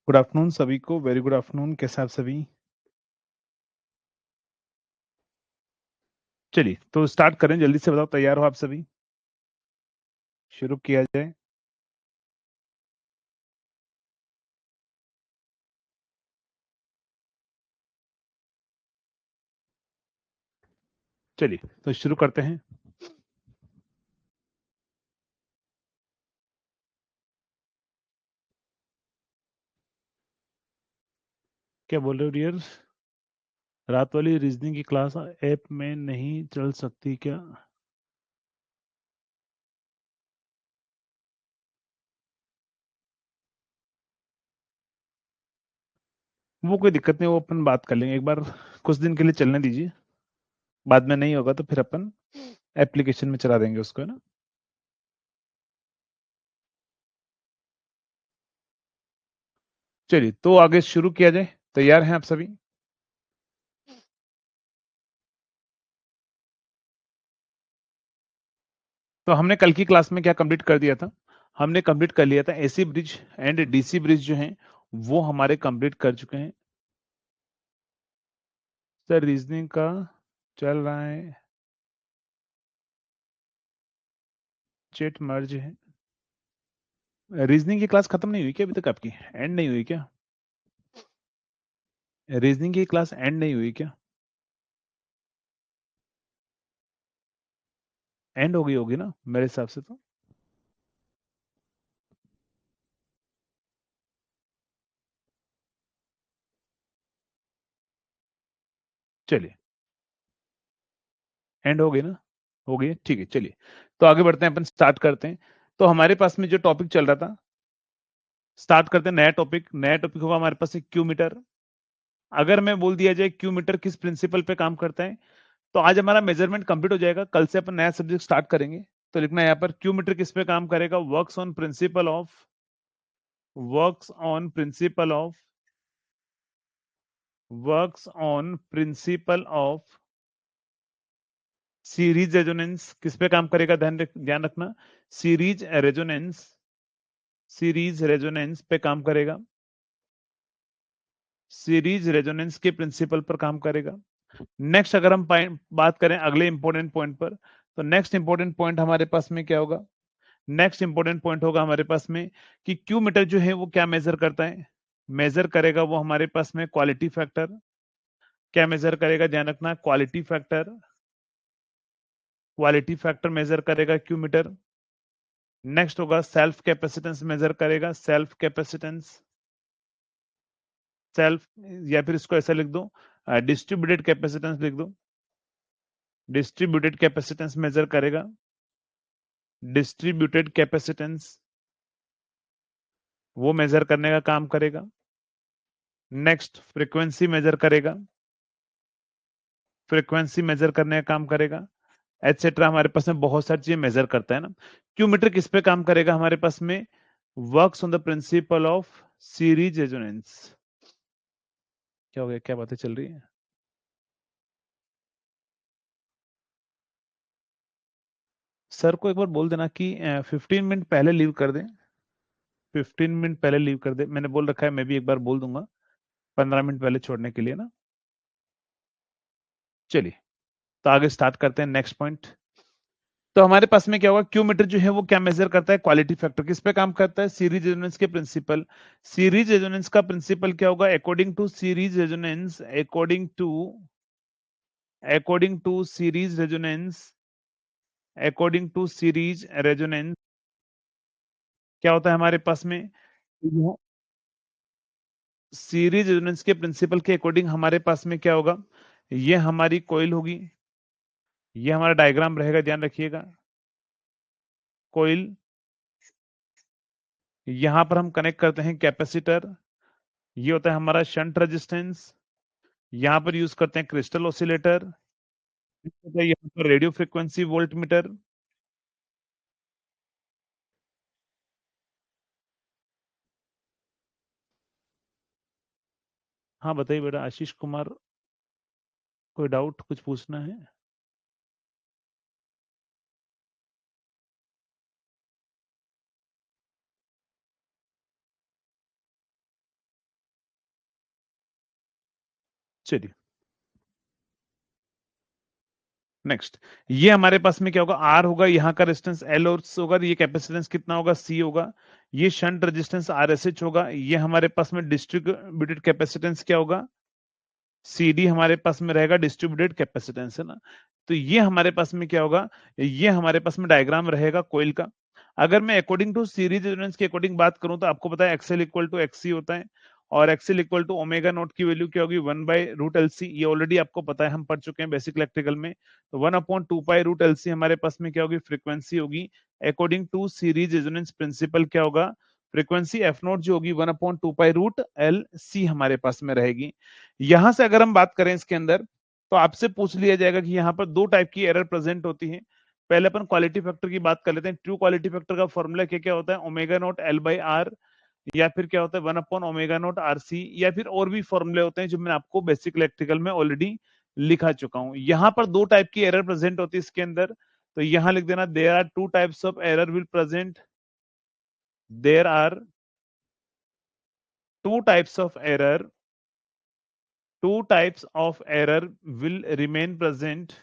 Good afternoon सभी को, very good afternoon. कैसे आप सभी? चलिए तो स्टार्ट करें, जल्दी से बताओ, तैयार हो आप सभी? शुरू किया जाए। चलिए तो शुरू करते हैं। क्या बोल रहे हो डियर? रात वाली रीजनिंग की क्लास ऐप में नहीं चल सकती क्या? वो कोई दिक्कत नहीं, वो अपन बात कर लेंगे एक बार। कुछ दिन के लिए चलने दीजिए, बाद में नहीं होगा तो फिर अपन एप्लीकेशन में चला देंगे उसको, है ना। चलिए तो आगे शुरू किया जाए। तैयार हैं आप सभी? तो हमने कल की क्लास में क्या कंप्लीट कर दिया था? हमने कंप्लीट कर लिया था AC bridge and DC bridge जो हैं वो हमारे कंप्लीट कर चुके हैं। सर रीजनिंग का चल रहा है, चेट मर्ज है। रीजनिंग की क्लास खत्म नहीं हुई क्या अभी तक आपकी? एंड नहीं हुई क्या? रीजनिंग की क्लास एंड नहीं हुई क्या? एंड हो गई होगी ना मेरे हिसाब से तो। चलिए, एंड हो गई ना? हो गई, ठीक है। चलिए तो आगे बढ़ते हैं, अपन स्टार्ट करते हैं। तो हमारे पास में जो टॉपिक चल रहा था, स्टार्ट करते हैं नया टॉपिक। नया टॉपिक होगा हमारे पास एक क्यू मीटर। अगर मैं बोल दिया जाए क्यू मीटर किस प्रिंसिपल पे काम करता है, तो आज हमारा मेजरमेंट कंप्लीट हो जाएगा। कल से अपन नया सब्जेक्ट स्टार्ट करेंगे। तो लिखना है यहाँ पर, क्यू मीटर किस पे काम करेगा? Works on principle of series resonance. किस पे काम करेगा? ध्यान रखना, सीरीज रेजोनेंस। सीरीज रेजोनेंस पे काम करेगा। सीरीज रेजोनेंस के प्रिंसिपल पर काम करेगा। नेक्स्ट अगर हम बात करें अगले इंपॉर्टेंट पॉइंट पर, तो नेक्स्ट इंपॉर्टेंट पॉइंट हमारे पास में क्या होगा? नेक्स्ट इंपॉर्टेंट पॉइंट होगा हमारे पास में कि क्यू मीटर जो है वो क्या मेजर करता है? मेजर करेगा वो हमारे पास में क्वालिटी फैक्टर। क्या मेजर करेगा? ध्यान रखना, quality factor. Quality factor measure करेगा क्यू मीटर। नेक्स्ट होगा सेल्फ कैपेसिटेंस मेजर करेगा। सेल्फ कैपेसिटेंस, सेल्फ, या फिर इसको ऐसा लिख दो, डिस्ट्रीब्यूटेड कैपेसिटेंस लिख दो। डिस्ट्रीब्यूटेड कैपेसिटेंस मेजर करेगा। डिस्ट्रीब्यूटेड कैपेसिटेंस वो मेजर करने का काम करेगा। नेक्स्ट फ्रीक्वेंसी मेजर करेगा। फ्रीक्वेंसी मेजर करने का काम करेगा, एटसेट्रा। हमारे पास में बहुत सारी चीजें मेजर करता है ना। क्यू मीटर किस पे काम करेगा हमारे पास में? Works on the principle of series resonance. क्या हो गया? क्या बातें चल रही है? सर को एक बार बोल देना कि 15 मिनट पहले लीव कर दें। 15 मिनट पहले लीव कर दे, मैंने बोल रखा है, मैं भी एक बार बोल दूंगा 15 मिनट पहले छोड़ने के लिए ना। चलिए तो आगे स्टार्ट करते हैं नेक्स्ट पॉइंट। तो हमारे पास में क्या होगा? क्यू मीटर जो है वो क्या मेजर करता है? Quality factor. किस पे काम करता है? सीरीज रेजोनेंस के प्रिंसिपल। सीरीज रेजोनेंस का प्रिंसिपल क्या होगा? According to series resonance, according to series resonance, according to series resonance क्या होता है हमारे पास में? सीरीज रेजोनेंस के प्रिंसिपल के अकॉर्डिंग हमारे पास में क्या होगा? ये हमारी कॉइल होगी, ये हमारा डायग्राम रहेगा, ध्यान रखिएगा। कॉइल, यहां पर हम कनेक्ट करते हैं कैपेसिटर, ये होता है हमारा शंट रेजिस्टेंस। यहां पर यूज करते हैं क्रिस्टल ऑसिलेटर, यहाँ पर रेडियो फ्रिक्वेंसी वोल्ट मीटर। हाँ बताइए बेटा आशीष कुमार, कोई डाउट, कुछ पूछना है? चलिए नेक्स्ट, ये हमारे पास में क्या होगा, आर होगा, यहाँ का रेजिस्टेंस एल और होगा, ये कैपेसिटेंस कितना होगा, सी होगा, ये shunt resistance R S H होगा, ये हमारे पास में डिस्ट्रीब्यूटेड कैपेसिटेंस क्या होगा, CD हमारे पास में रहेगा, डिस्ट्रीब्यूटेड कैपेसिटेंस है ना। तो ये हमारे पास में क्या होगा, ये हमारे पास में डायग्राम रहेगा कोइल का। अगर मैं अकॉर्डिंग टू सीरीज रेजोनेंस के अकॉर्डिंग बात करूं तो आपको पता है एक्सएल इक्वल टू एक्सी होता है, और XL equal to omega naught की वैल्यू क्या होगी, 1/√LC। ये ऑलरेडी आपको पता है, हम पढ़ चुके हैं बेसिक इलेक्ट्रिकल में। तो 1/2π√LC हमारे पास में क्या होगी, फ्रीक्वेंसी होगी। According to series resonance principle क्या होगा, फ्रीक्वेंसी एफ नॉट जो होगी 1/2π√LC हमारे पास में रहेगी। यहां से अगर हम बात करें इसके अंदर, तो आपसे पूछ लिया जाएगा कि यहाँ पर दो टाइप की एरर प्रेजेंट होती है। पहले अपन क्वालिटी फैक्टर की बात कर लेते हैं। ट्रू क्वालिटी फैक्टर का फॉर्मूला क्या क्या होता है, ओमेगा नॉट L/R, या फिर क्या होता है 1/ओमेगा नॉट RC, या फिर और भी फॉर्मूले होते हैं जो मैं आपको बेसिक इलेक्ट्रिकल में ऑलरेडी लिखा चुका हूं। यहाँ पर दो टाइप की एरर प्रेजेंट होती है इसके अंदर, तो यहां लिख देना, there are two types of error will present, there are two types of error, two types of error will remain present,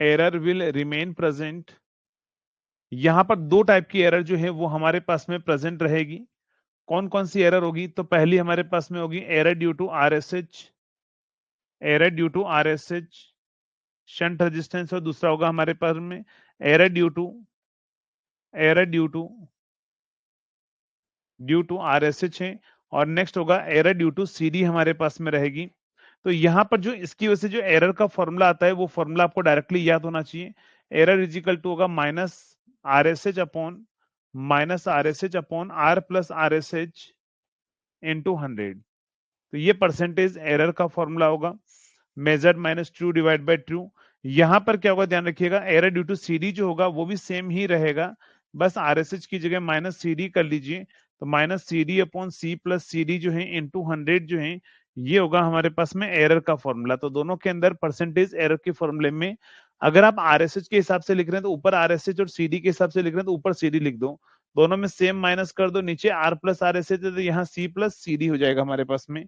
error will remain present। यहां पर दो टाइप की एरर जो है वो हमारे पास में प्रेजेंट रहेगी। कौन कौन सी एरर होगी, तो पहली हमारे पास में होगी error due to RSH, error due to RSH shunt resistance, और दूसरा होगा हमारे पास में error due to, error due to RSH है, और नेक्स्ट होगा एरर ड्यू टू CD हमारे पास में रहेगी। तो यहां पर जो इसकी वजह से जो एरर का फॉर्मूला आता है वो फॉर्मूला आपको डायरेक्टली याद होना चाहिए। एरर इज इक्वल टू होगा minus R S H upon R plus RSH into 100। तो ये परसेंटेज एरर का फॉर्मूला होगा, measured minus true divide by true. यहां पर क्या होगा, ध्यान रखिएगा, एरर ड्यू टू CD जो होगा वो भी सेम ही रहेगा, बस RSH की जगह माइनस CD कर लीजिए। तो -CD/C+CD जो है इंटू 100 जो है, ये होगा हमारे पास में एरर का फॉर्मूला। तो दोनों के अंदर परसेंटेज एरर के फॉर्मूले में अगर आप RSH के हिसाब से लिख रहे हैं तो ऊपर RSH, और CD के हिसाब से लिख रहे हैं तो ऊपर CD लिख दो। दोनों में सेम माइनस कर दो, नीचे R प्लस RSH है तो यहाँ C+CD हो जाएगा हमारे पास में।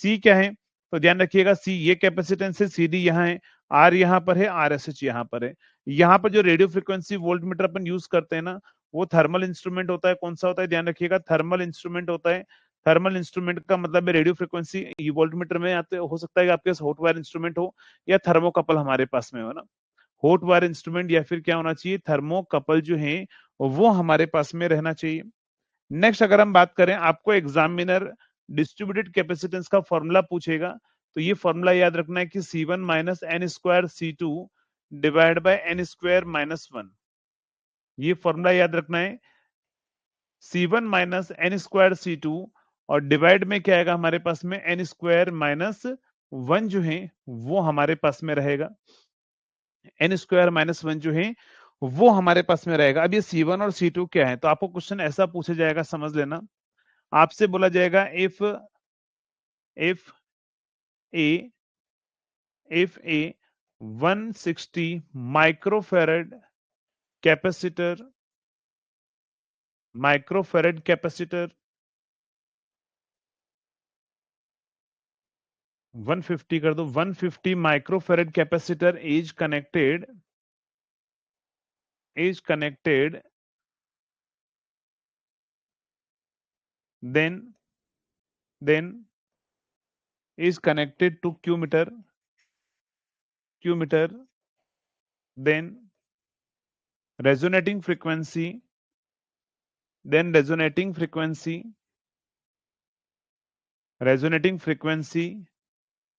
C क्या है, तो ध्यान रखिएगा, C ये कैपेसिटेंस है, CD यहाँ है, R यहाँ पर है, RSH यहाँ पर है। यहाँ पर जो रेडियो फ्रिक्वेंसी वोल्ट मीटर अपन यूज करते हैं ना, वो थर्मल इंस्ट्रूमेंट होता है। कौन सा होता है, ध्यान रखिएगा, थर्मल इंस्ट्रूमेंट होता है। थर्मल इंस्ट्रूमेंट का मतलब है रेडियो फ्रिक्वेंसी वोल्ट मीटर में आते, हो सकता है कि आपके पास हॉट वायर इंस्ट्रूमेंट हो या थर्मोकपल हमारे पास में हो ना। हॉट वायर इंस्ट्रूमेंट या फिर क्या होना चाहिए, थर्मोकपल जो है वो हमारे पास में रहना चाहिए। नेक्स्ट अगर हम बात करें, आपको एग्जामिनर डिस्ट्रीब्यूटेड कैपेसिटेंस का फॉर्मूला पूछेगा, तो ये फॉर्मूला याद रखना है कि C1 minus N square C2 divide by n square minus 1। ये फॉर्मूला याद रखना है, C1 minus N square C2, और डिवाइड में क्या आएगा हमारे पास में, n स्क्वायर माइनस 1 जो है वो हमारे पास में रहेगा। n स्क्वायर माइनस 1 जो है वो हमारे पास में रहेगा। अब ये C1 और C2 क्या है, तो आपको क्वेश्चन ऐसा पूछा जाएगा, समझ लेना। आपसे बोला जाएगा if a if a 160 microfarad capacitor 150 कर दो, 150 microfarad capacitor is connected then is connected to Q-meter, then resonating frequency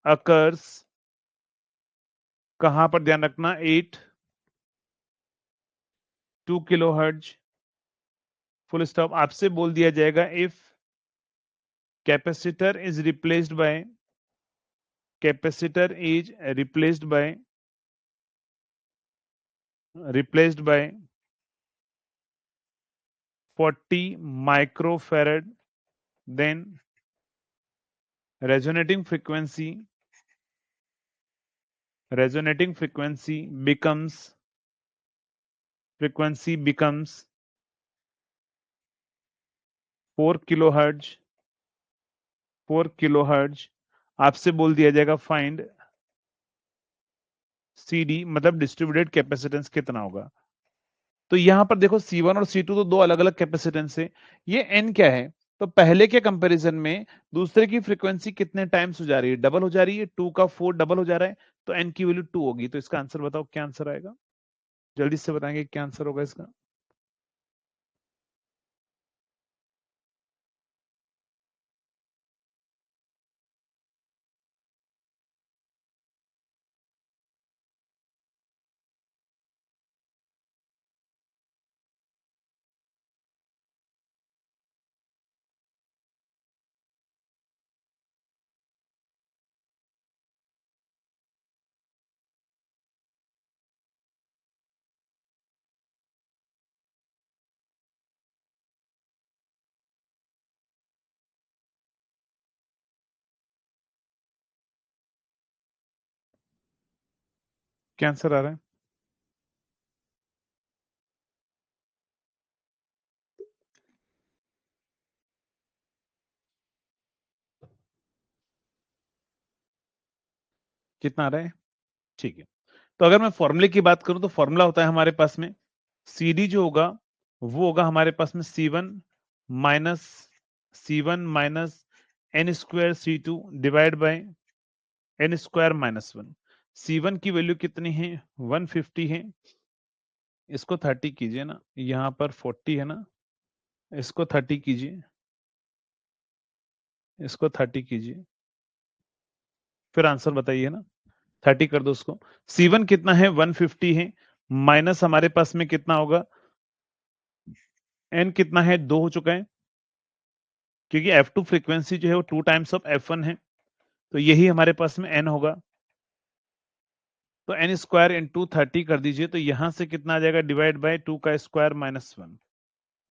occurs कहां पर, ध्यान रखना, 2 किलोहर्ट्ज, फुल स्टॉप। आपसे बोल दिया जाएगा if capacitor is replaced by 40 microfarad, then resonating frequency becomes 4 kilohertz, 4 kilohertz, आपसे बोल दिया जाएगा फाइंड CD, मतलब डिस्ट्रीब्यूटेड कैपेसिटेंस कितना होगा। तो यहां पर देखो C1 और C2 तो दो अलग अलग कैपेसिटेंस है, ये N क्या है, तो पहले के कंपैरिजन में दूसरे की फ्रीक्वेंसी कितने टाइम्स हो जा रही है, डबल हो जा रही है, 2 का 4 डबल हो जा रहा है, तो N की वैल्यू 2 होगी। तो इसका आंसर बताओ क्या आंसर आएगा, जल्दी से बताएंगे क्या आंसर होगा इसका। क्या आंसर आ रहा है? कितना आ रहा है? ठीक है, तो अगर मैं फॉर्मूले की बात करूं तो फॉर्मूला होता है हमारे पास में CD जो होगा वो होगा हमारे पास में minus C1 N square C2 divide by N square -1। C1 की वैल्यू कितनी है, 150 है, इसको 30 कीजिए ना, यहाँ पर 40 है ना, इसको 30 कीजिए, इसको 30 कीजिए, फिर आंसर बताइए ना, 30 कर दो उसको। C1 कितना है, 150 है, माइनस हमारे पास में कितना होगा, N कितना है, 2 हो चुका है, क्योंकि F2 फ्रीक्वेंसी जो है वो 2 टाइम्स ऑफ F1 है, तो यही हमारे पास में N होगा। तो N स्क्वायर इंटू 30 कर दीजिए, तो यहां से कितना आ जाएगा, डिवाइड बाय 2 का स्क्वायर -1,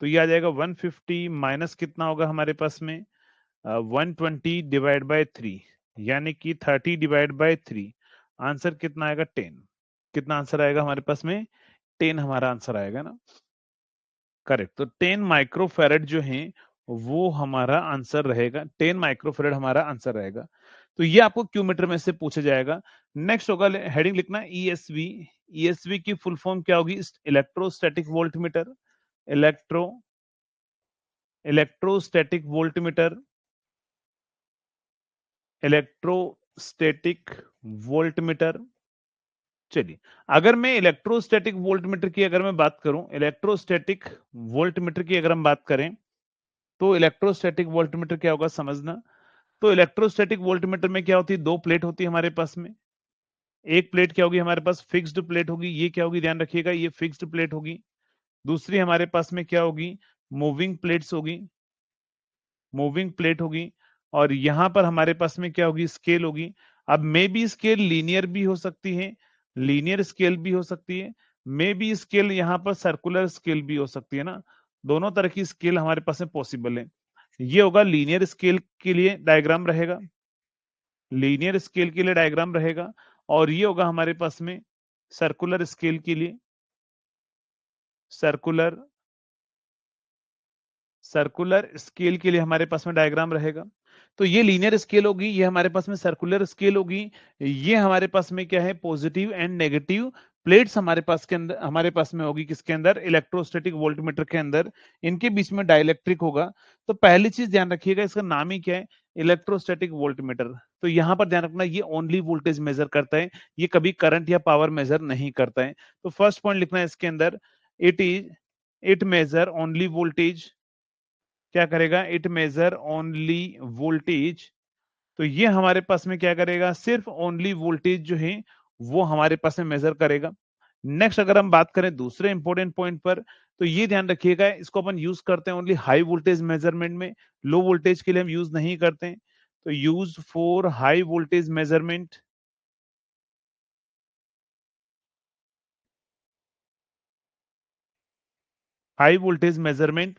तो ये आ जाएगा 150 माइनस कितना होगा हमारे पास में 120 डिवाइड बाय 3, यानी कि 30 डिवाइड बाय 3, आंसर कितना आएगा, 10। कितना आंसर आएगा हमारे पास में, 10 हमारा आंसर आएगा ना, करेक्ट। तो 10 माइक्रोफेरेड जो है वो हमारा आंसर रहेगा, 10 माइक्रोफेरेड हमारा आंसर रहेगा। तो ये आपको क्यू मीटर में से पूछा जाएगा। नेक्स्ट होगा, हेडिंग लिखना ESV। ESV की फुल फॉर्म क्या होगी, electrostatic voltmeter, electro electrostatic voltmeter, electrostatic voltmeter. चलिए, अगर मैं इलेक्ट्रोस्टैटिक वोल्टमीटर की अगर मैं बात करूं, इलेक्ट्रोस्टैटिक वोल्टमीटर की अगर हम बात करें, तो इलेक्ट्रोस्टैटिक वोल्टमीटर क्या होगा समझना। तो इलेक्ट्रोस्टैटिक वोल्टमीटर में क्या होती है, दो प्लेट होती है हमारे पास में। एक प्लेट क्या होगी हमारे पास, फिक्स्ड प्लेट होगी, ये क्या होगी ध्यान रखिएगा, ये फिक्स्ड प्लेट होगी। दूसरी हमारे पास में क्या होगी, मूविंग प्लेट्स होगी, मूविंग प्लेट होगी। और यहां पर हमारे पास में क्या होगी, स्केल होगी। अब मे बी स्केल लीनियर भी हो सकती है, लीनियर स्केल भी हो सकती है, मे बी स्केल यहाँ पर सर्कुलर स्केल भी हो सकती है ना, दोनों तरह की स्केल हमारे पास में पॉसिबल है। ये होगा लीनियर स्केल के लिए डायग्राम रहेगा, लीनियर स्केल के लिए डायग्राम रहेगा। और ये होगा हमारे पास में सर्कुलर स्केल के लिए, सर्कुलर सर्कुलर स्केल के लिए हमारे पास में डायग्राम रहेगा। तो ये लीनियर स्केल होगी, ये हमारे पास में सर्कुलर स्केल होगी। ये हमारे पास में क्या है, पॉजिटिव एंड नेगेटिव प्लेट्स हमारे पास के अंदर, हमारे पास में होगी किसके अंदर, इलेक्ट्रोस्टैटिक वोल्टमीटर के अंदर। इनके बीच में डाइलेक्ट्रिक होगा। तो पहली चीज ध्यान रखिएगा, इसका नाम ही क्या है, इलेक्ट्रोस्टैटिक वोल्टमीटर। तो यहां पर ध्यान रखना, ये ओनली वोल्टेज मेजर करता है, ये कभी करंट या पावर मेजर नहीं करता है। तो फर्स्ट पॉइंट लिखना है इसके अंदर, इट मेजर ओनली वोल्टेज। क्या करेगा, इट मेजर ओनली वोल्टेज। तो ये हमारे पास में क्या करेगा, सिर्फ ओनली वोल्टेज जो है वो हमारे पास में मेजर करेगा। नेक्स्ट अगर हम बात करें दूसरे इंपॉर्टेंट पॉइंट पर, तो ये ध्यान रखिएगा, इसको अपन यूज करते हैं ओनली हाई वोल्टेज मेजरमेंट में, लो वोल्टेज के लिए हम यूज नहीं करते हैं। तो use for high voltage measurement, high voltage measurement.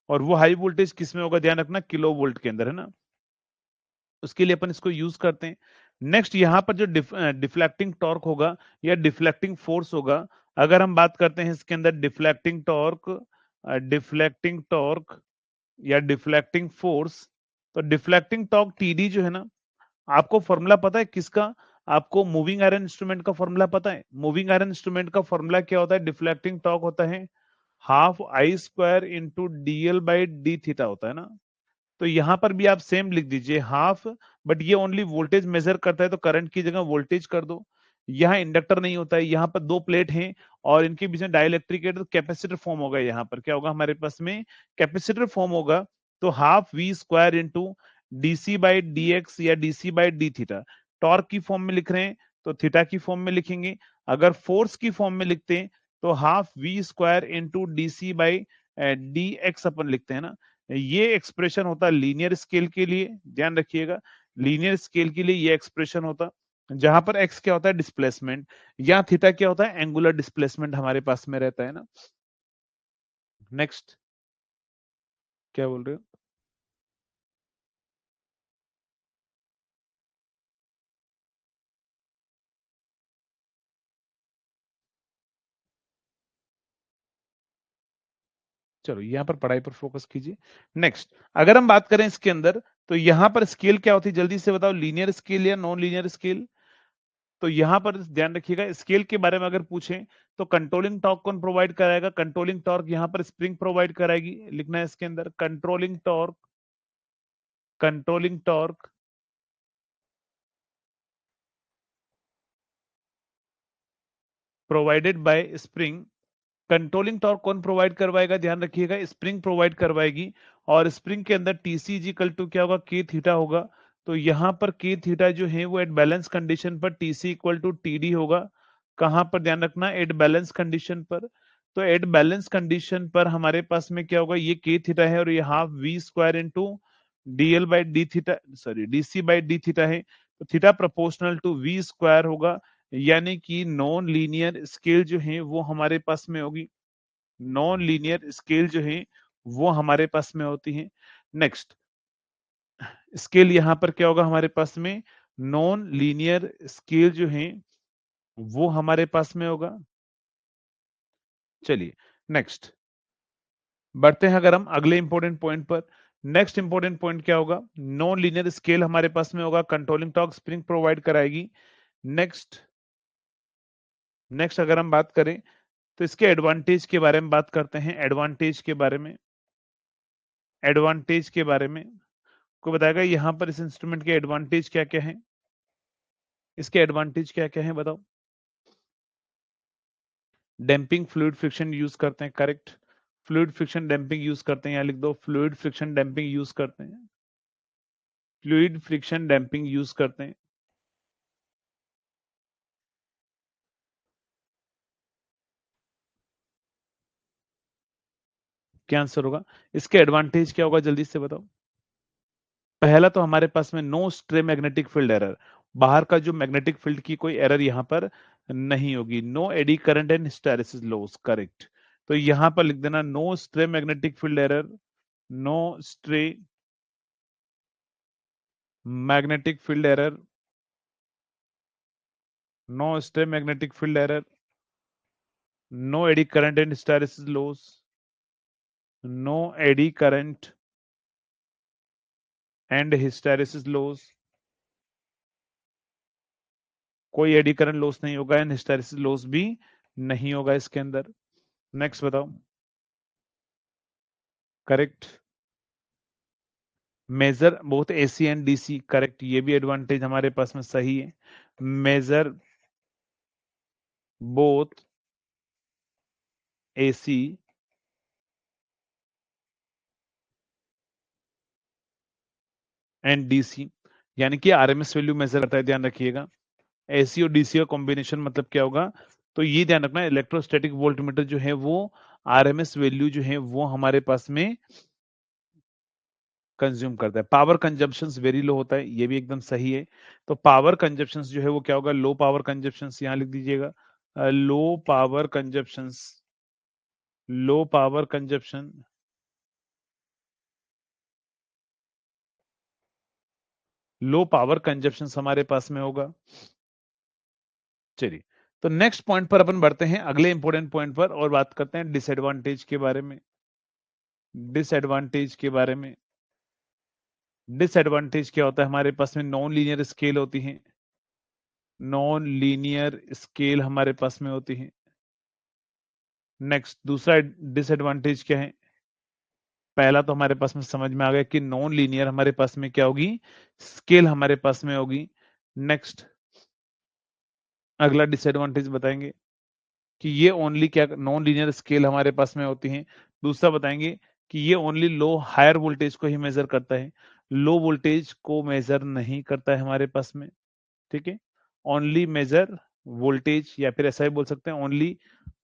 और वो हाई वोल्टेज किसमें होगा, ध्यान रखना किलो वोल्ट के अंदर है ना, उसके लिए अपन इसको यूज करते हैं। नेक्स्ट यहाँ पर जो डिफ्लेक्टिंग टॉर्क होगा या डिफ्लेक्टिंग फोर्स होगा, अगर हम बात करते हैं इसके अंदर डिफ्लेक्टिंग टॉर्क, डिफ्लेक्टिंग टॉर्क या डिफ्लेक्टिंग फोर्स, तो डिफ्लेक्टिंग टॉर्क टीडी जो है ना, आपको फॉर्मूला पता है किसका? आपको मूविंग आयरन इंस्ट्रूमेंट का फॉर्मूला पता है? मूविंग आयरन इंस्ट्रूमेंट का फॉर्मूला क्या होता है? डिफ्लेक्टिंग टॉर्क होता है half I square into dL by D theta होता है ना। तो यहां पर भी आप सेम लिख दीजिए हाफ, बट ये ओनली वोल्टेज मेजर करता है तो करंट की जगह वोल्टेज कर दो। यहाँ इंडक्टर नहीं होता है, यहाँ पर दो प्लेट हैं और इनके बीच में डाइलेक्ट्रिक है तो कैपेसिटर फॉर्म होगा। यहाँ पर क्या होगा हमारे पास में? कैपेसिटर फॉर्म होगा। तो half V square into DC by D X या DC by D theta. Torque की फॉर्म में लिख रहे हैं तो थीटा की फॉर्म में लिखेंगे। अगर फोर्स की फॉर्म में लिखते हैं तो half V square into DC by D X अपन लिखते हैं ना। ये एक्सप्रेशन होता है लीनियर स्केल के लिए, ध्यान रखिएगा। लीनियर स्केल के लिए ये एक्सप्रेशन होता, जहां पर एक्स क्या होता है? डिस्प्लेसमेंट, या थीटा क्या होता है? एंगुलर डिस्प्लेसमेंट हमारे पास में रहता है ना। नेक्स्ट, क्या बोल रहे हो? चलो यहाँ पर पढ़ाई पर फोकस कीजिए। नेक्स्ट, अगर हम बात करें इसके अंदर, तो यहाँ पर स्केल क्या होती है? जल्दी से बताओ, लीनियर स्केल या नॉन लीनियर स्केल? तो यहाँ पर ध्यान रखिएगा, स्केल के बारे में अगर पूछें तो कंट्रोलिंग टॉर्क कौन प्रोवाइड कराएगा? कंट्रोलिंग टॉर्क यहाँ पर स्प्रिंग प्रोवाइड कराएगी, लिखना है इसके अंदर controlling torque. Controlling torque provided by spring. Controlling torque कौन प्रोवाइड करवाएगा? ध्यान रखिएगा, स्प्रिंग प्रोवाइड करवाएगी। और स्प्रिंग के अंदर टीसी इक्वल टू क्या होगा? के थीटा होगा। तो यहां पर के थीटा जो है वो एट बैलेंस कंडीशन पर टीसी इक्वल टू टीडी होगा। कहां पर ध्यान रखना? एट बैलेंस कंडीशन पर। तो एट बैलेंस कंडीशन पर हमारे पास में क्या होगा? ये के थीटा है और ये half V square into dL by D theta, sorry dC by D theta है। तो theta proportional to V square होगा, यानी कि नॉन लीनियर स्केल जो है वो हमारे पास में होगी। नॉन लीनियर स्केल जो है वो हमारे पास में होती है। नेक्स्ट, स्केल यहां पर क्या होगा हमारे पास में? नॉन लीनियर स्केल जो है वो हमारे पास में होगा। चलिए नेक्स्ट बढ़ते हैं अगर हम अगले इंपॉर्टेंट पॉइंट पर। नेक्स्ट इंपॉर्टेंट पॉइंट क्या होगा? नॉन लीनियर स्केल हमारे पास में होगा, कंट्रोलिंग टॉर्क स्प्रिंग प्रोवाइड कराएगी। नेक्स्ट, नेक्स्ट अगर हम बात करें तो इसके एडवांटेज के बारे में बात करते हैं। एडवांटेज के बारे में, एडवांटेज के बारे में को बताएगा यहाँ पर इस इंस्ट्रूमेंट के एडवांटेज क्या क्या है? इसके एडवांटेज क्या क्या है बताओ? डैम्पिंग फ्लूइड फ्रिक्शन यूज करते हैं, correct. Fluid friction damping use करते हैं, यहाँ लिख दो फ्लूइड फ्रिक्शन डैम्पिंग यूज करते हैं। फ्लूइड फ्रिक्शन डैम्पिंग यूज करते हैं। क्या आंसर होगा? इसके एडवांटेज क्या होगा जल्दी से बताओ? पहला तो हमारे पास में no stray magnetic field error, बाहर का जो मैग्नेटिक फील्ड की कोई एरर यहाँ पर नहीं होगी। No eddy current and hysteresis loss, correct. तो यहाँ पर लिख देना no stray magnetic field error, no stray magnetic field error, no stray magnetic field error, no eddy current and hysteresis loss, no eddy current and hysteresis loss, कोई eddy current loss नहीं होगा and hysteresis loss भी नहीं होगा इसके अंदर। Next बताओ, correct. Measure both AC and DC, correct, ये भी एडवांटेज हमारे पास में सही है। Measure both AC and DC, यानी कि आरएमएस वैल्यू मेजर करता है, ध्यान रखिएगा। एसी और डीसी का कॉम्बिनेशन मतलब क्या होगा? तो ये ध्यान रखना, इलेक्ट्रोस्टैटिक वोल्टमीटर जो है वो आरएमएस वैल्यू जो है वो हमारे पास में कंज्यूम करता है। पावर कंजप्शन वेरी लो होता है, ये भी एकदम सही है। तो पावर कंजप्शन जो है वो क्या होगा? लो पावर कंजप्शन, यहाँ लिख दीजिएगा low power consumption, low power consumption, low power consumption हमारे पास में होगा। चलिए, तो नेक्स्ट पॉइंट पर अपन बढ़ते हैं, अगले इंपॉर्टेंट पॉइंट पर, और बात करते हैं डिसएडवांटेज के बारे में। डिसएडवांटेज के बारे में, डिसएडवांटेज क्या होता है हमारे पास में, नॉन लीनियर स्केल होती है, नॉन लीनियर स्केल हमारे पास में होती है। नेक्स्ट दूसरा डिसएडवांटेज क्या है, पहला तो हमारे पास में समझ में आ गया कि नॉन लीनियर हमारे पास में क्या होगी, स्केल हमारे पास में होगी। नेक्स्ट अगला डिसएडवांटेज बताएंगे कि ये ओनली क्या नॉन लीनियर स्केल हमारे पास में होती हैं। दूसरा बताएंगे कि ये ओनली लो हायर वोल्टेज को ही मेजर करता है, लो वोल्टेज को मेजर नहीं करता है हमारे पास में, ठीक है। ओनली मेजर वोल्टेज, या फिर ऐसा ही बोल सकते हैं ओनली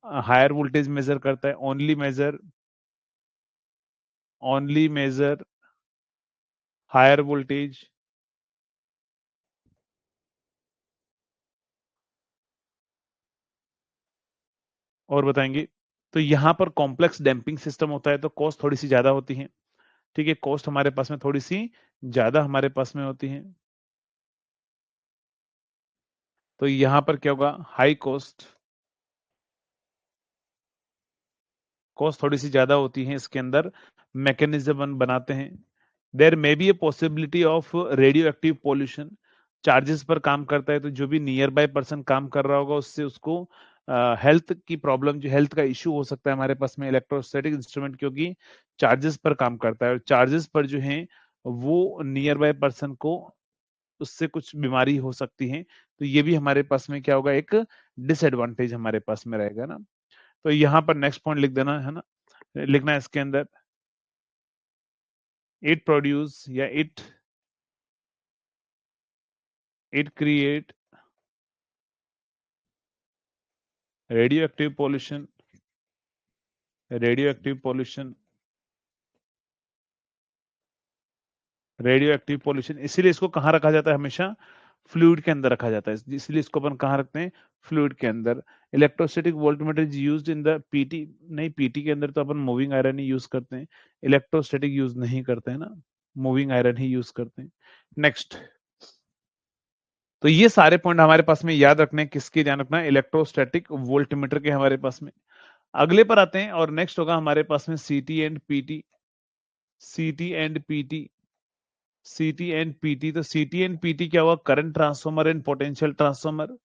हायर वोल्टेज मेजर करता है, ओनली मेजर हायर वोल्टेज। और बताएंगे तो यहाँ पर कॉम्प्लेक्स डैम्पिंग सिस्टम होता है तो कॉस्ट थोड़ी सी ज्यादा होती है, ठीक है, कॉस्ट हमारे पास में थोड़ी सी ज्यादा हमारे पास में होती है। तो यहां पर क्या होगा, हाई कॉस्ट, कॉस्ट थोड़ी सी ज्यादा होती है इसके अंदर, मैकेनिज्म बनाते हैं। There may be a possibility of radioactive pollution, charges पर काम करता है तो जो भी नियर बाय पर्सन काम कर रहा होगा उससे उसको हेल्थ की प्रॉब्लम, जो हेल्थ का इश्यू हो सकता है हमारे पास में इलेक्ट्रोस्टैटिक इंस्ट्रूमेंट, क्योंकि चार्जेस पर काम करता है और चार्जेस पर जो है वो नियर बाय पर्सन को उससे कुछ बीमारी हो सकती है, तो ये भी हमारे पास में क्या होगा, एक डिसएडवांटेज हमारे पास में रहेगा ना। तो यहाँ पर नेक्स्ट पॉइंट लिख देना है ना, लिखना है इसके अंदर, इट प्रोड्यूस या it create radio active pollution, radio active pollution, radio active pollution. इसीलिए इसको कहाँ रखा जाता है, हमेशा फ्लूइड के अंदर रखा जाता है, इसलिए इसको अपन कहाँ रखते हैं, फ्लूइड के अंदर। Electrostatic voltmeter is used in the PT, नहीं पीटी के अंदर तो अपन मूविंग आयरन ही यूज करते हैं, इलेक्ट्रोस्टैटिक यूज नहीं करते हैं ना, मूविंग आयरन ही यूज करते हैं। नेक्स्ट, तो ये सारे पॉइंट हमारे पास में याद रखने हैं, किसके ध्यान रखना है, इलेक्ट्रोस्टैटिक वोल्टमीटर के हमारे पास में। अगले पर आते हैं और नेक्स्ट होगा हमारे पास में सीटी एंड पीटी, सीटी एंड पीटी, सीटी एंड पीटी। तो सीटी एंड पीटी क्या हुआ, current transformer and potential transformer.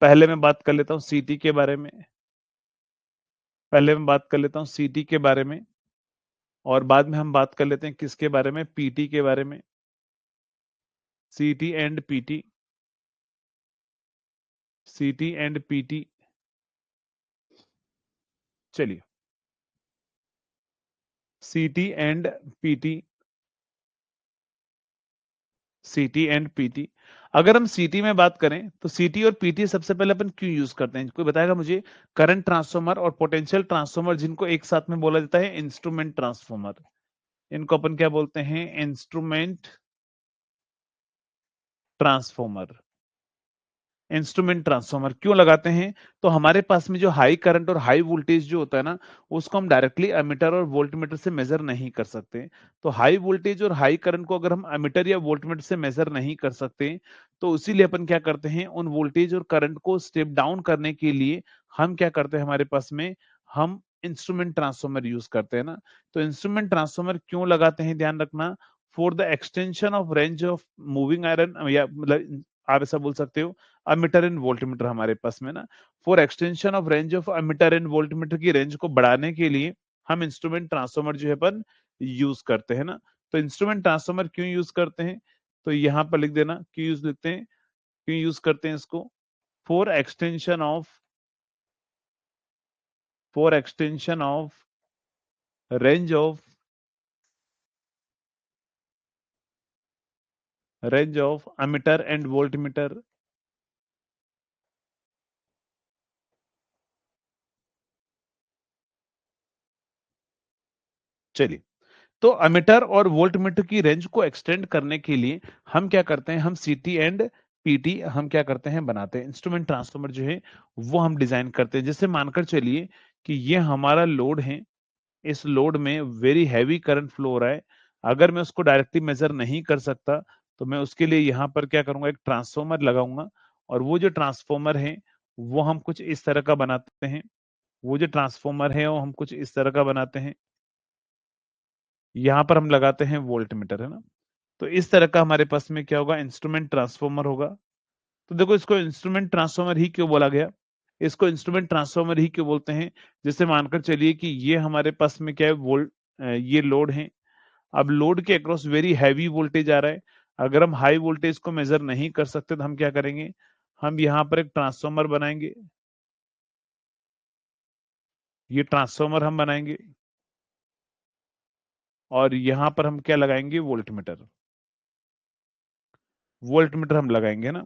पहले मैं बात कर लेता हूं सीटी के बारे में, पहले मैं बात कर लेता हूं सीटी के बारे में, और बाद में हम बात कर लेते हैं किसके बारे में, पीटी के बारे में। सीटी एंड पीटी, सीटी एंड पीटी। चलिए, सीटी एंड पीटी, सीटी एंड पीटी। अगर हम सीटी में बात करें तो सीटी और पीटी सबसे पहले अपन क्यों यूज करते हैं, कोई बताएगा मुझे। करंट ट्रांसफॉर्मर और पोटेंशियल ट्रांसफॉर्मर, जिनको एक साथ में बोला जाता है इंस्ट्रूमेंट ट्रांसफॉर्मर, इनको अपन क्या बोलते हैं, इंस्ट्रूमेंट ट्रांसफॉर्मर। इंस्ट्रूमेंट ट्रांसफॉर्मर क्यों लगाते हैं, तो हमारे पास में जो हाई करंट और हाई वोल्टेज जो होता है ना, उसको हम डायरेक्टली एमीटर और वोल्टमीटर से मेजर नहीं कर सकते। तो हाई वोल्टेज और हाई करंट को अगर हम एमीटर या वोल्टमीटर से मेजर नहीं कर सकते, तो इसीलिए अपन क्या करते हैं, उन वोल्टेज और करंट को स्टेप डाउन करने के लिए हम क्या करते हैं, हमारे पास में हम इंस्ट्रूमेंट ट्रांसफॉर्मर यूज करते हैं ना। तो इंस्ट्रूमेंट ट्रांसफॉर्मर क्यों लगाते हैं, ध्यान रखना, for the extension of range of moving iron, या मतलब आप ऐसा बोल सकते हो अमीटर एंड वोल्टमीटर हमारे पास में ना, for extension of range of ammeter and voltmeter की रेंज को बढ़ाने के लिए हम इंस्ट्रूमेंट ट्रांसफॉर्मर जो है अपन यूज करते हैं ना। तो इंस्ट्रूमेंट ट्रांसफॉर्मर क्यों यूज करते हैं, तो यहां पर लिख देना क्यों यूज लिखते हैं, क्यों यूज करते हैं इसको, for extension of, for extension of range of, range of ammeter and voltmeter. चलिए, तो अमीटर और वोल्टमीटर की रेंज को एक्सटेंड करने के लिए हम क्या करते हैं, हम सीटी एंड पीटी हम क्या करते हैं, बनाते हैं इंस्ट्रूमेंट ट्रांसफॉर्मर जो है वो हम डिजाइन करते हैं। जैसे मानकर चलिए कि ये हमारा लोड है, इस लोड में वेरी हैवी करंट फ्लो हो रहा है, अगर मैं उसको डायरेक्टली मेजर नहीं कर सकता तो मैं उसके लिए यहाँ पर क्या करूंगा, एक ट्रांसफॉर्मर लगाऊंगा, और वो जो ट्रांसफॉर्मर है वो हम कुछ इस तरह का बनाते हैं, वो जो ट्रांसफॉर्मर है वो हम कुछ इस तरह का बनाते हैं, यहाँ पर हम लगाते हैं वोल्ट मीटर, है ना। तो इस तरह का हमारे पास में क्या होगा, इंस्ट्रूमेंट ट्रांसफॉर्मर होगा। तो देखो इसको इंस्ट्रूमेंट ट्रांसफॉर्मर ही क्यों बोला गया, इसको इंस्ट्रूमेंट ट्रांसफॉर्मर ही क्यों बोलते हैं, जैसे मानकर चलिए कि ये हमारे पास में क्या है, ये लोड है। अब लोड के अक्रॉस वेरी हैवी वोल्टेज आ रहा है। अगर हम हाई वोल्टेज को मेजर नहीं कर सकते तो हम क्या करेंगे, हम यहाँ पर एक ट्रांसफॉर्मर बनाएंगे। ये ट्रांसफॉर्मर हम बनाएंगे और यहाँ पर हम क्या लगाएंगे, वोल्टमीटर। वोल्टमीटर हम लगाएंगे ना।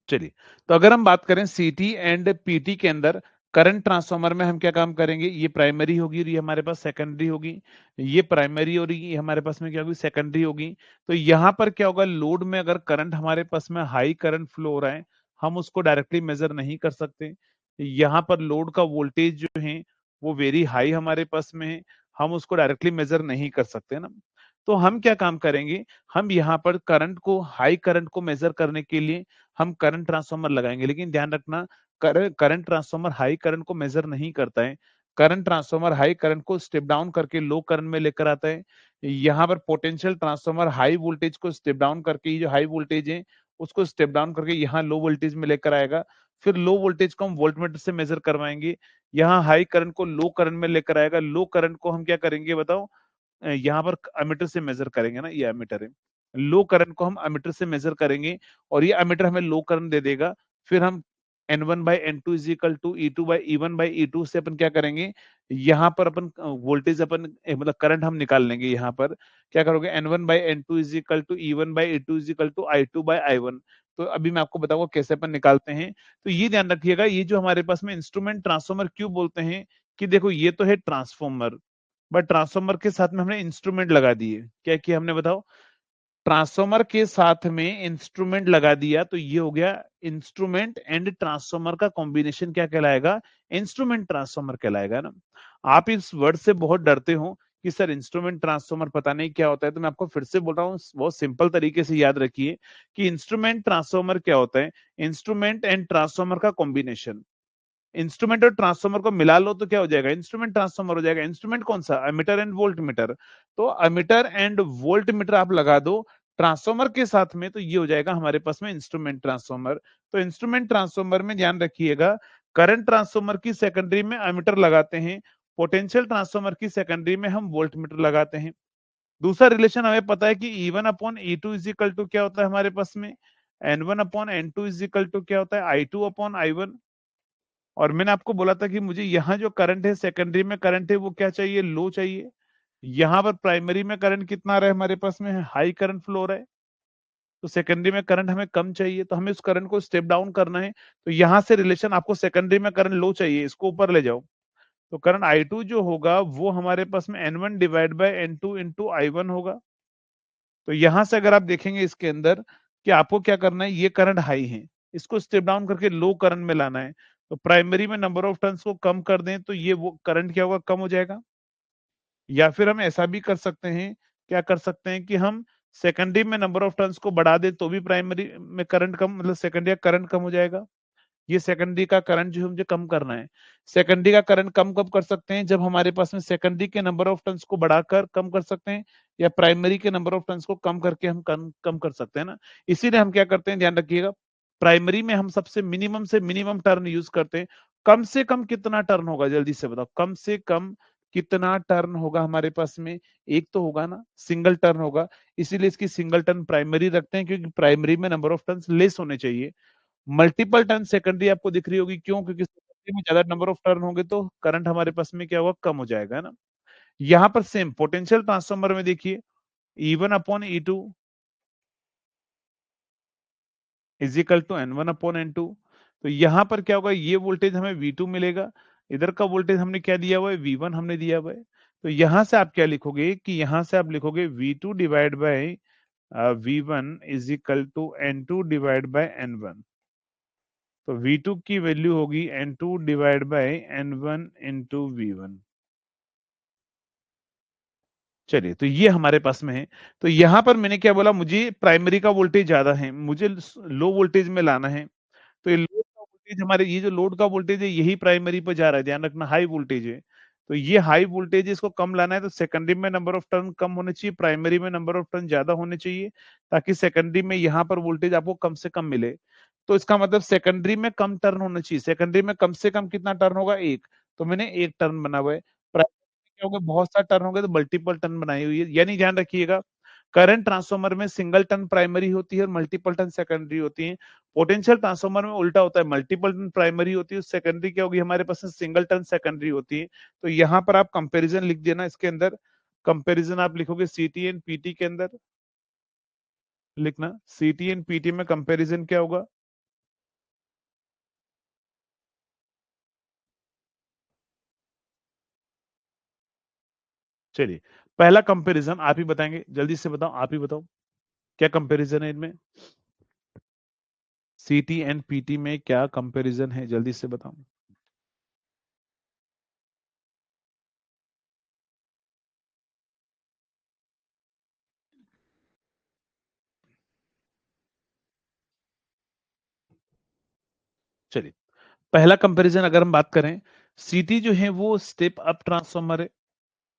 चलिए, तो अगर हम बात करें सीटी एंड पीटी के अंदर करंट ट्रांसफार्मर में हम क्या काम करेंगे, ये प्राइमरी होगी और ये हमारे पास सेकेंडरी होगी। ये प्राइमरी और ये हमारे पास में क्या होगी, सेकेंडरी होगी। तो यहाँ पर क्या होगा, लोड में अगर करंट हमारे पास में हाई करंट फ्लो हो रहा है, हम उसको डायरेक्टली मेजर नहीं कर सकते। यहाँ पर लोड का वोल्टेज जो है वो वेरी हाई हमारे पास में है, हम उसको डायरेक्टली मेजर नहीं कर सकते ना। तो हम क्या काम करेंगे, हम यहाँ पर करंट को, हाई करंट को मेजर करने के लिए हम करंट ट्रांसफार्मर लगाएंगे। लेकिन ध्यान रखना, करंट ट्रांसफार्मर हाई करंट को मेजर नहीं करता है। करंट ट्रांसफार्मर हाई करंट को स्टेप डाउन करके लो करंट में लेकर आता है। यहाँ पर पोटेंशियल ट्रांसफार्मर हाई वोल्टेज को स्टेप डाउन करके, ये जो हाई वोल्टेज है उसको स्टेप डाउन करके यहाँ लो वोल्टेज में लेकर आएगा। फिर लो वोल्टेज को हम वोल्टमीटर से मेजर करवाएंगे। यहाँ हाई करंट को लो करंट में लेकर आएगा। लो करंट को हम क्या करेंगे बताओ, यहाँ पर एमीटर से मेजर करेंगे ना, ये एमीटर है। लो करंट को हम एमीटर से मेजर करेंगे और ये एमीटर हमें लो करंट दे देगा। फिर हम N1 by N2 is equal to E2 by E1 by E2 से अपन क्या करेंगे, यहाँ पर अपन वोल्टेज अपन मतलब करंट हम निकाल लेंगे। यहाँ पर क्या करोगे, N1 by N2 is equal to E1 by E2 is equal to I2 by I1। तो अभी मैं आपको बताऊंगा कैसे अपन निकालते हैं। तो ये ध्यान रखिएगा, ये जो हमारे पास में इंस्ट्रूमेंट ट्रांसफॉर्मर क्यों बोलते हैं, कि देखो ये तो है ट्रांसफॉर्मर, बट ट्रांसफॉर्मर के साथ में हमने इंस्ट्रूमेंट लगा दिए। क्या किया हमने बताओ, ट्रांसफॉर्मर के साथ में इंस्ट्रूमेंट लगा दिया, तो ये हो गया इंस्ट्रूमेंट एंड ट्रांसफॉर्मर का कॉम्बिनेशन क्या कहलाएगा, इंस्ट्रूमेंट ट्रांसफॉर्मर कहलाएगा ना। आप इस वर्ड से बहुत डरते हो कि सर इंस्ट्रूमेंट ट्रांसफॉर्मर पता नहीं क्या होता है, तो मैं आपको फिर से बोल रहा हूँ, बहुत सिंपल तरीके से याद रखिए कि इंस्ट्रूमेंट ट्रांसफॉर्मर क्या होता है, इंस्ट्रूमेंट एंड ट्रांसफॉर्मर का कॉम्बिनेशन। इंस्ट्रूमेंट और ट्रांसफॉर्मर को मिला लो तो क्या हो जाएगा, इंस्ट्रूमेंट ट्रांसफॉर्मर हो जाएगा। इंस्ट्रूमेंट कौन सा, एमीटर एंड वोल्ट मीटर। तो एमीटर एंड वोल्ट मीटर आप लगा दो ट्रांसफॉर्मर के साथ में, तो ये हो जाएगा हमारे पास में इंस्ट्रूमेंट ट्रांसफॉर्मर। तो इंस्ट्रूमेंट ट्रांसफॉर्मर में ध्यान रखिएगा, करंट ट्रांसफॉर्मर की सेकेंडरी में एमीटर लगाते हैं, पोटेंशियल ट्रांसफॉर्मर की सेकेंडरी में हम वोल्ट मीटर लगाते हैं। दूसरा रिलेशन हमें पता है कि E1 upon E2 is equal to क्या होता है हमारे पास में, N1 upon N2 is equal to क्या होता है, I2 अपॉन I1। और मैंने आपको बोला था कि मुझे यहाँ जो करंट है, सेकेंडरी में करंट है वो क्या चाहिए, लो चाहिए। यहाँ पर प्राइमरी में करंट कितना आ रहा है हमारे पास में, हाई करंट फ्लो हो रहा है। तो सेकेंडरी में करंट हमें कम चाहिए, तो हमें उस करंट को स्टेप डाउन करना है। तो यहाँ से रिलेशन आपको, सेकेंडरी में करंट लो चाहिए, इसको ऊपर ले जाओ। तो करंट I2 जो होगा वो हमारे पास में N1 divide by N2 into I1 होगा। तो यहां से अगर आप देखेंगे इसके अंदर कि आपको क्या करना है, ये करंट हाई है, इसको स्टेप डाउन करके लो करंट में लाना है। तो प्राइमरी में नंबर ऑफ टर्न्स को कम कर दें तो ये वो करंट क्या होगा, कम हो जाएगा। या फिर हम ऐसा भी कर सकते हैं, क्या कर सकते हैं कि हम सेकेंडरी में नंबर ऑफ टर्न्स को बढ़ा दें तो भी प्राइमरी में करंट कम, मतलब सेकेंडरी का करंट कम हो जाएगा। ये सेकेंडरी का करंट जो मुझे कम करना है। सेकेंडरी का करंट कम कब कर सकते हैं, जब हमारे पास में सेकेंडरी के नंबर ऑफ टर्न्स को बढ़ाकर कम कर सकते हैं, या प्राइमरी के नंबर ऑफ टर्न्स को कम करके हम कम कर सकते हैं ना। इसीलिए हम क्या करते हैं, ध्यान रखिएगा, प्राइमरी में हम सबसे मिनिमम से मिनिमम टर्न यूज करते हैं। कम से कम कितना टर्न होगा, जल्दी से बताओ, कम से कम कितना टर्न होगा हमारे पास में, एक तो होगा ना, सिंगल टर्न होगा। इसीलिए इसकी सिंगल टर्न प्राइमरी रखते हैं, क्योंकि प्राइमरी में नंबर ऑफ टर्न्स लेस होने चाहिए। मल्टीपल टर्न सेकेंडरी आपको दिख रही होगी, क्यों, क्योंकि सेकेंडरी में ज्यादा नंबर ऑफ टर्न होंगे तो करंट हमारे पास में क्या होगा, कम हो जाएगा, है ना। यहाँ पर सेम पोटेंशियल ट्रांसफार्मर में देखिए, E1 upon E2 is equal to N1 upon N2। तो यहाँ पर क्या होगा, ये वोल्टेज हमें V2 मिलेगा, इधर का वोल्टेज हमने क्या दिया हुआ है, V1 हमने दिया हुआ है। तो यहाँ से आप क्या लिखोगे, कि यहाँ से आप लिखोगे V2 divide by V1 is equal to N2 divide by N1। तो V2 की वैल्यू होगी N2 divide by N1 into V1। चलिए, तो ये हमारे पास में है। तो यहां पर मैंने क्या बोला, मुझे प्राइमरी का वोल्टेज ज्यादा है, मुझे लो वोल्टेज में लाना है। तो ये लोड का वोल्टेज, हमारे ये जो लोड का वोल्टेज है यही प्राइमरी पर जा रहा है, ध्यान रखना, हाई वोल्टेज है। तो ये हाई वोल्टेज, इसको कम लाना है तो सेकेंडरी में नंबर ऑफ टर्न कम होने चाहिए, प्राइमरी में नंबर ऑफ टर्न ज्यादा होने चाहिए, ताकि सेकेंडरी में यहाँ पर वोल्टेज आपको कम से कम मिले। तो इसका मतलब सेकेंडरी में कम टर्न होने चाहिए। सेकेंडरी में कम से कम कितना टर्न होगा? एक। तो मैंने एक टर्न बना हुआ है। प्राइमरी में क्या होगा? बहुत सारा टर्न होगा, तो मल्टीपल टर्न बनाई हुई है। यानी ध्यान रखिएगा, करंट ट्रांसफार्मर में सिंगल टर्न प्राइमरी होती है और मल्टीपल टर्न सेकेंडरी होती है। पोटेंशियल ट्रांसफार्मर में उल्टा होता है, मल्टीपल टर्न प्राइमरी होती है, सेकेंडरी क्या होगी हमारे पास? सिंगल टर्न सेकेंडरी होती है। तो यहाँ पर आप कंपैरिजन लिख देना, इसके अंदर कंपैरिजन आप लिखोगे सीटी एंड पीटी के अंदर लिखना, सीटी एंड पीटी में कंपैरिजन क्या होगा? चलिए, पहला कंपैरिजन आप ही बताएंगे, जल्दी से बताओ, आप ही बताओ क्या कंपैरिजन है इनमें? सीटी एंड पीटी में क्या कंपैरिजन है, जल्दी से बताओ। चलिए, पहला कंपैरिजन अगर हम बात करें, सीटी जो है वो स्टेप अप ट्रांसफार्मर है,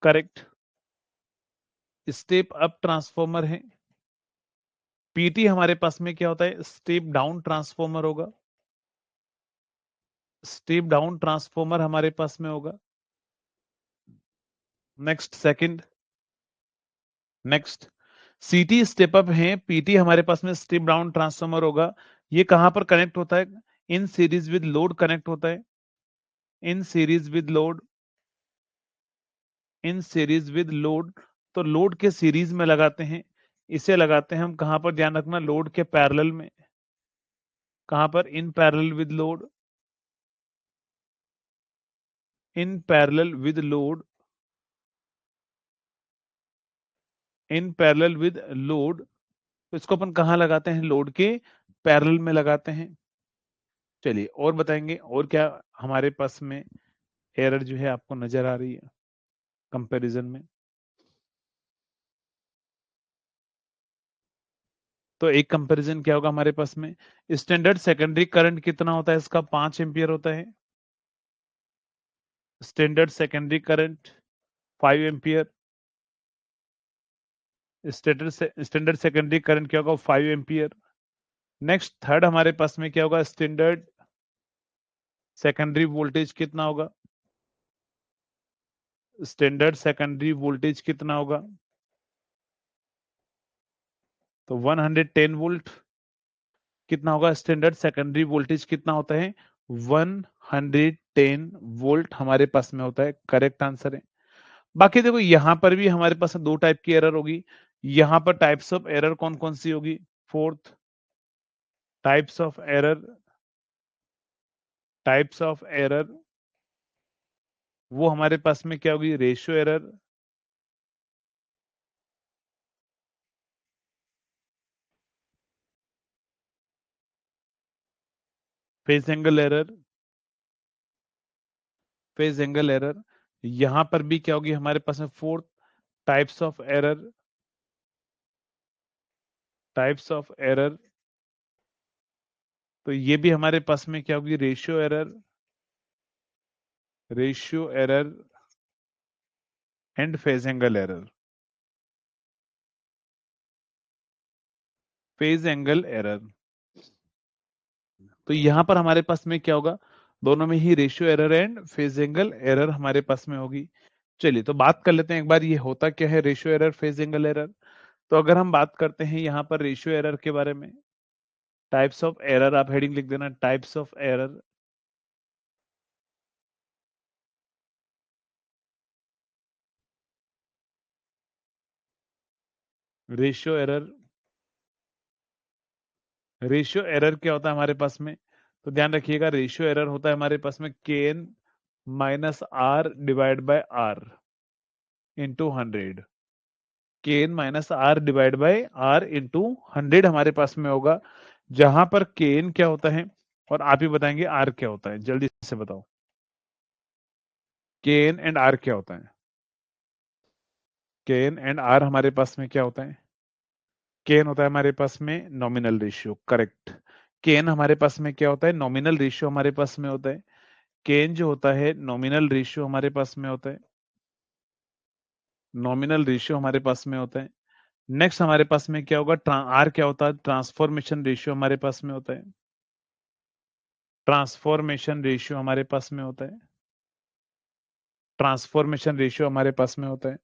करेक्ट, स्टेप अप ट्रांसफार्मर है। पीटी हमारे पास में क्या होता है? स्टेप डाउन ट्रांसफार्मर होगा, स्टेप डाउन ट्रांसफार्मर हमारे पास में होगा। नेक्स्ट, सेकंड, नेक्स्ट, सीटी स्टेप अप है, पीटी हमारे पास में स्टेप डाउन ट्रांसफार्मर होगा। ये कहां पर कनेक्ट होता है? In series with load connect होता है, in series with load, in series with load. तो लोड के सीरीज में लगाते हैं, इसे लगाते हैं हम कहां पर? ध्यान रखना, लोड के पैरेलल में। कहां पर? In parallel with load, in parallel with load, in parallel with load. तो इसको अपन कहां लगाते हैं? लोड के पैरेलल में लगाते हैं। चलिए, और बताएंगे और क्या हमारे पास में एरर जो है आपको नजर आ रही है कंपैरिजन में? तो एक कंपैरिजन क्या होगा हमारे पास में? स्टैंडर्ड सेकेंडरी करंट कितना होता है इसका? 5 एम्पियर होता है। Standard secondary current 5 ampere. Standard secondary current क्या होगा? 5 एम्पियर। नेक्स्ट, थर्ड हमारे पास में क्या होगा? स्टैंडर्ड सेकेंडरी वोल्टेज कितना होगा? स्टैंडर्ड सेकेंडरी वोल्टेज कितना होगा? तो 110 वोल्ट कितना होगा? स्टैंडर्ड सेकेंडरी वोल्टेज कितना होता है? 110 वोल्ट हमारे पास में होता है, करेक्ट आंसर है। बाकी देखो, यहां पर भी हमारे पास दो टाइप की एरर होगी। यहां पर टाइप्स ऑफ एरर कौन कौन सी होगी? Fourth, types of error, types of error वो हमारे पास में क्या होगी? Ratio error, phase angle error, phase angle error. यहां पर भी क्या होगी हमारे पास में? Fourth, types of error, types of error. तो ये भी हमारे पास में क्या होगी? Ratio error, ratio error and phase angle error, phase angle error. तो यहां पर हमारे पास में क्या होगा? दोनों में ही ratio error and phase angle error हमारे पास में होगी। चलिए, तो बात कर लेते हैं एक बार, ये होता क्या है ratio error, phase angle error. तो अगर हम बात करते हैं यहाँ पर रेशियो एरर के बारे में, टाइप्स ऑफ एरर आप हेडिंग लिख देना, types of error. Ratio error, ratio error क्या होता है हमारे पास में? तो ध्यान रखिएगा, रेशियो एरर होता है हमारे पास में K N minus R divide by R into 100। K N minus R divide by R into 100 हमारे पास में होगा, जहां पर के एन क्या होता है और आप ही बताएंगे आर क्या होता है, जल्दी से बताओ। के एन एंड आर क्या होता है? के एन एंड आर हमारे पास में क्या होता है? के एन होता है हमारे पास में नॉमिनल रेशियो, करेक्ट। के एन हमारे पास में क्या होता है? नॉमिनल रेशियो हमारे पास में होता है। केन जो होता है नॉमिनल रेशियो हमारे पास में होता है, नॉमिनल रेशियो हमारे पास में होता है। नेक्स्ट हमारे पास में क्या होगा, आर क्या होता है, ट्रांसफॉर्मेशन रेशियो हमारे पास में होता है, ट्रांसफॉर्मेशन रेशियो हमारे पास में होता है, ट्रांसफॉर्मेशन रेशियो हमारे पास में होता है।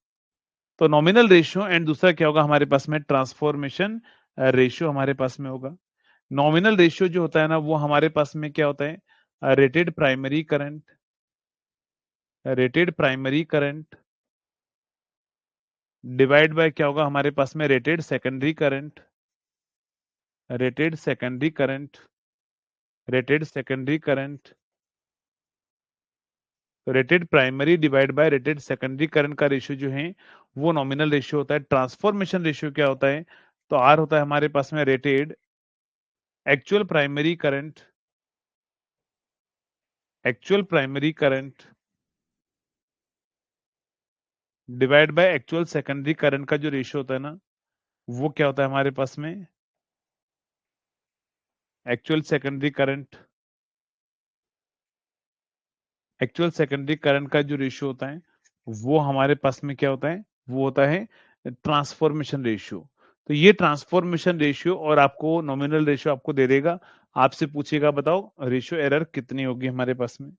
तो नॉमिनल रेशियो एंड दूसरा क्या होगा हमारे पास में, ट्रांसफॉर्मेशन रेशियो हमारे पास में होगा। नॉमिनल रेशियो जो होता है ना वो हमारे पास में क्या होता है, rated primary current, rated primary current divide by क्या होगा हमारे पास में, rated secondary current, rated secondary current, rated secondary current. तो rated primary divide by rated secondary current का रेशियो जो है वो नॉमिनल रेशियो होता है। ट्रांसफॉर्मेशन रेशियो क्या होता है, तो आर होता है हमारे पास में rated actual primary current, actual primary current divide by actual secondary current का जो रेशियो होता है ना वो क्या होता है हमारे पास में, actual secondary current, actual secondary current का जो रेशियो होता है वो हमारे पास में क्या होता है, वो होता है ट्रांसफॉर्मेशन रेशियो। तो ये ट्रांसफॉर्मेशन रेशियो और आपको नॉमिनल रेशियो आपको दे देगा, आपसे पूछेगा बताओ रेशियो एरर कितनी होगी हमारे पास में।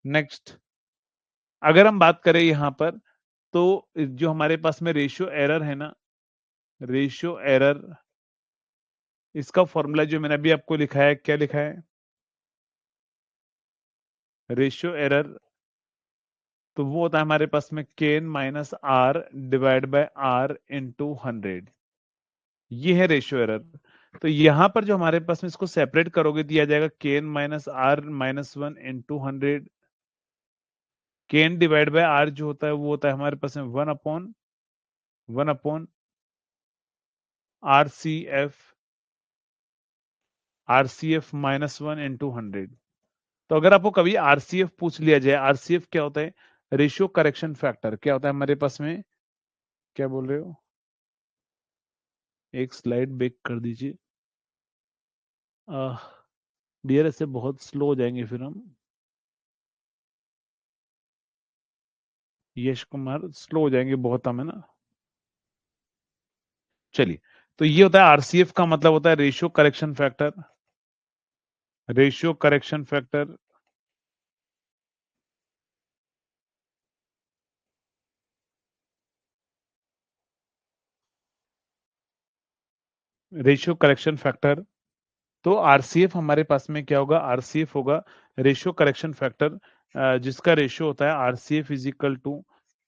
नेक्स्ट अगर हम बात करें यहां पर, तो जो हमारे पास में रेशियो एरर है ना, रेशियो एरर, इसका फॉर्मूला जो मैंने अभी आपको लिखा है, क्या लिखा है, रेशियो एरर, तो वो होता है हमारे पास में Kn minus R divide by R into 100। ये है रेशियो एरर। तो यहां पर जो हमारे पास में इसको सेपरेट करोगे दिया जाएगा Kn minus R minus 1 into 100। Kn divide by R जो होता है वो होता है हमारे पास में 1 अपॉन आरसीएफ -1 इंटू 100। तो अगर आपको कभी आरसीएफ पूछ लिया जाए, आरसीएफ क्या होता है, रेशियो करेक्शन फैक्टर, क्या होता है हमारे पास में, क्या बोल रहे हो, एक स्लाइड बैक कर दीजिए डियर, ऐसे बहुत स्लो हो जाएंगे फिर हम। यश कुमार, स्लो हो जाएंगे बहुत हम, है ना। चलिए, तो ये होता है आरसीएफ का मतलब होता है ratio correction factor, ratio correction factor, ratio correction factor. तो आरसीएफ हमारे पास में क्या होगा, आरसीएफ होगा रेशियो करेक्शन फैक्टर, जिसका रेशियो होता है RCF is equal to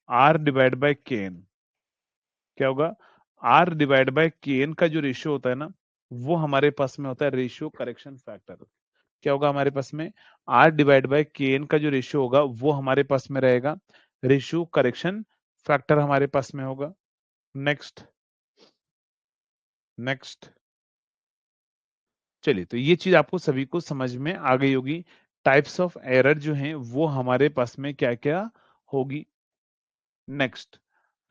R divide by KN. क्या होगा, आर डिवाइड बाय केएन का जो रेशियो होता है ना वो हमारे पास में होता है रेशियो करेक्शन फैक्टर। क्या होगा हमारे पास में, आर डिवाइड बाय केएन का जो रेशियो होगा वो हमारे पास में रहेगा रेशियो करेक्शन फैक्टर हमारे पास में होगा। नेक्स्ट, नेक्स्ट, चलिए, तो ये चीज आपको सभी को समझ में आ गई होगी। टाइप्स ऑफ एरर जो हैं वो हमारे पास में क्या क्या होगी। नेक्स्ट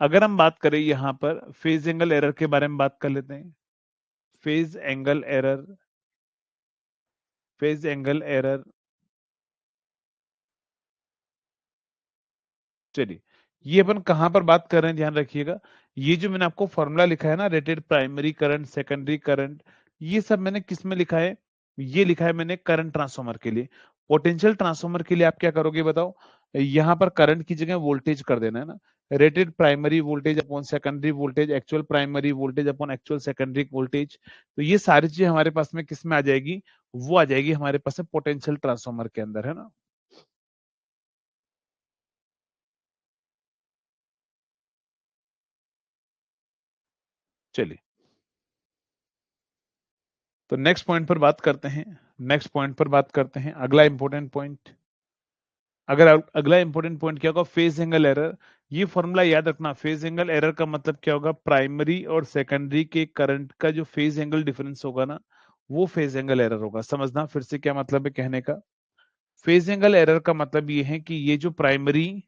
अगर हम बात करें यहां पर फेज एंगल एरर के बारे में बात कर लेते हैं। Phase angle error, phase angle error, चलिए, ये अपन कहां पर बात कर रहे हैं ध्यान रखिएगा। ये जो मैंने आपको फॉर्मूला लिखा है ना, rated primary current, secondary current, ये सब मैंने किस में लिखा है, ये लिखा है मैंने करंट ट्रांसफार्मर के लिए। पोटेंशियल ट्रांसफार्मर के लिए आप क्या करोगे बताओ, यहां पर करंट की जगह वोल्टेज कर देना है ना, rated primary voltage upon secondary voltage, actual primary voltage upon actual secondary voltage. तो ये सारी चीजें हमारे पास में किस में आ जाएगी, वो आ जाएगी हमारे पास में पोटेंशियल ट्रांसफार्मर के अंदर, है ना। चलिए, तो नेक्स्ट पॉइंट पर बात करते हैं, नेक्स्ट पॉइंट पर बात करते हैं, अगला इंपॉर्टेंट पॉइंट। अगला इंपॉर्टेंट पॉइंट क्या होगा, फेज एंगल एरर। ये फॉर्मूला याद रखना, फेज एंगल एरर का मतलब क्या होगा, प्राइमरी और सेकेंडरी के करंट का जो फेज एंगल डिफरेंस होगा ना वो फेज एंगल एरर होगा। समझना फिर से क्या मतलब है कहने का, फेज एंगल एरर का मतलब ये है कि ये जो प्राइमरी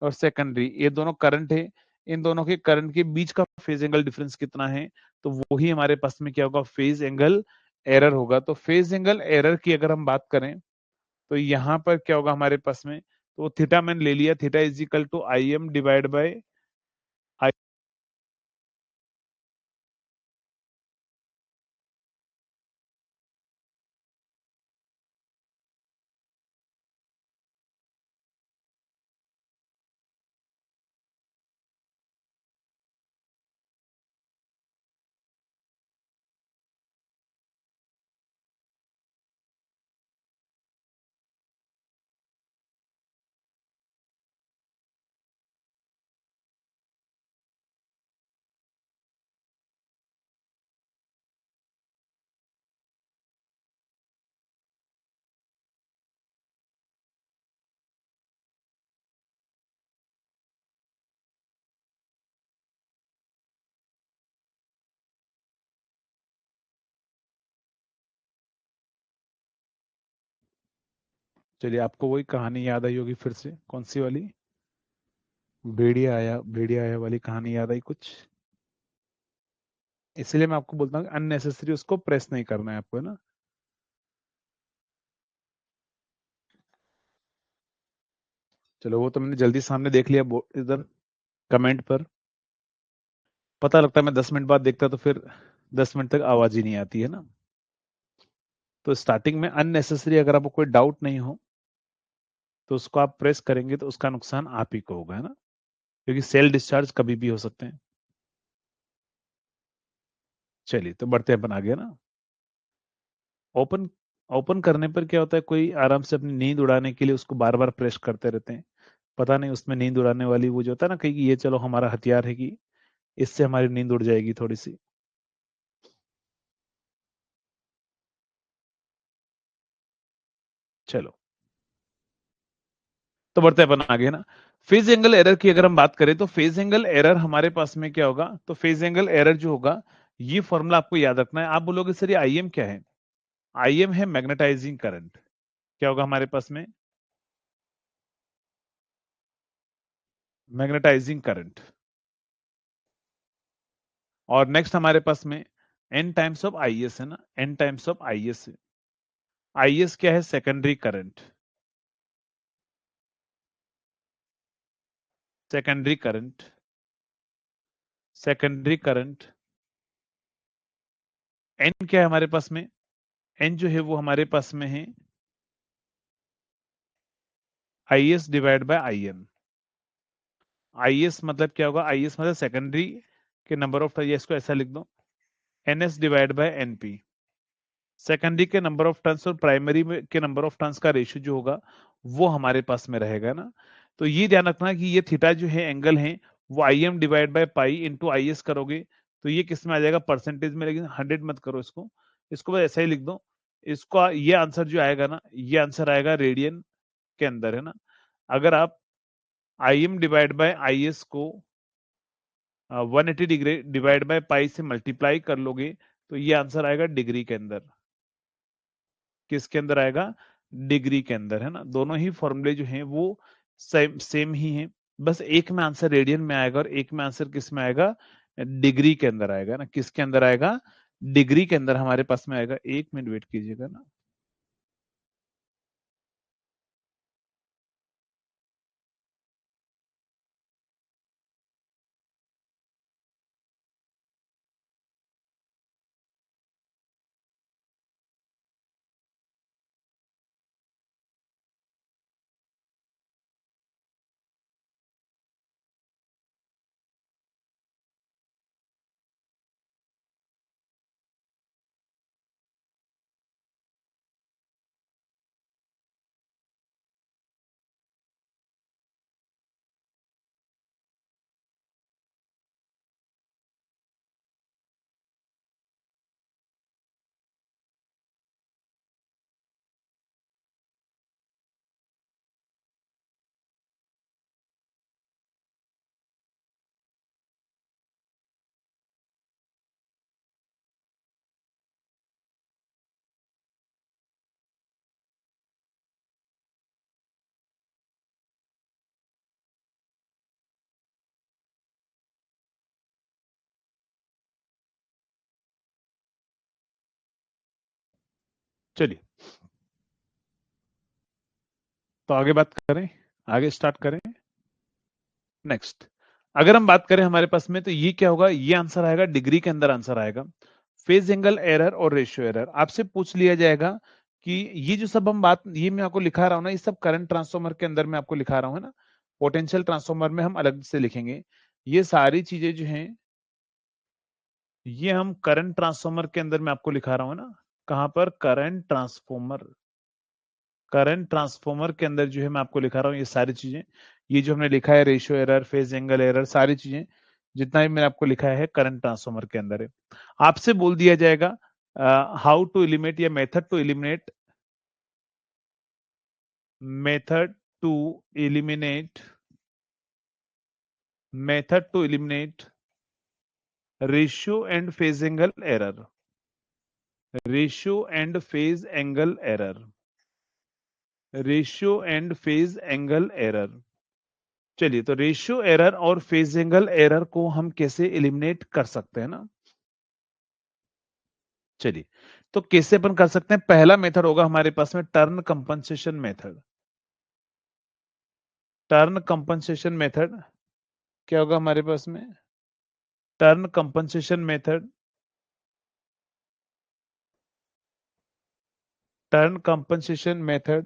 और सेकेंडरी ये दोनों करंट है, इन दोनों के करंट के बीच का फेज एंगल डिफरेंस कितना है, तो वही हमारे पास में क्या होगा, फेज एंगल एरर होगा। तो फेज एंगल एरर की अगर हम बात करें तो यहाँ पर क्या होगा हमारे पास में, तो थीटा मैंने ले लिया, theta is equal to I M divide by I. चलिए, आपको वही कहानी याद आई होगी फिर से, कौन सी वाली, भेड़िया आया वाली कहानी याद आई कुछ। इसलिए मैं आपको बोलता हूँ अननेसेसरी उसको प्रेस नहीं करना है आपको, है ना। चलो, वो तो मैंने जल्दी सामने देख लिया इधर कमेंट पर। पता लगता है मैं 10 मिनट बाद देखता तो फिर 10 मिनट तक आवाज ही नहीं आती है ना। तो स्टार्टिंग में अननेसेसरी अगर आपको कोई डाउट नहीं हो तो उसको आप प्रेस करेंगे तो उसका नुकसान आप ही को होगा, है ना, क्योंकि सेल डिस्चार्ज कभी भी हो सकते हैं। चलिए, तो बढ़ते हैं अपन आगे ना। ओपन ओपन करने पर क्या होता है, कोई आराम से अपनी नींद उड़ाने के लिए उसको बार बार प्रेस करते रहते हैं। पता नहीं उसमें नींद उड़ाने वाली वो जो होता है ना, कहीं कि ये चलो हमारा हथियार है कि इससे हमारी नींद उड़ जाएगी थोड़ी सी। चलो, तो बढ़ते हैं अपन आगे ना। फेज एंगल एरर की अगर हम बात करें तो फेज एंगल एरर हमारे पास में क्या होगा, तो फेज एंगल एरर जो होगा, ये फॉर्मूला आपको याद रखना है। आप बोलोगे सर ये आईएम क्या है, आईएम है मैग्नेटाइजिंग करंट। क्या होगा हमारे पास में, मैग्नेटाइजिंग करंट। और नेक्स्ट हमारे पास में एन टाइम्स ऑफ आईएस है ना, N times of IS. IS क्या है, secondary current. Secondary current, secondary current. N क्या है हमारे पास में, एन जो है वो हमारे पास में है IS divide by IM. IS मतलब क्या होगा, आईएस मतलब सेकेंडरी के नंबर ऑफ, या इसको ऐसा लिख दो, NS divide by NP. Secondary के नंबर ऑफ टर्न्स और प्राइमरी के नंबर ऑफ टर्न्स का रेशियो जो होगा वो हमारे पास में रहेगा ना। तो ये ध्यान रखना कि ये थीटा जो है एंगल है वो आई M divide by pi into I S करोगे तो ये किस में आ जाएगा, परसेंटेज में। लेकिन 100 मत करो इसको, इसको बस ऐसा ही लिख दो। इसका ये आंसर जो आएगा ना, ये आंसर आएगा रेडियन के अंदर, है ना। अगर आप आई M divide by I S को 180 डिग्री डिवाइड बाई पाई से मल्टीप्लाई कर लोगे तो ये आंसर आएगा डिग्री के अंदर। किसके अंदर आएगा, डिग्री के अंदर, है ना। दोनों ही फॉर्मूले जो हैं वो सेम सेम ही हैं, बस एक में आंसर रेडियन में आएगा और एक में आंसर किस में आएगा, डिग्री के अंदर आएगा ना। किसके अंदर आएगा, डिग्री के अंदर हमारे पास में आएगा। 1 मिनट वेट कीजिएगा ना। चलिए, तो आगे बात करें, आगे स्टार्ट करें। नेक्स्ट, अगर हम बात करें हमारे पास में, तो ये क्या होगा, ये आंसर आएगा, डिग्री के अंदर आंसर आएगा। फेज एंगल एरर और रेशियो एरर आपसे पूछ लिया जाएगा कि ये जो सब हम बात, ये मैं आपको लिखा रहा हूं ना, ये सब करंट ट्रांसफॉर्मर के अंदर मैं आपको लिखा रहा हूं, है ना। पोटेंशियल ट्रांसफॉर्मर में हम अलग से लिखेंगे। ये सारी चीजें जो हैं, ये हम करंट ट्रांसफॉर्मर के अंदर मैं आपको लिखा रहा हूं ना। कहां पर, करंट ट्रांसफॉर्मर, करंट ट्रांसफॉर्मर के अंदर जो है मैं आपको लिखा रहा हूँ ये सारी चीजें। ये जो हमने लिखा है, ratio error, phase angle error, सारी चीजें जितना भी मैंने आपको लिखा है करंट ट्रांसफॉर्मर के अंदर है। आपसे बोल दिया जाएगा हाउ टू एलिमिनेट, या method to eliminate, method to eliminate, method to eliminate ratio and phase angle error, ratio and phase angle error, ratio and phase angle error. चलिए, तो रेशियो एरर और फेज एंगल एरर को हम कैसे eliminate कर सकते हैं ना। चलिए, तो कैसे अपन कर सकते हैं, पहला मेथड होगा हमारे पास में turn compensation method. Turn compensation method क्या होगा हमारे पास में, turn compensation method, turn compensation method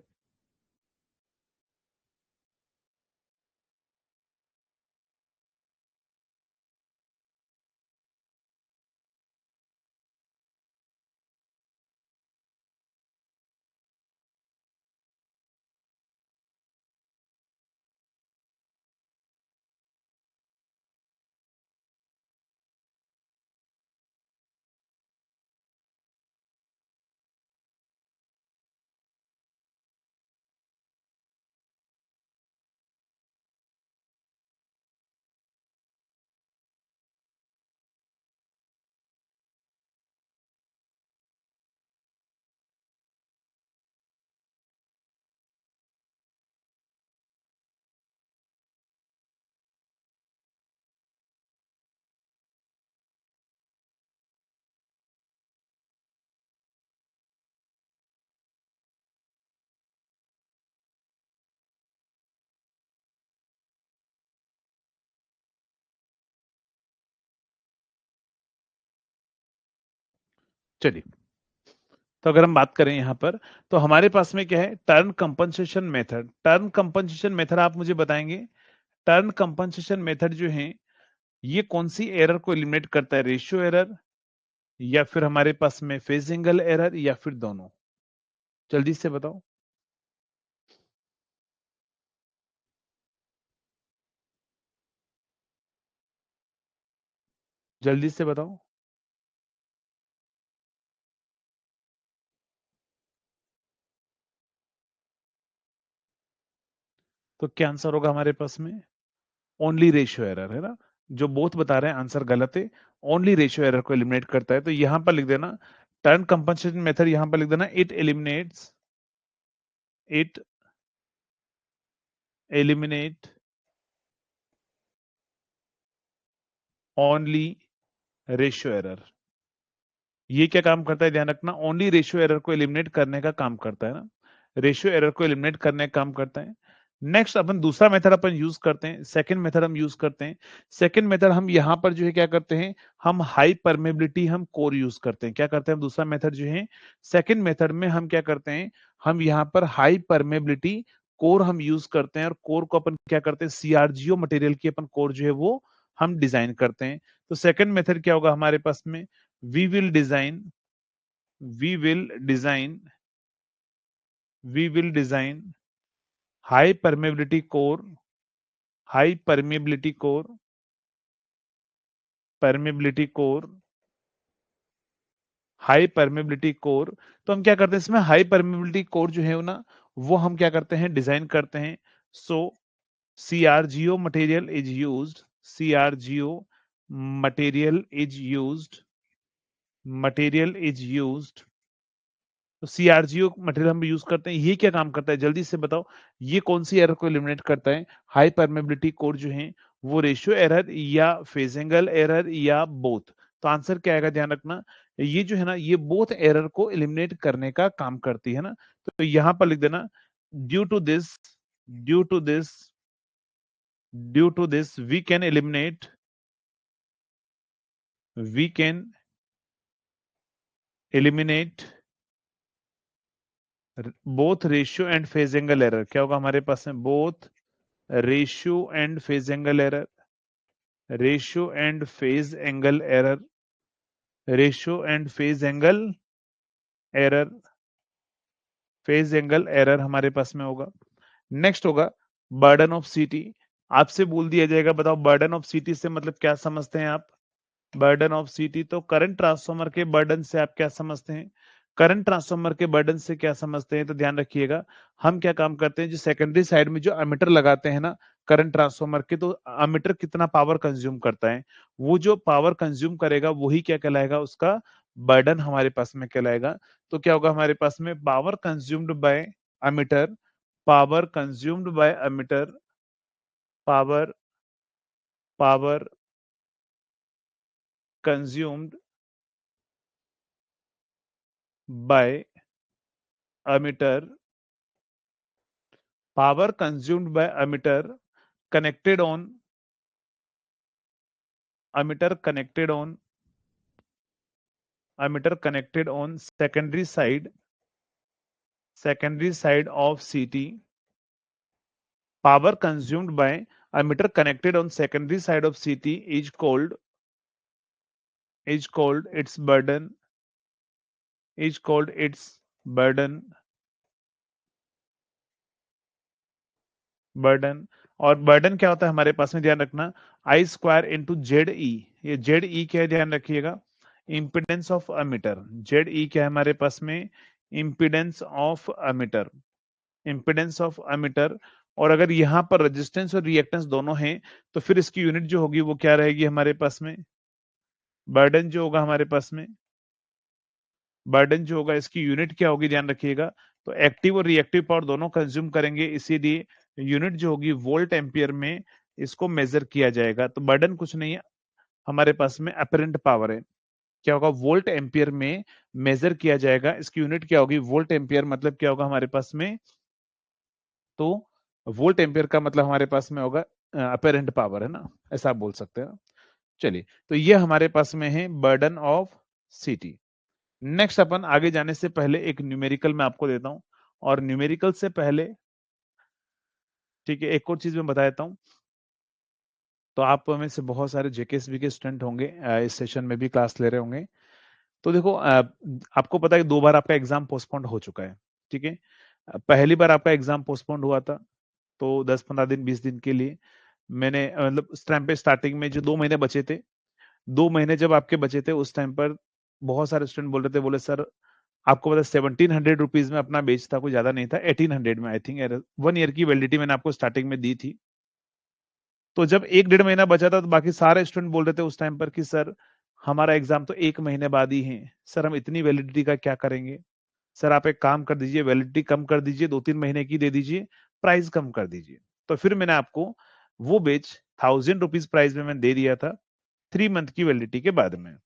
चलिए, तो अगर हम बात करें यहां पर, तो हमारे पास में क्या है, turn compensation method. Turn compensation method आप मुझे बताएंगे, टर्न कंपनसेशन मेथड जो है ये कौन सी एरर को एलिमिनेट करता है, रेशियो एरर, या फिर हमारे पास में फेज एंगल एरर, या फिर दोनों। जल्दी से बताओ, जल्दी से बताओ। तो क्या आंसर होगा हमारे पास में, ओनली रेशियो एरर, है ना। जो बोथ बता रहे हैं आंसर गलत है, ओनली रेशियो एरर को एलिमिनेट करता है। तो यहां पर लिख देना टर्न कंपनसेशन मेथड, यहां पर लिख देना it eliminates, it eliminate only ratio error. ये क्या काम करता है, ध्यान रखना, ओनली रेशियो एरर को एलिमिनेट करने का काम करता है ना, रेशियो एरर को एलिमिनेट करने का काम करता है। नेक्स्ट अपन दूसरा मेथड अपन यूज करते हैं, सेकंड मेथड हम यूज करते हैं। सेकंड मेथड हम यहां पर जो है क्या करते हैं, हम हाई परमेबिलिटी हम कोर यूज करते हैं। क्या करते हैं हम, दूसरा मेथड जो है, सेकंड मेथड में हम क्या करते हैं, हम यहाँ पर हाई परमेबिलिटी कोर हम यूज करते हैं, और कोर को अपन क्या करते हैं, सीआरजीओ मटेरियल की अपन कोर जो है वो हम डिजाइन करते हैं। तो सेकंड मेथड क्या होगा हमारे पास में, we will design, we will design, we will design high permeability core, high permeability core, permeability core, high permeability core. तो हम क्या करते हैं, इसमें हाई परमेबिलिटी कोर जो है ना, वो हम क्या करते हैं, डिजाइन करते हैं। So CRGO material is used, CRGO material is used, material is used. तो सीआरजीओ मटेरियल हम यूज करते हैं, ये क्या काम करता है, जल्दी से बताओ। ये कौन सी एरर को एलिमिनेट करता है, हाई परमेबिलिटी कोड जो है वो रेशियो एरर, या फेज एंगल एरर, या बोथ। तो आंसर क्या आएगा, ध्यान रखना, ये जो है ना, ये बोथ एरर को एलिमिनेट करने का काम करती है ना। तो यहां पर लिख देना due to this we can eliminate both ratio and phase angle error. क्या होगा हमारे पास में? both ratio and phase angle error, ratio and phase angle error, ratio and phase angle error, phase angle error हमारे पास में होगा। Next होगा बर्डन ऑफ सीटी। आपसे बोल दिया जाएगा, बताओ बर्डन ऑफ सीटी से मतलब क्या समझते हैं आप? बर्डन ऑफ सीटी तो करंट ट्रांसफार्मर के बर्डन से आप क्या समझते हैं? करंट ट्रांसफार्मर के बर्डन से क्या समझते हैं? तो ध्यान रखिएगा, हम क्या काम करते हैं, जो सेकेंडरी साइड में जो अमीटर लगाते हैं ना करंट ट्रांसफार्मर के, तो अमीटर कितना पावर कंज्यूम करता है, वो जो पावर कंज्यूम करेगा वही क्या कहलाएगा? उसका बर्डन हमारे पास में कहलाएगा। तो क्या होगा हमारे पास में? Power consumed by ammeter, power consumed by ammeter, power power consumed by emitter, power consumed by emitter connected on emitter connected on secondary side of CT, power consumed by emitter connected on secondary side of CT is called its burden, is called its burden। और burden क्या होता है हमारे पास में? ध्यान रखना, आई square into Z ई। ये जेड ई क्या है? ध्यान रखिएगा, इम्पिडेंस ऑफ अमीटर। जेड ई क्या है हमारे पास में? Impedance of ammeter, impedance of ammeter. और अगर यहाँ पर रेजिस्टेंस और रिएक्टेंस दोनों हैं तो फिर इसकी यूनिट जो होगी वो क्या रहेगी हमारे पास में? बर्डन जो होगा हमारे पास में, बर्डन जो होगा इसकी यूनिट क्या होगी? ध्यान रखिएगा, तो एक्टिव और रिएक्टिव पावर दोनों कंज्यूम करेंगे, इसीलिए यूनिट जो होगी वोल्ट एम्पियर में इसको मेजर किया जाएगा। तो बर्डन कुछ नहीं है हमारे पास में, अपरेंट पावर है। क्या होगा? वोल्ट एम्पियर में मेजर किया जाएगा, इसकी यूनिट क्या होगी? Volt ampere. मतलब क्या होगा हमारे पास में? तो वोल्ट एम्पियर का मतलब हमारे पास में होगा अपरेंट पावर, है ना, ऐसा आप बोल सकते हैं। चलिए, तो ये हमारे पास में है बर्डन ऑफ सीटी। नेक्स्ट अपन आगे जाने से पहले एक न्यूमेरिकल मैं आपको देता हूं, और न्यूमेरिकल से पहले, ठीक है, एक और चीज मैं बता देता हूं। तो आप में से बहुत सारे जेकेएसबी के स्टूडेंट होंगे, इस सेशन में भी क्लास ले रहे होंगे। तो देखो, आपको पता है कि 2 बार आपका एग्जाम पोस्टपोन्ड हो चुका है, ठीक है। पहली बार आपका एग्जाम पोस्टपोन्ड हुआ था, तो 10-15 दिन 20 दिन के लिए मैंने मतलब उस टाइम पे स्टार्टिंग में जो 2 महीने बचे थे, 2 महीने जब आपके बचे थे उस टाइम पर बहुत सारे स्टूडेंट बोल रहे थे, बोले सर आपको पता 1700 रुपीज में अपना बेच था, कोई ज्यादा नहीं था, 1800 में आई थिंक 1 ईयर की वैलिडिटी मैंने आपको स्टार्टिंग में दी थी। तो जब 1-1.5 महीना बचा था तो बाकी सारे स्टूडेंट बोल रहे थे उस टाइम पर कि सर हमारा एग्जाम तो 1 महीने बाद ही है, सर हम इतनी वैलिडिटी का क्या करेंगे, सर आप एक काम कर दीजिए, वैलिडिटी कम कर दीजिए, 2-3 महीने की दे दीजिए, प्राइस कम कर दीजिए। तो फिर मैंने आपको वो बेच 1000 रुपीज प्राइस में मैंने दे दिया था 3 मंथ की वैलिडिटी के बाद में,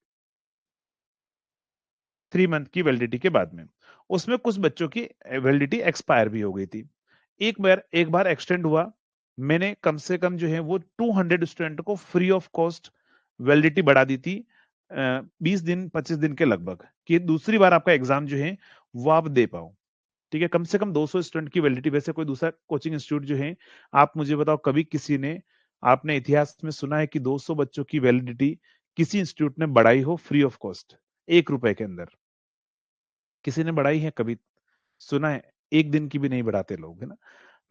3 मंथ की वैलिडिटी के बाद में। उसमें कुछ बच्चों की वैलिडिटी एक्सपायर भी हो गई थी। एक बार एक्सटेंड हुआ, मैंने कम से कम जो है वो 200 स्टूडेंट को फ्री ऑफ कॉस्ट वैलिडिटी बढ़ा दी थी, 20 दिन 25 दिन के लगभग, कि दूसरी बार आपका एग्जाम जो है वो आप दे पाओ। ठीक है, कम से कम 200 स्टूडेंट की वैलिडिटी। वैसे कोई दूसरा कोचिंग इंस्टीट्यूट जो है, आप मुझे बताओ कभी किसी ने, आपने इतिहास में सुना है कि 200 बच्चों की वैलिडिटी किसी इंस्टीट्यूट ने बढ़ाई हो फ्री ऑफ कॉस्ट 1 रुपए के अंदर? किसी ने बढ़ाई है कभी? सुना है? एक दिन की भी नहीं बढ़ाते लोग, है ना।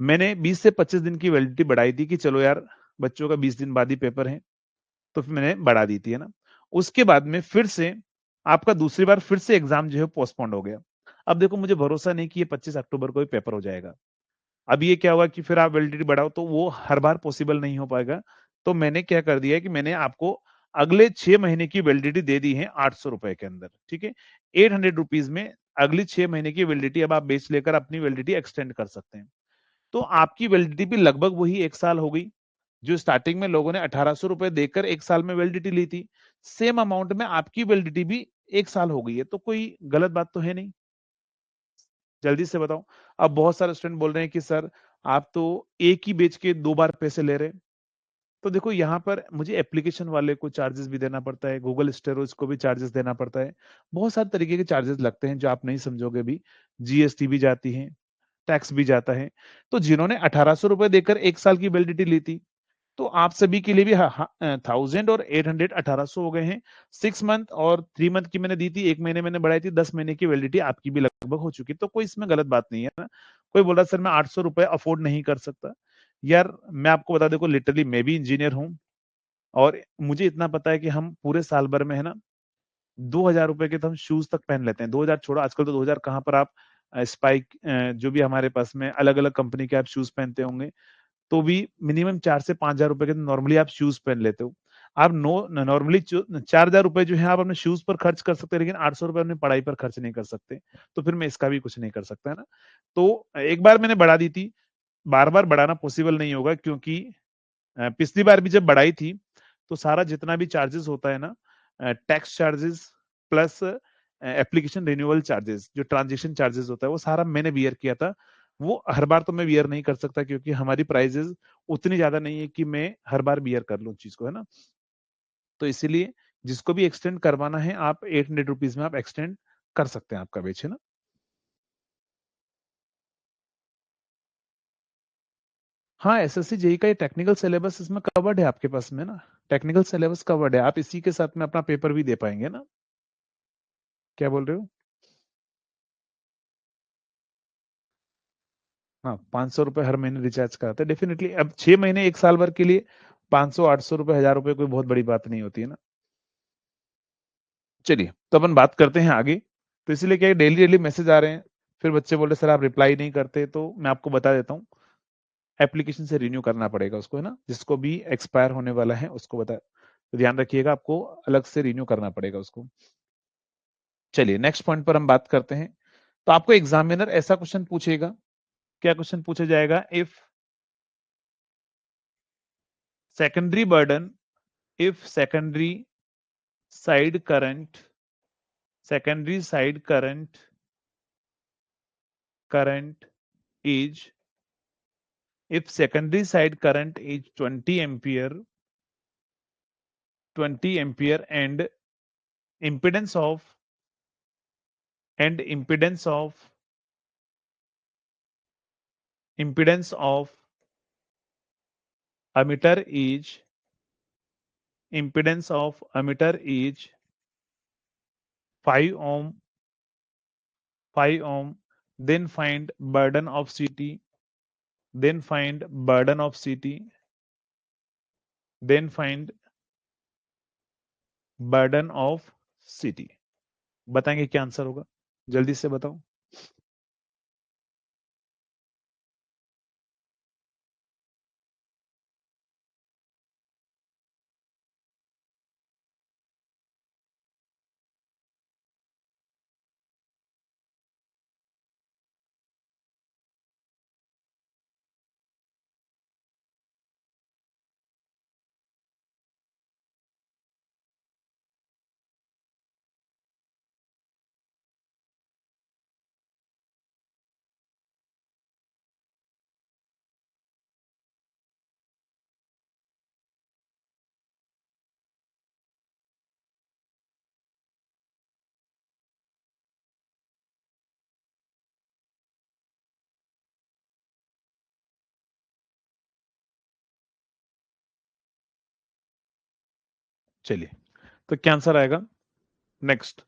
मैंने 20 से 25 दिन की वैलिडिटी बढ़ाई थी कि चलो यार बच्चों का 20 दिन बाद ही पेपर है, तो फिर मैंने बढ़ा दी थी, है ना। उसके बाद में फिर से आपका दूसरी बार फिर से एग्जाम जो है पोस्टपोन्ड हो गया। अब देखो, मुझे भरोसा नहीं कि ये 25 अक्टूबर को ही पेपर हो जाएगा। अब ये क्या होगा कि फिर आप वैलिडिटी बढ़ाओ तो वो हर बार पॉसिबल नहीं हो पाएगा। तो मैंने क्या कर दिया है कि मैंने आपको अगले 6 महीने की वैलिडिटी दे दी है 800 रुपए के अंदर, ठीक है। 800 रुपीज में अगली 6 महीने की वैलिडिटी अब आप बेच लेकर अपनी वैलिडिटी एक्सटेंड कर सकते हैं। तो आपकी वैलिडिटी भी लगभग वही 1 साल हो गई, जो स्टार्टिंग में लोगों ने 1800 रुपए देकर 1 साल में वैलिडिटी ली थी, सेम अमाउंट में आपकी वैलिडिटी भी 1 साल हो गई है। तो कोई गलत बात तो है नहीं। जल्दी से बताओ। अब बहुत सारे स्टूडेंट बोल रहे हैं कि सर आप तो एक ही बेच के 2 बार पैसे ले रहे हैं। तो देखो यहाँ पर मुझे एप्लीकेशन वाले को चार्जेस भी देना पड़ता है, गूगल स्टोरेज को भी चार्जेस देना पड़ता है। बहुत सारे तरीके के चार्जेस लगते हैं जो आप नहीं समझोगे भी। जीएसटी भी जाती है, टैक्स भी जाता है। तो जिन्होंने 1800 रुपए देकर 1 साल की वैलिडिटी ली थी, तो आप सभी के लिए भी 1000 और 800 1800 हो गए हैं। 6 मंथ और 3 मंथ की मैंने दी थी, 1 महीने मैंने बढ़ाई थी, 10 महीने की वैलिडिटी आपकी भी लगभग हो चुकी है। तो कोई इसमें गलत बात नहीं है ना। कोई बोल रहा सर मैं 800 रुपए अफोर्ड नहीं कर सकता। यार मैं आपको बता देखो, लिटरली मैं भी इंजीनियर हूँ और मुझे इतना पता है कि हम पूरे साल भर में है ना 2000 रुपए के तो हम शूज तक पहन लेते हैं। 2000 छोड़ो, आजकल तो 2000 कहाँ पर आप स्पाइक जो भी हमारे पास में अलग अलग कंपनी के आप शूज पहनते होंगे, तो भी मिनिमम 4 से 5000 रुपए के नॉर्मली आप शूज पहन लेते हो। आप नॉर्मली 4000 रुपए जो है आप अपने शूज पर खर्च कर सकते हैं, लेकिन 800 रुपए अपनी पढ़ाई पर खर्च नहीं कर सकते। तो फिर मैं इसका भी कुछ नहीं कर सकता है ना। तो एक बार मैंने बढ़ा दी थी, बार बार बढ़ाना पॉसिबल नहीं होगा, क्योंकि पिछली बार भी जब बढ़ाई थी तो सारा जितना भी चार्जेस होता है ना, tax charges plus application renewal charges, जो ट्रांजेक्शन चार्जेस होता है, वो सारा मैंने बियर किया था। वो हर बार तो मैं बियर नहीं कर सकता, क्योंकि हमारी प्राइजेस उतनी ज्यादा नहीं है कि मैं हर बार बियर कर लूं चीज को, है ना। तो इसीलिए जिसको भी एक्सटेंड करवाना है, आप 800 रुपीज में आप एक्सटेंड कर सकते हैं आपका बेच, है ना। हाँ, एसएससी जेई का ये टेक्निकल सिलेबस इसमें कवर्ड है आपके पास में ना। टेक्निकल सिलेबस कवर्ड है, आप इसी के साथ में अपना पेपर भी दे पाएंगे ना। क्या बोल रहे हो? हाँ, 500 रुपए हर महीने रिचार्ज कराते हैं डेफिनेटली। अब 6 महीने 1 साल भर के लिए 500 800 रुपए 1000 रुपए कोई बहुत बड़ी बात नहीं होती है ना। चलिए, तो अपन बात करते हैं आगे। तो इसलिए क्या डेली डेली मैसेज आ रहे हैं, फिर बच्चे बोल रहे सर आप रिप्लाई नहीं करते, तो मैं आपको बता देता हूँ। एप्लीकेशन से रिन्यू करना पड़ेगा उसको, है ना। जिसको भी एक्सपायर होने वाला है उसको बता, तो ध्यान रखिएगा, आपको अलग से रिन्यू करना पड़ेगा उसको। चलिए नेक्स्ट पॉइंट पर हम बात करते हैं। तो आपको एग्जामिनर ऐसा क्वेश्चन पूछेगा, क्या क्वेश्चन पूछा जाएगा? If secondary burden, if side current secondary side current is, if secondary side current is 20 ampere, 20 ampere and impedance of and impedance of ammeter is, impedance of ammeter is 5 ohm, 5 ohm, then find burden of CT, then find burden of CT, then find burden of CT। बताएंगे क्या answer होगा? जल्दी से बताओ। चलिए, तो क्या answer आएगा? नेक्स्ट।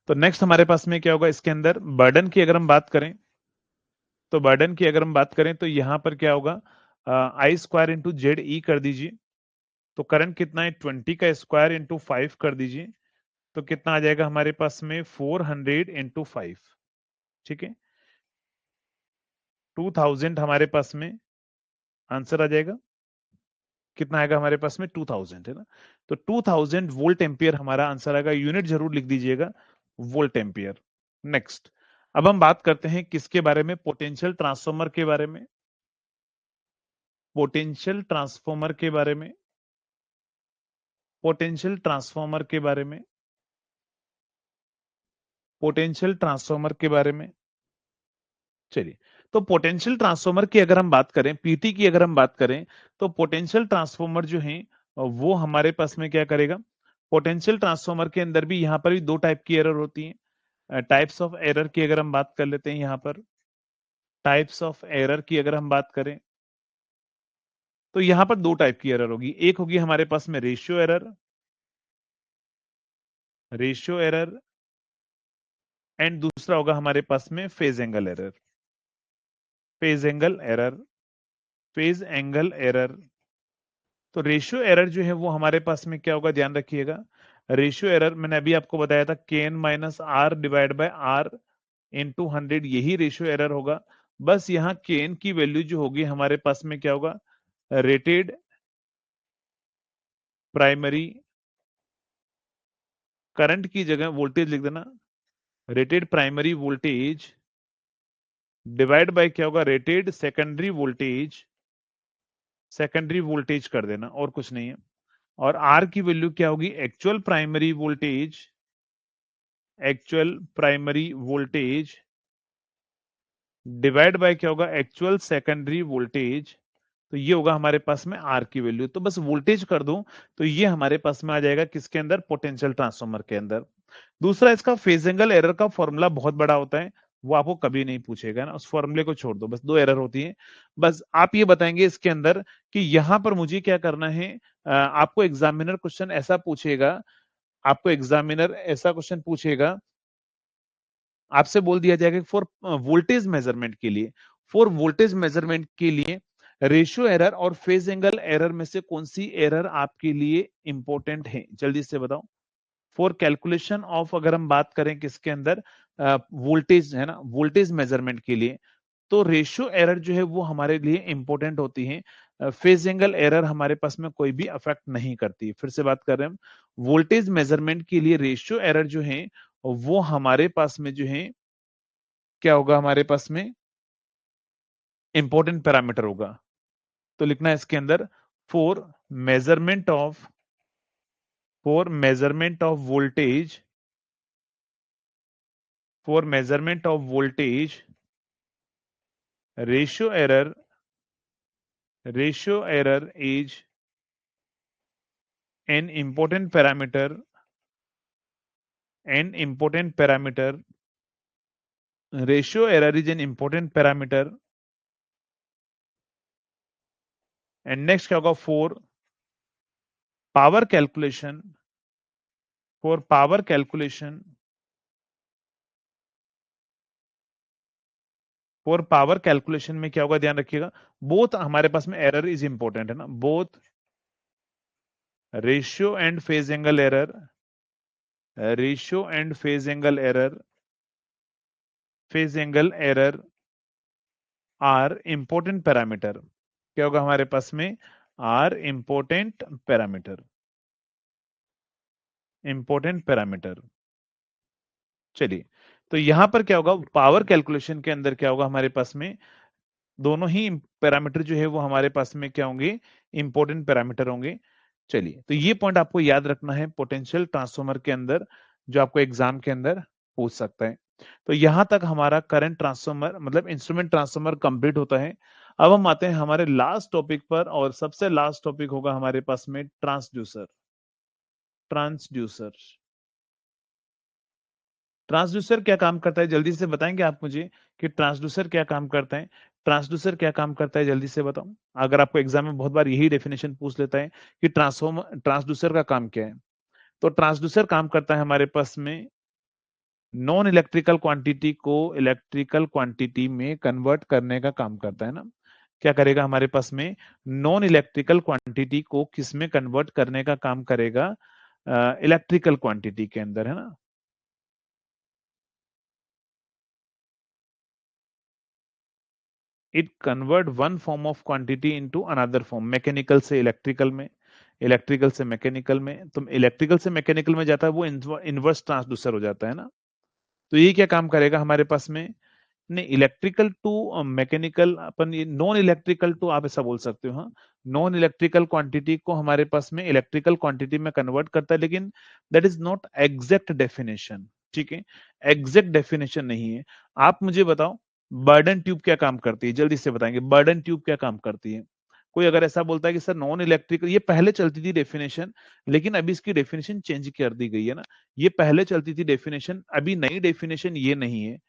तो नेक्स्ट हमारे पास में क्या होगा इसके अंदर? बर्डन की अगर हम बात करें, तो बर्डन की अगर हम बात करें तो यहां पर क्या होगा? आई स्क्वायर इंटू जेड ई कर दीजिए। तो करंट कितना है? 20 का स्क्वायर इंटू 5 कर दीजिए। तो कितना आ जाएगा हमारे पास में? 400 इंटू 5। ठीक है, 2000 हमारे पास में आंसर आ जाएगा। कितना आएगा हमारे पास में? 2000, है ना। तो 2000 वोल्ट एम्पियर हमारा आंसर आएगा। यूनिट जरूर लिख दीजिएगा, वोल्ट एम्पियर। नेक्स्ट, अब हम बात करते हैं किसके बारे में? पोटेंशियल ट्रांसफॉर्मर के बारे में। पोटेंशियल ट्रांसफॉर्मर के बारे में, पोटेंशियल ट्रांसफॉर्मर के बारे में, पोटेंशियल ट्रांसफॉर्मर के बारे में। चलिए, तो पोटेंशियल ट्रांसफार्मर की अगर हम बात करें, पीटी की अगर हम बात करें, तो पोटेंशियल ट्रांसफार्मर जो है वो हमारे पास में क्या करेगा, पोटेंशियल ट्रांसफार्मर के अंदर भी यहाँ पर भी दो टाइप की एरर होती है। टाइप्स ऑफ एरर की अगर हम बात कर लेते हैं, यहाँ पर टाइप्स ऑफ एरर की अगर हम बात करें, तो यहाँ पर दो टाइप की एरर होगी। एक होगी हमारे पास में रेशियो एरर एंड दूसरा होगा हमारे पास में phase angle error. Phase angle error, phase angle error. तो रेशियो एरर जो है वो हमारे पास में क्या होगा, ध्यान रखिएगा। रेशियो एरर मैंने अभी आपको बताया था, can minus R divide by R into 100, यही रेशियो एरर होगा। बस यहाँ केन की वैल्यू जो होगी हमारे पास में क्या होगा, रेटेड प्राइमरी करंट की जगह वोल्टेज लिख देना, rated primary voltage divide by क्या होगा, रेटेड सेकेंडरी वोल्टेज कर देना, और कुछ नहीं है। और आर की वैल्यू क्या होगी, actual primary voltage divide by क्या होगा, एक्चुअल सेकेंडरी वोल्टेज। तो ये होगा हमारे पास में आर की वैल्यू। तो बस वोल्टेज कर दूं तो ये हमारे पास में आ जाएगा किसके अंदर, पोटेंशियल ट्रांसफार्मर के अंदर। दूसरा, इसका फेज एंगल एरर का फॉर्मूला बहुत बड़ा होता है, वो आपको कभी नहीं पूछेगा ना, उस फॉर्मूले को छोड़ दो, बस दो एरर होती है। बस आप ये बताएंगे इसके अंदर कि यहां पर मुझे क्या करना है। आपको एग्जामिनर क्वेश्चन ऐसा पूछेगा, आपको एग्जामिनर ऐसा क्वेश्चन पूछेगा, आपसे बोल दिया जाएगा फॉर वोल्टेज मेजरमेंट के लिए, रेशियो एरर और फेज एंगल एरर में से कौन सी एरर आपके लिए इंपॉर्टेंट है, जल्दी से बताओ। फॉर कैलकुलेशन ऑफ, अगर हम बात करें किसके अंदर, वोल्टेज है ना, वोल्टेज मेजरमेंट के लिए, तो रेशियो एरर जो है वो हमारे लिए इंपॉर्टेंट होती है। फेज एंगल एरर हमारे पास में कोई भी अफेक्ट नहीं करती। फिर से बात कर रहे हैं हम, वोल्टेज मेजरमेंट के लिए रेशियो एरर जो है वो हमारे पास में जो है क्या होगा, हमारे पास में इंपॉर्टेंट पैरामीटर होगा। तो लिखना है इसके अंदर, for measurement of voltage, ratio error is an important parameter, ratio error is an important parameter। And next क्या होगा, power calculation for power calculation में क्या होगा, ध्यान रखिएगा। बोथ हमारे पास में एरर इज इंपॉर्टेंट है ना, both ratio and phase angle error, are important parameter. क्या होगा हमारे पास में, आर इंपॉर्टेंट पैरामीटर। चलिए, तो यहां पर क्या होगा, पावर कैलकुलेशन के अंदर क्या होगा हमारे पास में, दोनों ही पैरामीटर जो है वो हमारे पास में क्या होंगे, इंपॉर्टेंट पैरामीटर होंगे। चलिए, तो ये पॉइंट आपको याद रखना है पोटेंशियल ट्रांसफार्मर के अंदर, जो आपको एग्जाम के अंदर पूछ सकता है। तो यहां तक हमारा करंट ट्रांसफार्मर मतलब इंस्ट्रूमेंट ट्रांसफार्मर कंप्लीट होता है। अब हम आते हैं हमारे लास्ट टॉपिक पर, और सबसे लास्ट टॉपिक होगा हमारे पास में ट्रांसड्यूसर। ट्रांसड्यूसर ट्रांसड्यूसर क्या काम करता है, जल्दी से बताएंगे आप मुझे कि ट्रांसड्यूसर क्या काम करता है। जल्दी से बताओ। अगर आपको एग्जाम में बहुत बार यही डेफिनेशन पूछ लेता है कि ट्रांसड्यूसर का काम क्या है, तो ट्रांसड्यूसर काम करता है हमारे पास में नॉन इलेक्ट्रिकल क्वांटिटी को इलेक्ट्रिकल क्वांटिटी में कन्वर्ट करने का काम करता है ना। क्या करेगा हमारे पास में, नॉन इलेक्ट्रिकल क्वांटिटी को किस में कन्वर्ट करने का काम करेगा, इलेक्ट्रिकल क्वांटिटी के अंदर, है ना। It convert one form of quantity into another form, mechanical से इलेक्ट्रिकल में, तो इलेक्ट्रिकल से मैकेनिकल में जाता है वो इनवर्स ट्रांसड्यूसर हो जाता है ना। तो ये क्या काम करेगा हमारे पास में, नहीं, इलेक्ट्रिकल टू मैकेनिकल, अपन ये नॉन इलेक्ट्रिकल टू आप ऐसा बोल सकते हो, हाँ। नॉन इलेक्ट्रिकल क्वांटिटी को हमारे पास में इलेक्ट्रिकल क्वांटिटी में कन्वर्ट करता है, लेकिन that is not exact definition, ठीक है, एग्जैक्ट डेफिनेशन नहीं है। आप मुझे बताओ, बर्डन ट्यूब क्या काम करती है, जल्दी से बताएंगे, बर्डन ट्यूब क्या काम करती है? कोई अगर ऐसा बोलता है कि सर नॉन इलेक्ट्रिकल, ये पहले चलती थी डेफिनेशन, लेकिन अभी इसकी डेफिनेशन चेंज कर दी गई है ना। ये पहले चलती थी डेफिनेशन, अभी नई डेफिनेशन ये नहीं है।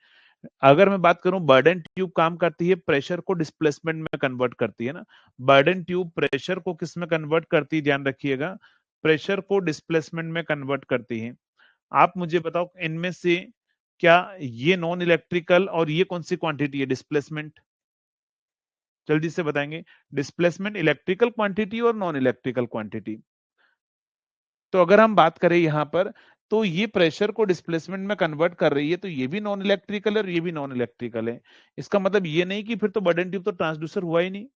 अगर मैं बात करूं, बर्डन ट्यूब काम करती है, प्रेशर को डिस्प्लेसमेंट में कन्वर्ट करती है ना। बर्डन ट्यूब प्रेशर को किस में कन्वर्ट करती है, ध्यान रखिएगा, प्रेशर को डिस्प्लेसमेंट में कन्वर्ट करती है। आप मुझे बताओ इनमें से क्या ये नॉन इलेक्ट्रिकल और ये कौन सी क्वांटिटी है डिस्प्लेसमेंट, जल्दी से बताएंगे। डिस्प्लेसमेंट इलेक्ट्रिकल क्वांटिटी और नॉन इलेक्ट्रिकल क्वांटिटी। तो अगर हम बात करें यहां पर, तो ये प्रेशर को डिस्प्लेसमेंट में कन्वर्ट कर रही है, तो ये भी नॉन इलेक्ट्रिकल है और ये भी नॉन इलेक्ट्रिकल है। इसका मतलब ये नहीं कि फिर तो बर्डन ट्यूब तो ट्रांसड्यूसर हुआ ही नहीं।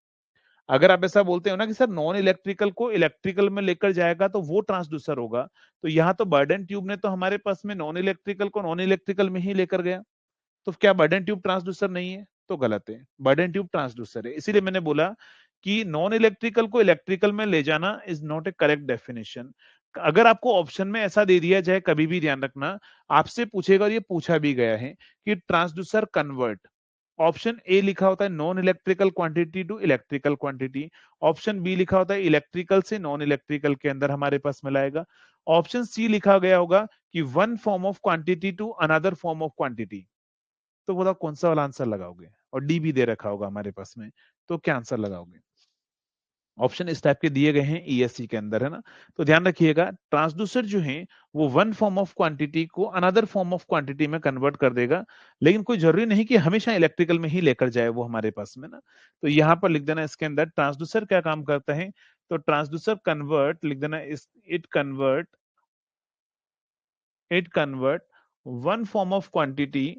अगर आप ऐसा बोलते हो ना कि सर नॉन इलेक्ट्रिकल को इलेक्ट्रिकल में लेकर जाएगा तो वो ट्रांसड्यूसर होगा, तो यहाँ तो बर्डन ट्यूब ने तो हमारे पास में नॉन इलेक्ट्रिकल को नॉन इलेक्ट्रिकल में ही लेकर गया, तो क्या बर्डन ट्यूब ट्रांसड्यूसर नहीं है? तो गलत है, बर्डन ट्यूब ट्रांसड्यूसर है। इसीलिए मैंने बोला कि नॉन इलेक्ट्रिकल को इलेक्ट्रिकल में ले जाना is not A correct definition. अगर आपको ऑप्शन में ऐसा दे दिया जाए, कभी भी ध्यान रखना, आपसे पूछेगा और ये पूछा भी गया है कि ट्रांसड्यूसर कन्वर्ट, ऑप्शन ए लिखा होता है non electrical quantity to electrical quantity, option B लिखा होता है इलेक्ट्रिकल से नॉन इलेक्ट्रिकल के अंदर हमारे पास मिलाएगा, ऑप्शन सी लिखा गया होगा कि one form of quantity to another form of quantity. तो बताओ कौन सा वाला आंसर लगाओगे? और डी भी दे रखा होगा हमारे पास में, तो क्या आंसर लगाओगे? ऑप्शन इस टाइप के दिए गए हैं ईएससी के अंदर, है ना। तो ध्यान रखिएगा, ट्रांसड्यूसर जो है वो वन फॉर्म ऑफ क्वांटिटी को अनदर फॉर्म ऑफ क्वांटिटी में कन्वर्ट कर देगा, लेकिन कोई जरूरी नहीं कि हमेशा इलेक्ट्रिकल में ही लेकर जाए वो हमारे पास में ना। तो यहाँ पर लिख देना इसके अंदर ट्रांसड्यूसर क्या काम करता है, तो ट्रांसड्यूसर कन्वर्ट, लिख देना इस, it convert one form of quantity,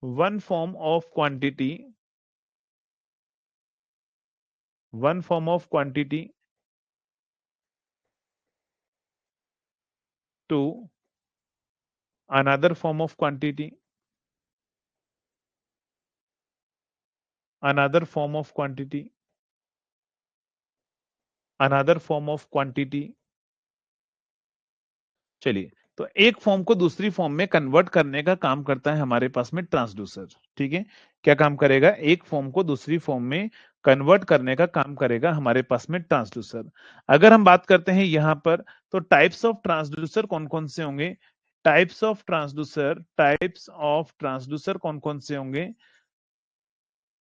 one form of quantity, one form of quantity to another form of quantity, another form of quantity, another form of quantity। चलिए, तो एक फॉर्म को दूसरी फॉर्म में convert करने का काम करता है हमारे पास में ट्रांसड्यूसर। ठीक है, क्या काम करेगा? एक फॉर्म को दूसरी फॉर्म में कन्वर्ट करने का काम करेगा हमारे पास में ट्रांसड्यूसर। अगर हम बात करते हैं यहां पर, तो टाइप्स ऑफ ट्रांसड्यूसर कौन कौन से होंगे? टाइप्स ऑफ ट्रांसड्यूसर कौन कौन से होंगे?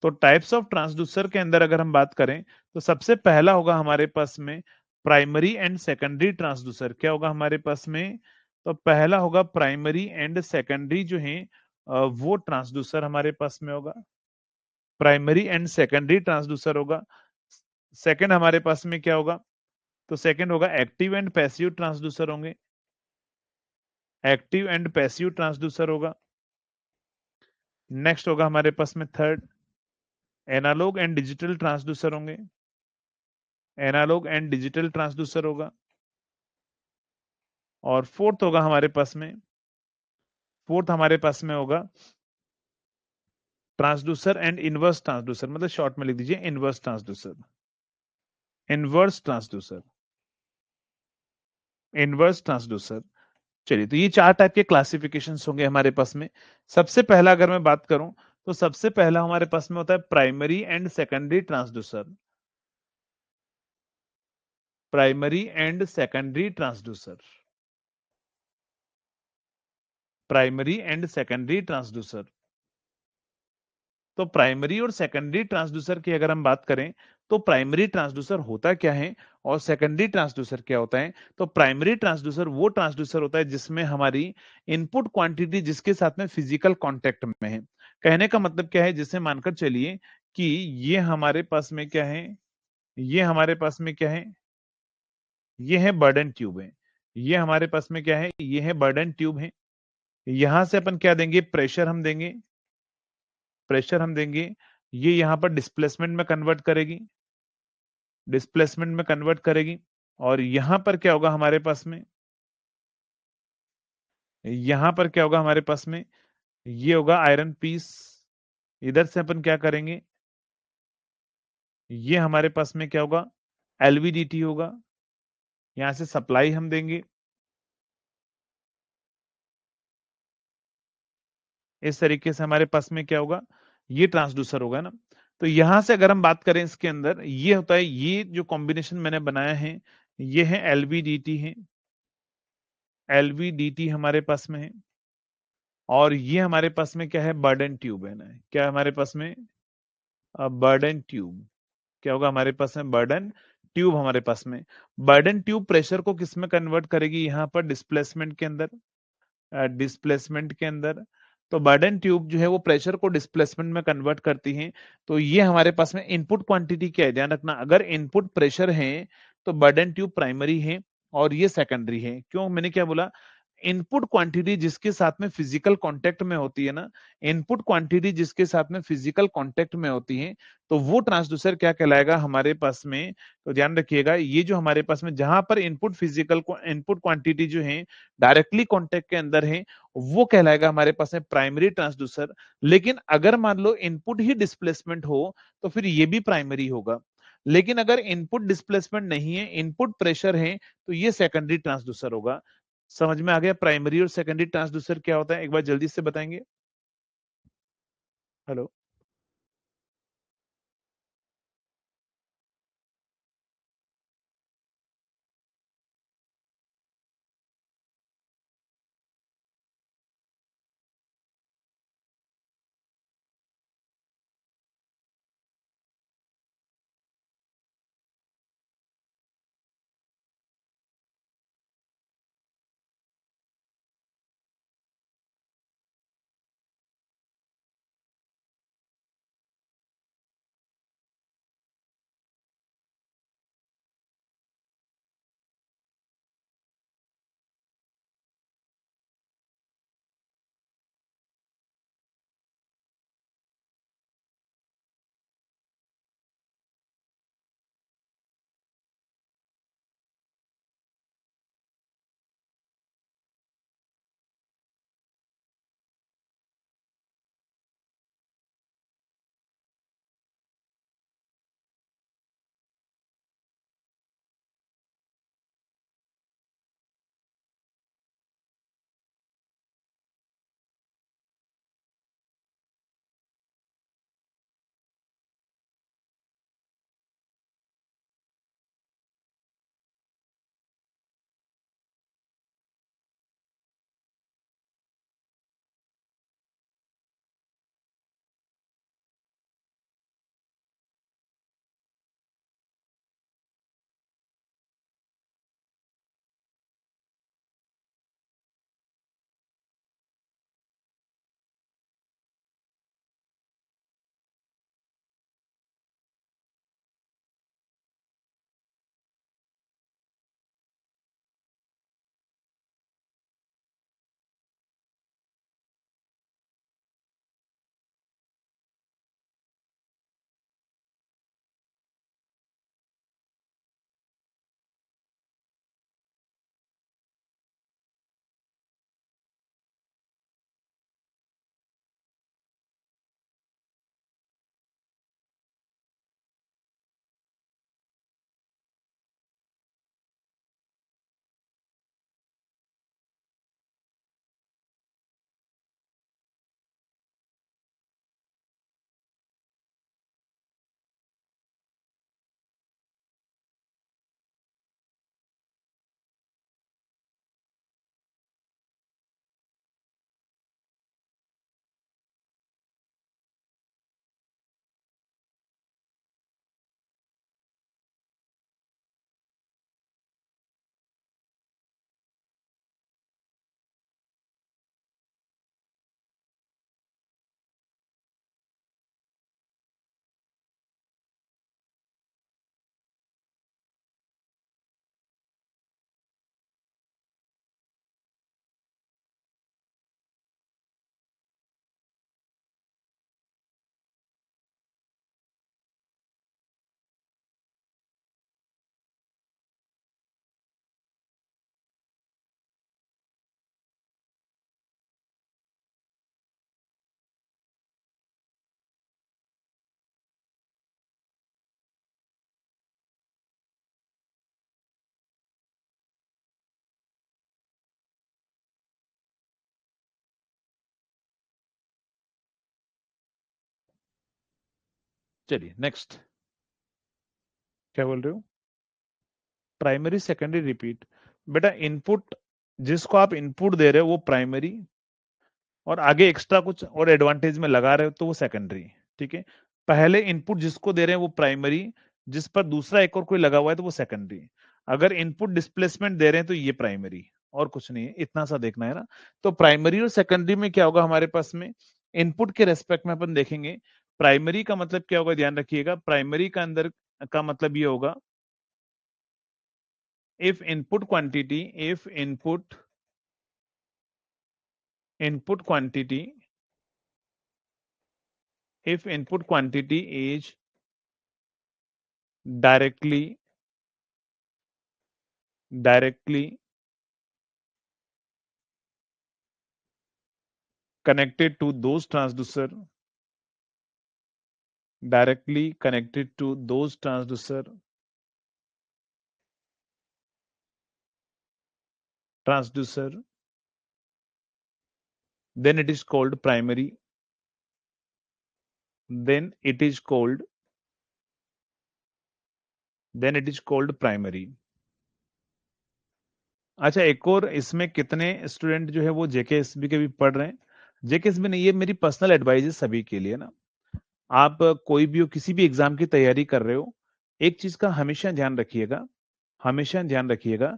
तो टाइप्स ऑफ ट्रांसड्यूसर के अंदर अगर हम बात करें, तो सबसे पहला होगा हमारे पास में प्राइमरी एंड सेकेंडरी ट्रांसड्यूसर। क्या होगा हमारे पास में? तो पहला होगा प्राइमरी एंड सेकेंडरी जो है वो ट्रांसड्यूसर हमारे पास में होगा, प्राइमरी एंड सेकेंडरी ट्रांसड्यूसर होगा। सेकंड हमारे पास में क्या होगा? तो सेकंड होगा एक्टिव एंड पैसिव ट्रांसड्यूसर होंगे, एक्टिव एंड पैसिव ट्रांसड्यूसर होगा। नेक्स्ट होगा हमारे पास में third analogue and digital transducer होंगे, एनालॉग एंड डिजिटल ट्रांसड्यूसर होगा। और फोर्थ होगा हमारे पास में, फोर्थ हमारे पास में होगा ट्रांसड्यूसर एंड इनवर्स ट्रांसड्यूसर, मतलब शॉर्ट में लिख दीजिए inverse transducer, inverse transducer, inverse transducer. चलिए, तो ये चार टाइप के क्लासिफिकेशन होंगे हमारे पास में। सबसे पहला अगर मैं बात करूं, तो सबसे पहला हमारे पास में होता है primary and secondary transducer, primary and secondary transducer, primary and secondary transducer. तो प्राइमरी और सेकेंडरी ट्रांसड्यूसर की अगर हम बात करें, तो प्राइमरी ट्रांसड्यूसर होता क्या है और सेकेंडरी ट्रांसड्यूसर क्या होता है? तो प्राइमरी ट्रांसड्यूसर वो ट्रांसड्यूसर होता है जिसमें हमारी इनपुट क्वांटिटी जिसके साथ में फिजिकल कांटेक्ट में है। कहने का मतलब क्या है? जिसे मानकर चलिए कि ये हमारे पास में क्या है, ये हमारे पास में क्या है, ये है बर्डन ट्यूब है, ये हमारे पास में क्या है, ये है बर्डन ट्यूब है। यहां से अपन क्या देंगे? प्रेशर हम देंगे, प्रेशर हम देंगे, ये यहां पर डिस्प्लेसमेंट में कन्वर्ट करेगी, डिस्प्लेसमेंट में कन्वर्ट करेगी। और यहां पर क्या होगा हमारे पास में, यहां पर क्या होगा हमारे पास में, ये होगा आयरन पीस। इधर से अपन क्या करेंगे, ये हमारे पास में क्या होगा? एलवीडीटी होगा। यहां से सप्लाई हम देंगे, इस तरीके से हमारे पास में क्या होगा, ये ट्रांसड्यूसर होगा ना। तो यहां से अगर हम बात करें इसके अंदर, ये होता है, ये जो कॉम्बिनेशन मैंने बनाया है, ये है एलवीडीटी है, एलवीडीटी हमारे पास में है, और ये हमारे पास में क्या है, बर्डन ट्यूब है ना, क्या है हमारे पास में, बर्डन ट्यूब। क्या होगा हमारे पास में, बर्डन ट्यूब हमारे पास में। बर्डन ट्यूब प्रेशर को किस में कन्वर्ट करेगी, यहाँ पर डिस्प्लेसमेंट के अंदर, डिस्प्लेसमेंट के अंदर। तो बर्डन ट्यूब जो है वो प्रेशर को डिस्प्लेसमेंट में कन्वर्ट करती है। तो ये हमारे पास में इनपुट क्वांटिटी क्या है, ध्यान रखना, अगर इनपुट प्रेशर है तो बर्डन ट्यूब प्राइमरी है और ये सेकेंडरी है। क्यों, मैंने क्या बोला, इनपुट क्वांटिटी जिसके साथ में फिजिकल कांटेक्ट में होती है ना, इनपुट क्वांटिटी जिसके साथ में फिजिकल कांटेक्ट में होती है, तो वो ट्रांसड्यूसर क्या कहलाएगा हमारे पास में। तो ध्यान रखिएगा, ये जो हमारे पास में जहां पर इनपुट फिजिकल इनपुट क्वांटिटी जो है डायरेक्टली कांटेक्ट के अंदर है, वो कहलाएगा हमारे पास में प्राइमरी ट्रांसड्यूसर। लेकिन अगर मान लो इनपुट ही डिस्प्लेसमेंट हो तो फिर ये भी प्राइमरी होगा। लेकिन अगर इनपुट डिस्प्लेसमेंट नहीं है, इनपुट प्रेशर है, तो ये सेकेंडरी ट्रांसड्यूसर होगा। समझ में आ गया प्राइमरी और सेकेंडरी ट्रांसड्यूसर क्या होता है, एक बार जल्दी से बताएंगे। हेलो। चलिए नेक्स्ट, क्या बोल रहे हो? Primary secondary repeat. बेटा इनपुट, जिसको आप इनपुट दे रहे हो वो प्राइमरी, और आगे एक्स्ट्रा कुछ और एडवांटेज में लगा रहे हो तो वो सेकेंडरी। ठीक है, पहले इनपुट जिसको दे रहे हैं वो प्राइमरी, जिस पर दूसरा एक और कोई लगा हुआ है तो वो सेकेंडरी। अगर इनपुट डिस्प्लेसमेंट दे रहे हैं तो ये प्राइमरी, और कुछ नहीं है, इतना सा देखना है ना। तो प्राइमरी और सेकेंडरी में क्या होगा हमारे पास में, इनपुट के रेस्पेक्ट में अपन देखेंगे। प्राइमरी का मतलब क्या होगा, ध्यान रखिएगा, प्राइमरी का अंदर का मतलब ये होगा, if input quantity, if input quantity, if input quantity is directly connected to those transducer, directly connected to those transducer, then it is called primary, then it is called primary। अच्छा, एक और इसमें कितने स्टूडेंट जो है वो जेकेएसबी के भी पढ़ रहे हैं? जेकेएसबी नहीं, ये मेरी पर्सनल एडवाइस है सभी के लिए ना। आप कोई भी हो, किसी भी एग्जाम की तैयारी कर रहे हो, एक चीज का हमेशा ध्यान रखिएगा, हमेशा ध्यान रखिएगा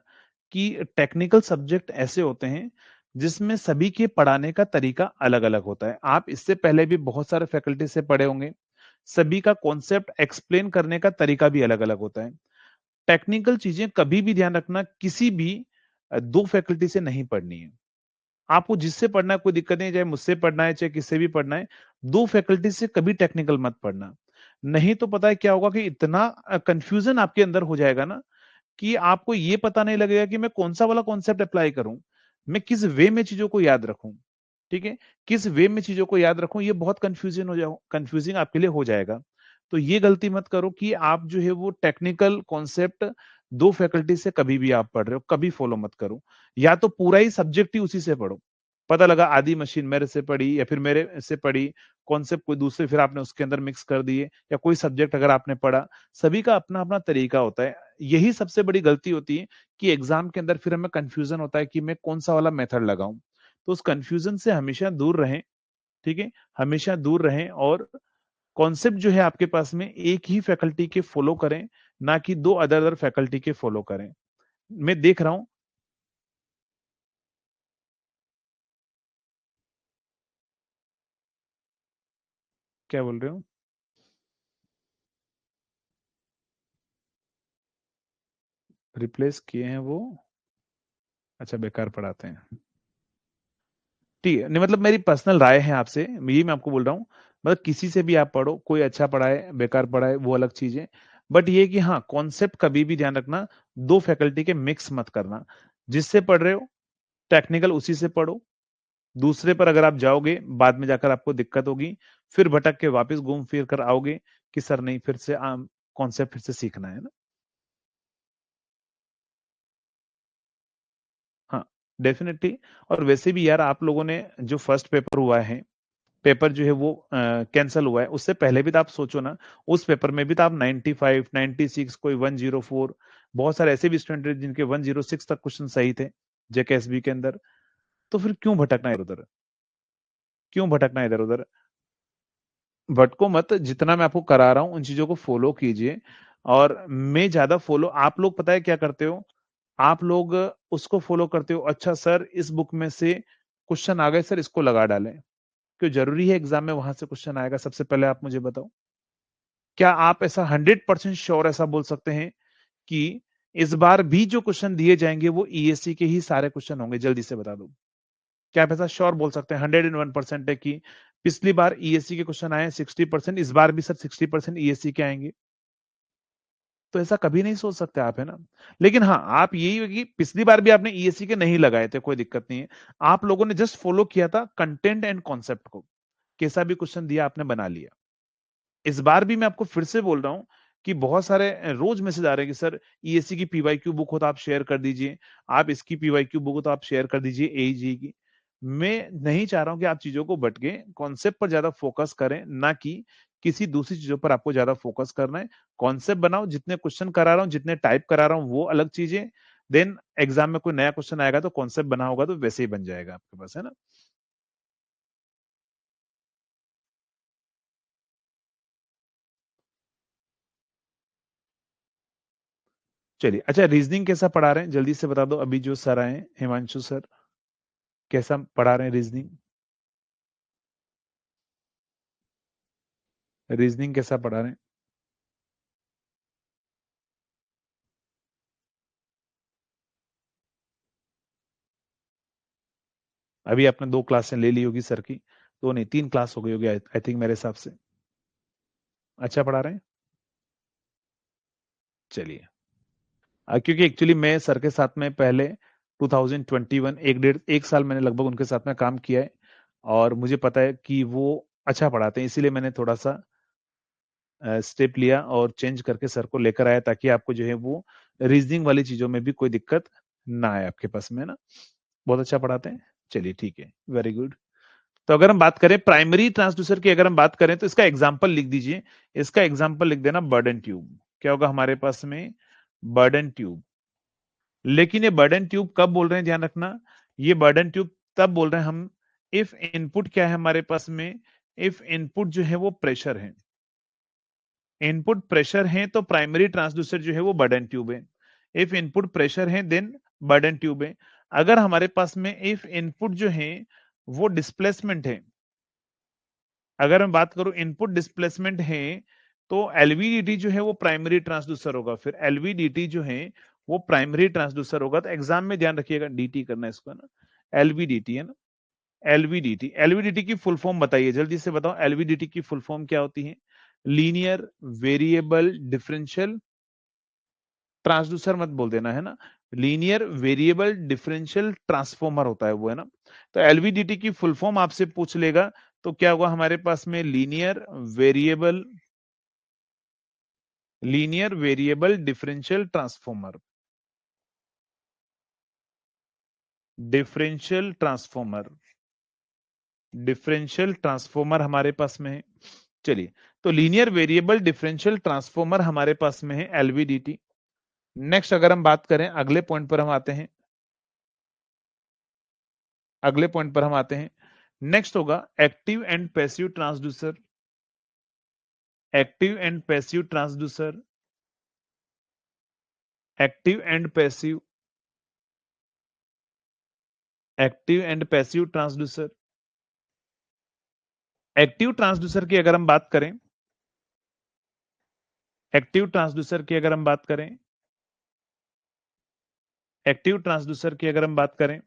कि टेक्निकल सब्जेक्ट ऐसे होते हैं जिसमें सभी के पढ़ाने का तरीका अलग अलग होता है। आप इससे पहले भी बहुत सारे फैकल्टी से पढ़े होंगे, सभी का कॉन्सेप्ट एक्सप्लेन करने का तरीका भी अलग अलग होता है। टेक्निकल चीजें कभी भी ध्यान रखना, किसी भी दो फैकल्टी से नहीं पढ़नी है। आपको जिससे पढ़ना है कोई दिक्कत नहीं, चाहे मुझसे पढ़ना है चाहे किससे भी पढ़ना है, दो फैकल्टी से कभी टेक्निकल मत पढ़ना। नहीं तो पता है क्या होगा कि इतना कंफ्यूजन आपके अंदर हो जाएगा ना, कि आपको ये पता नहीं लगेगा कि मैं कौन सा वाला कॉन्सेप्ट अप्लाई करूं, मैं किस वे में चीजों को याद रखूं। ठीक है, किस वे में चीजों को याद रखूं, ये बहुत कंफ्यूजन हो जाओ, कंफ्यूजिंग आपके लिए हो जाएगा। तो ये गलती मत करो कि आप जो है वो टेक्निकल कॉन्सेप्ट दो फैकल्टी से कभी भी आप पढ़ रहे हो, कभी फॉलो मत करो। या तो पूरा ही सब्जेक्ट ही उसी से पढ़ो। पता लगा आदि मशीन मेरे से पढ़ी या फिर मेरे से पढ़ी, कॉन्सेप्ट कोई दूसरे फिर आपने उसके अंदर मिक्स कर दिए, या कोई सब्जेक्ट अगर आपने पढ़ा, सभी का अपना अपना तरीका होता है। यही सबसे बड़ी गलती होती है कि एग्जाम के अंदर फिर हमें कंफ्यूजन होता है कि मैं कौन सा वाला मेथड लगाऊं। तो उस कंफ्यूजन से हमेशा दूर रहें। ठीक है, हमेशा दूर रहें, और कॉन्सेप्ट जो है आपके पास में एक ही फैकल्टी के फॉलो करें, ना कि दो अदर अदर फैकल्टी के फॉलो करें। मैं देख रहा हूं, क्या बोल रहे हो? रिप्लेस किए हैं वो? अच्छा, बेकार पढ़ाते हैं। ठीक है, नहीं मतलब मेरी पर्सनल राय है आपसे, ये मैं आपको बोल रहा हूँ। मतलब किसी से भी आप पढ़ो, कोई अच्छा पढ़ाए बेकार पढ़ाए वो अलग चीज है, बट ये कि हाँ, कॉन्सेप्ट कभी भी ध्यान रखना, दो फैकल्टी के मिक्स मत करना। जिससे पढ़ रहे हो टेक्निकल उसी से पढ़ो, दूसरे पर अगर आप जाओगे बाद में जाकर आपको दिक्कत होगी, फिर भटक के वापस घूम फिर कर आओगे कि सर नहीं, फिर से कॉन्सेप्ट फिर से सीखना है ना। हाँ, डेफिनेटली। और वैसे भी यार, आप लोगों ने जो फर्स्ट पेपर हुआ है, पेपर जो है वो कैंसिल हुआ है, उससे पहले भी तो आप सोचो ना, उस पेपर में भी तो आप 95, 96, कोई 104, बहुत सारे ऐसे भी स्टूडेंट हैं जिनके 106 तक क्वेश्चन सही थे जेकेएसबी के अंदर। तो फिर क्यों भटकना इधर उधर, क्यों भटकना इधर उधर? भटको मत, जितना मैं आपको करा रहा हूं उन चीजों को फॉलो कीजिए। और मैं ज्यादा फॉलो, आप लोग पता है क्या करते हो, आप लोग उसको फॉलो करते हो, अच्छा सर इस बुक में से क्वेश्चन आ गए सर, इसको लगा डालें। क्यों जरूरी है एग्जाम में वहां से क्वेश्चन आएगा? सबसे पहले आप मुझे बताओ, क्या आप ऐसा 100% श्योर ऐसा बोल सकते हैं कि इस बार भी जो क्वेश्चन दिए जाएंगे वो ईएससी के ही सारे क्वेश्चन होंगे? जल्दी से बता दो, क्या आप ऐसा श्योर बोल सकते हैं 101% है कि पिछली बार ईएससी के क्वेश्चन आए 60%, इस बार भी सर 60% ईएससी के आएंगे? तो ऐसा कभी नहीं सोच सकते आप, है ना। लेकिन हाँ, आप यही है कि पिछली बार भी आपने ईएससी के नहीं लगाए थे, कोई दिक्कत नहीं है, आप लोगों ने जस्ट फॉलो किया था कंटेंट एंड कॉन्सेप्ट को, कैसा भी क्वेश्चन दिया आपने बना लिया। इस बार भी मैं आपको फिर से बोल रहा हूं कि बहुत सारे रोज मैसेज आ रहे हैं कि सर ईएससी की पीवाईक्यू बुक हो तो आप शेयर कर दीजिए, आप इसकी पीवाईक्यू बुक हो तो आप शेयर कर दीजिए एईजी की। मैं नहीं चाह रहा हूं कि आप चीजों को भटके, कॉन्सेप्ट पर ज्यादा फोकस करें, ना कि किसी दूसरी चीजों पर आपको ज्यादा फोकस करना है। कॉन्सेप्ट बनाओ, जितने क्वेश्चन करा रहा हूँ, जितने टाइप करा रहा हूँ वो अलग चीजें, देन एग्जाम में कोई नया क्वेश्चन आएगा तो कॉन्सेप्ट बना होगा तो वैसे ही बन जाएगा आपके पास, है ना। चलिए, अच्छा रीजनिंग कैसा पढ़ा रहे हैं जल्दी से बता दो, अभी जो सर आए हैं, हिमांशु सर, कैसा पढ़ा रहे हैं रीजनिंग? रीजनिंग कैसा पढ़ा रहे हैं? अभी आपने 2 क्लासें ले ली होगी सर की, 2 नहीं 3 क्लास हो गई होगी आई थिंक मेरे हिसाब से। अच्छा पढ़ा रहे हैं? चलिए, क्योंकि एक्चुअली मैं सर के साथ में पहले 2021 एक साल मैंने लगभग उनके साथ में काम किया है, और मुझे पता है कि वो अच्छा पढ़ाते हैं, इसीलिए मैंने थोड़ा सा स्टेप लिया और चेंज करके सर को लेकर आया, ताकि आपको जो है वो रीजनिंग वाली चीजों में भी कोई दिक्कत ना आए आपके पास में ना। बहुत अच्छा पढ़ाते हैं, चलिए ठीक है, वेरी गुड। तो अगर हम बात करें प्राइमरी ट्रांसड्यूसर की, अगर हम बात करें तो इसका एग्जांपल लिख दीजिए, इसका एग्जांपल लिख देना बर्डन ट्यूब। क्या होगा हमारे पास में? Burden tube. लेकिन ये बर्डन ट्यूब कब बोल रहे हैं, ध्यान रखना, ये बर्डन ट्यूब तब बोल रहे हैं हम इफ इनपुट क्या है हमारे पास में, इफ इनपुट जो है वो प्रेशर है, इनपुट प्रेशर है तो प्राइमरी ट्रांसड्यूसर जो है वो बर्डन ट्यूब है। इफ इनपुट प्रेशर है देन बर्डन ट्यूब है। अगर हमारे पास में इफ इनपुट जो है वो डिस्प्लेसमेंट है, अगर मैं बात करूं इनपुट डिस्प्लेसमेंट है, तो एलवीडीटी जो है वो प्राइमरी ट्रांसड्यूसर होगा, फिर एलवीडीटी जो है वो प्राइमरी ट्रांसड्यूसर होगा। तो एग्जाम में ध्यान रखिएगा, डीटी करना है इसको ना, एलवीडीटी है ना, एलवीडीटी। एलवीडीटी की फुल फॉर्म बताइए, जल्दी से बताओ, एलवीडीटी की फुल फॉर्म क्या होती है? लीनियर वेरिएबल डिफरेंशियल ट्रांसड्यूसर मत बोल देना, है ना, लीनियर वेरिएबल डिफरेंशियल ट्रांसफॉर्मर होता है वो, है ना। तो एलवीडीटी की फुल फॉर्म आपसे पूछ लेगा, तो क्या होगा हमारे पास में? Linear variable differential transformer, differential transformer, differential transformer हमारे पास में है। चलिए, तो लीनियर वेरिएबल डिफरेंशियल ट्रांसफॉर्मर हमारे पास में है एलवीडीटी। नेक्स्ट अगर हम बात करें, अगले पॉइंट पर हम आते हैं, अगले पॉइंट पर हम आते हैं। नेक्स्ट होगा active and passive transducer, active and passive transducer, active and passive, active and passive transducer. Active transducer की अगर हम बात करें, एक्टिव ट्रांसड्यूसर की अगर हम बात करें, एक्टिव ट्रांसड्यूसर की अगर हम बात करें,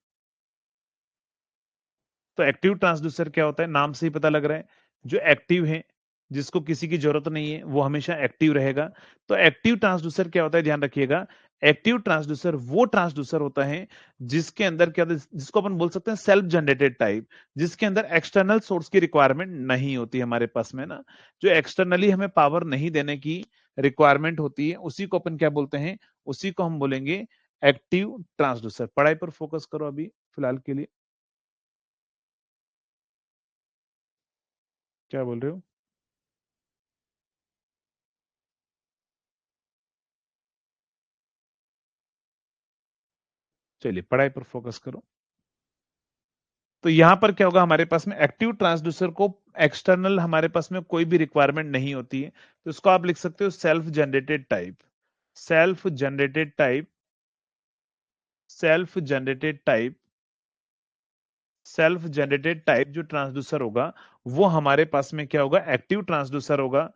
तो एक्टिव ट्रांसड्यूसर क्या होता है? नाम से ही पता लग रहा है, जो एक्टिव है, जिसको किसी की जरूरत नहीं है, वो हमेशा एक्टिव रहेगा। तो एक्टिव ट्रांसड्यूसर क्या होता है, ध्यान रखिएगा, एक्टिव ट्रांसड्यूसर वो ट्रांसड्यूसर होता है जिसके अंदर क्या होता है, जिसको अपन बोल सकते हैं सेल्फ जनरेटेड टाइप, जिसके अंदर एक्सटर्नल सोर्स की रिक्वायरमेंट नहीं होती हमारे पास में ना, जो एक्सटर्नली हमें पावर नहीं देने की रिक्वायरमेंट होती है, उसी को अपन क्या बोलते हैं, उसी को हम बोलेंगे एक्टिव ट्रांसड्यूसर। पढ़ाई पर फोकस करो अभी फिलहाल के लिए। क्या बोल रहे हो? चलिए, पढ़ाई पर फोकस करो। तो यहां पर क्या होगा हमारे पास में, एक्टिव ट्रांसड्यूसर को एक्सटर्नल हमारे पास में कोई भी रिक्वायरमेंट नहीं होती है, तो इसको आप लिख सकते हो self generated type, self generated type, self generated type, self generated type जो ट्रांसड्यूसर होगा वो हमारे पास में क्या होगा, एक्टिव ट्रांसड्यूसर होगा।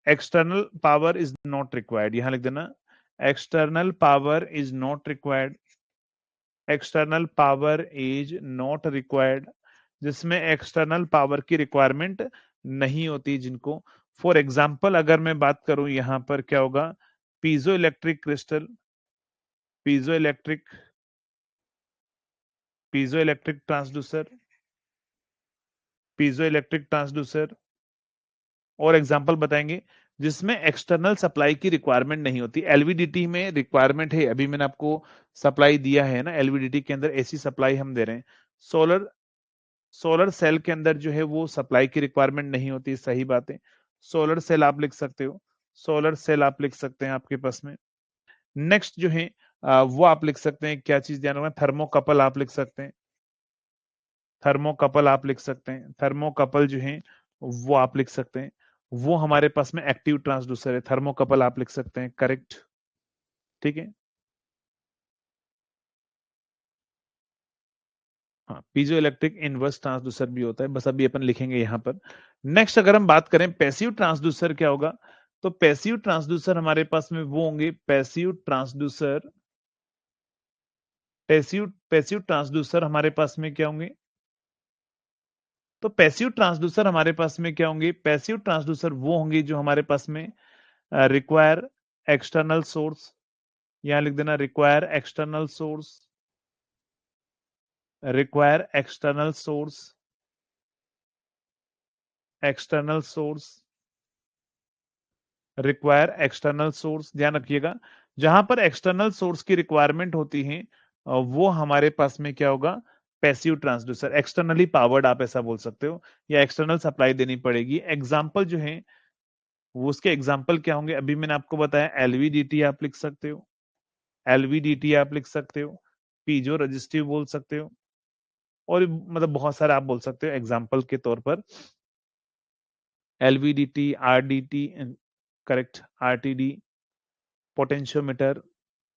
External power is not required, यहां लिख देना, external power is not required, external power is not required, जिसमें एक्सटर्नल पावर की रिक्वायरमेंट नहीं होती जिनको। फॉर एग्जाम्पल अगर मैं बात करूं यहां पर क्या होगा, piezo electric crystal, piezo electric, piezo electric transducer, piezo electric transducer. और एग्जांपल बताएंगे जिसमें एक्सटर्नल सप्लाई की रिक्वायरमेंट नहीं होती। एलवीडीटी में रिक्वायरमेंट है, अभी मैंने आपको सप्लाई दिया है ना, एलवीडीटी के अंदर ऐसी सप्लाई हम दे रहे हैं। सोलर, सोलर सेल के अंदर जो है वो सप्लाई की रिक्वायरमेंट नहीं होती, सही बात है। सोलर सेल आप लिख सकते हो, सोलर सेल आप लिख सकते हैं आपके पास में। नेक्स्ट जो है वो आप लिख सकते हैं, क्या चीज ध्यान रखना, थर्मोकपल आप लिख सकते हैं, थर्मोकपल आप लिख सकते हैं, थर्मोकपल जो है वो आप लिख सकते हैं, वो हमारे पास में एक्टिव ट्रांसड्यूसर है, थर्मोकपल आप लिख सकते हैं, करेक्ट, ठीक है। हाँ, पीजो इलेक्ट्रिक इनवर्स ट्रांसड्यूसर भी होता है, बस अभी अपन लिखेंगे यहाँ पर। नेक्स्ट अगर हम बात करें पैसिव ट्रांसड्यूसर क्या होगा, तो पैसिव ट्रांसड्यूसर हमारे पास में वो होंगे, passive transducer, passive passive transducer हमारे पास में क्या होंगे, तो पैसिव ट्रांसड्यूसर हमारे पास में क्या होंगे, पैसिव ट्रांसड्यूसर वो होंगे जो हमारे पास में रिक्वायर एक्सटर्नल सोर्स, यहां लिख देना require external source, require external source, external source, require external source, ध्यान रखिएगा, जहां पर एक्सटर्नल सोर्स की रिक्वायरमेंट होती है वो हमारे पास में क्या होगा, पैसिव ट्रांसड्यूसर, एक्सटर्नली पावर्ड आप ऐसा बोल सकते हो, या एक्सटर्नल सप्लाई देनी पड़ेगी। एग्जांपल जो है वो उसके एग्जांपल क्या होंगे, अभी मैंने आपको बताया एलवीडीटी आप लिख सकते हो, एलवीडीटी आप लिख सकते हो, पीजो रजिस्टिव बोल सकते हो, और मतलब बहुत सारे आप बोल सकते हो एग्जांपल के तौर पर, LVDT, RDT, correct, RTD, potentiometer,